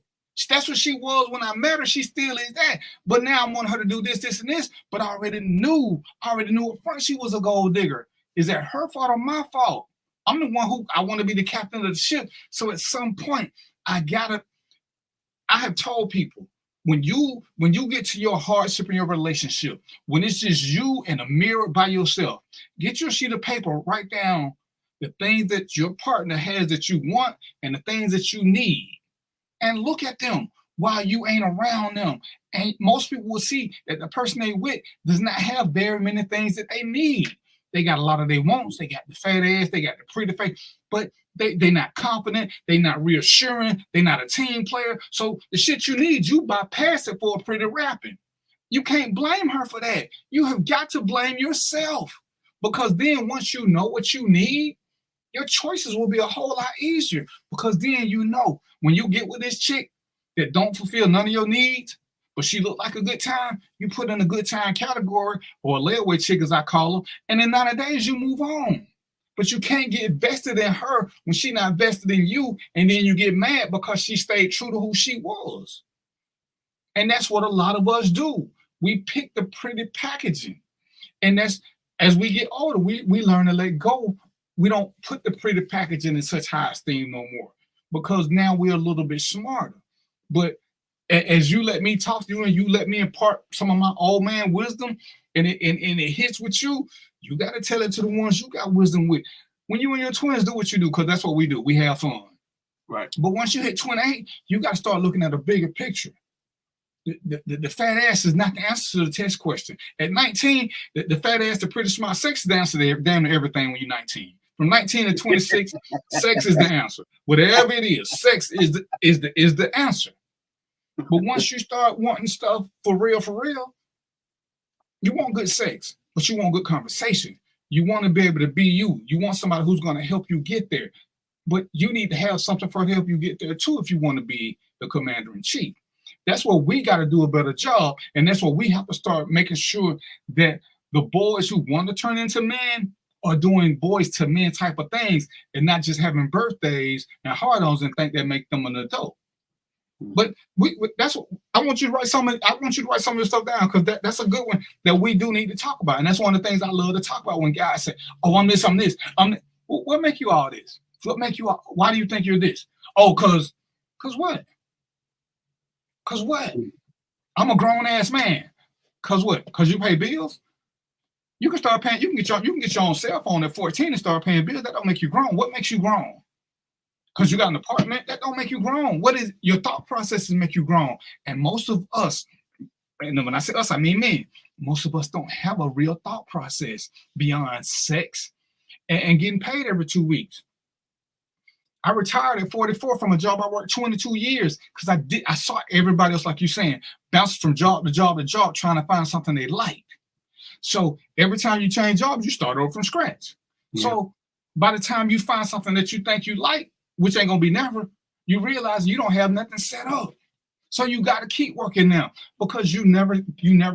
[SPEAKER 7] That's what she was when I met her. She still is that. But now I want her to do this, this, and this. But I already knew up front she was a gold digger. Is that her fault or my fault? I'm the one who I want to be the captain of the ship. So at some point, I have told people, when you get to your hardship in your relationship, when it's just you and a mirror by yourself, get your sheet of paper, write down the things that your partner has that you want and the things that you need, and look at them while you ain't around them. And most people will see that the person they with does not have very many things that they need. They got a lot of their wants. They got the fat ass. They got the pretty face, but they're not confident. They're not reassuring. They're not a team player. So the shit you need, you bypass it for a pretty rapping. You can't blame her for that. You have got to blame yourself, because then once you know what you need, your choices will be a whole lot easier, because then you know when you get with this chick that don't fulfill none of your needs, but she look like a good time, you put in a good time category, or a layaway chick as I call them, and in 90 days you move on. But you can't get vested in her when she not vested in you, and then you get mad because she stayed true to who she was. And that's what a lot of us do. We pick the pretty packaging. And that's, as we get older, we learn to let go. We don't put the pretty packaging in such high esteem no more, because now we're a little bit smarter. But as you let me talk to you and you let me impart some of my old man wisdom, and it hits with you, you got to tell it to the ones you got wisdom with. When you and your twins do what you do, because that's what we do, we have fun.
[SPEAKER 9] Right.
[SPEAKER 7] But once you hit 28, you got to start looking at a bigger picture. The fat ass is not the answer to the test question. At 19, the fat ass, the pretty smart, sex is the answer to damn near everything when you're 19. From 19 to 26, sex is the answer. Whatever it is, sex is the answer. But once you start wanting stuff for real, you want good sex, but you want good conversation. You want to be able to be you. You want somebody who's going to help you get there. But you need to have something for to help you get there too if you want to be the commander-in-chief. That's what we got to do a better job. And that's what we have to start making sure that the boys who want to turn into men are doing boys to men type of things, and not just having birthdays and hard-ons and think that make them an adult. But that's what I want you to write some. I want you to write some of your stuff down, because that's a good one that we do need to talk about. And that's one of the things I love to talk about when guys say, "Oh, I'm this, I'm this." What make you all this? What make you all? Why do you think you're this? Oh, cause what? Cause what? I'm a grown ass man. Cause what? Cause you pay bills. You can start paying. You can get your own cell phone at 14 and start paying bills. That don't make you grown. What makes you grown? Because you got an apartment, that don't make you grown. What is your thought processes make you grown? And most of us, and when I say us, I mean men, most of us don't have a real thought process beyond sex and getting paid every 2 weeks. I retired at 44 from a job I worked 22 years because I saw everybody else, like you saying, bouncing from job to job to job, trying to find something they liked. So every time you change jobs, you start over from scratch. Yeah. So by the time you find something that you think you like, which ain't gonna be never, you realize you don't have nothing set up. So you got to keep working now, because you never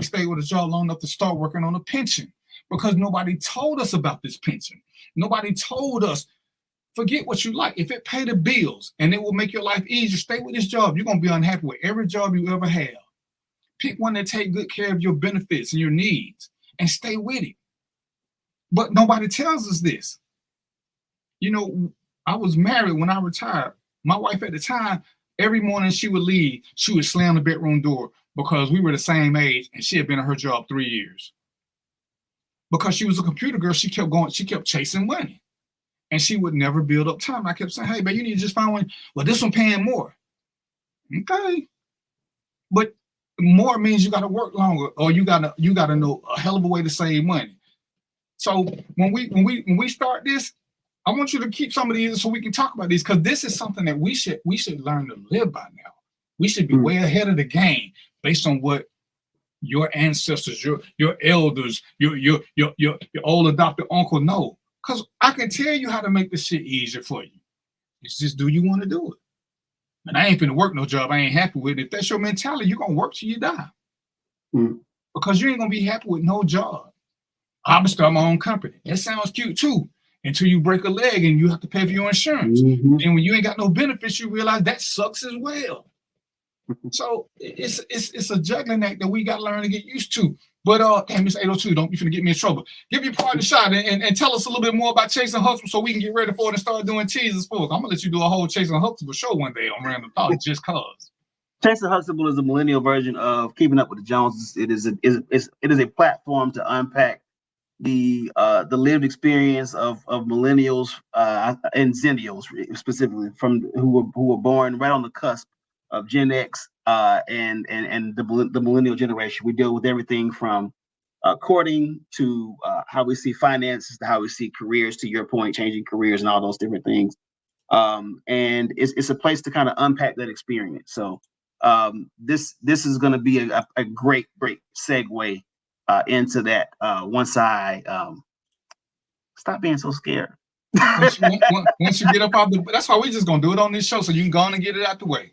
[SPEAKER 7] stay with a job long enough to start working on a pension, because nobody told us about this pension. Nobody told us, forget what you like. If it pay the bills and it will make your life easier, stay with this job. You're gonna be unhappy with every job you ever have. Pick one that take good care of your benefits and your needs and stay with it. But nobody tells us this. You know, I was married when I retired. My wife at the time, every morning she would leave, she would slam the bedroom door, because we were the same age and she had been at her job 3 years. Because she was a computer girl, she kept chasing money. And she would never build up time. I kept saying, hey, man, you need to just find one. Well, this one paying more. Okay. But more means you got to work longer, or you got to know a hell of a way to save money. So when we start this, I want you to keep some of these so we can talk about these, because this is something that we should learn to live by now. We should be way ahead of the game based on what your ancestors, your elders, your old adopted uncle know. Because I can tell you how to make this shit easier for you. It's just, do you want to do it? And I ain't finna work no job I ain't happy with. If that's your mentality, you're gonna work till you die. Because you ain't gonna be happy with no job. I'm gonna start my own company. That sounds cute too. Until you break a leg and you have to pay for your insurance. And when you ain't got no benefits, you realize that sucks as well. So it's a juggling act that we got to learn to get used to. But damn, Miss 802, don't be finna get me in trouble. Give your party a shot and tell us a little bit more about Chasing Huxtable so we can get ready for it and start doing teasers for us. I'm gonna let you do a whole Chasing Huxtable show one day on Random Thoughts just cause.
[SPEAKER 9] Chasing Huxtable is a millennial version of Keeping Up with the Joneses. It is a platform to unpack the lived experience of millennials and zennials specifically, from who were born right on the cusp of Gen X and the millennial generation. We deal with everything from courting to how we see finances to how we see careers, to your point, changing careers and all those different things. And it's a place to kind of unpack that experience. So this is going to be a great segue into that once I stop being so scared.
[SPEAKER 7] once you get up out the, that's why we just gonna do it on this show so you can go on and get it out the way.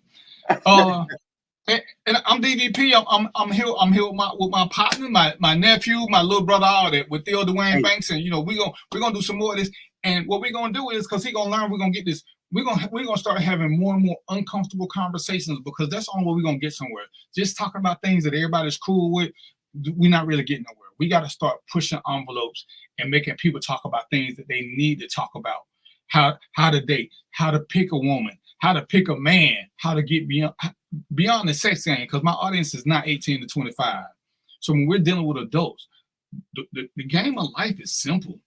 [SPEAKER 7] And I'm DVP. I'm here with my partner, my nephew, my little brother, all that, with Theo, Dwayne Banks, and we're gonna do some more of this. And what we're gonna do is, because he's gonna learn, we're gonna get this. We're gonna start having more and more uncomfortable conversations, because that's the only way we're gonna get somewhere. Just talking about things that everybody's cool with, we're not really getting nowhere. We got to start pushing envelopes and making people talk about things that they need to talk about. How to date, how to pick a woman, how to pick a man, how to get beyond the sex game, because my audience is not 18 to 25. So when we're dealing with adults, the game of life is simple.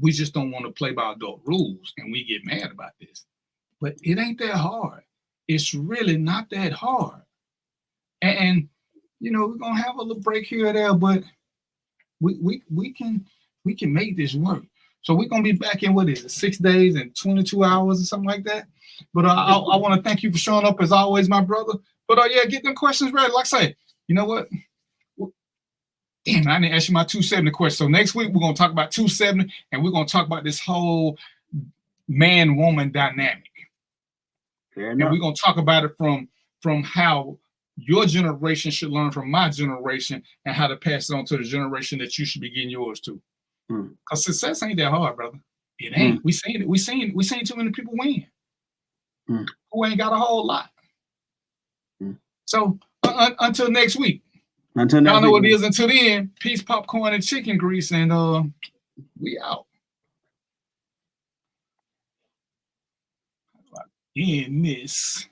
[SPEAKER 7] We just don't want to play by adult rules, and we get mad about this. But it ain't that hard. It's really not that hard. And we're gonna have a little break here or there, but we can make this work. So we're gonna be back in, what is it, 6 days and 22 hours or something like that. But I want to thank you for showing up as always, my brother. But yeah, get them questions ready. Like I say, you know what? Damn, I didn't ask you my 270 question. So next week we're gonna talk about 270, and we're gonna talk about this whole man-woman dynamic. And we're gonna talk about it from how your generation should learn from my generation, and how to pass it on to the generation that you should be getting yours to. Because success ain't that hard, brother. It ain't. We seen it. We seen too many people win who ain't got a whole lot. So until next week. Y'all know what it is. Until then, peace, popcorn, and chicken grease, and we out. In this.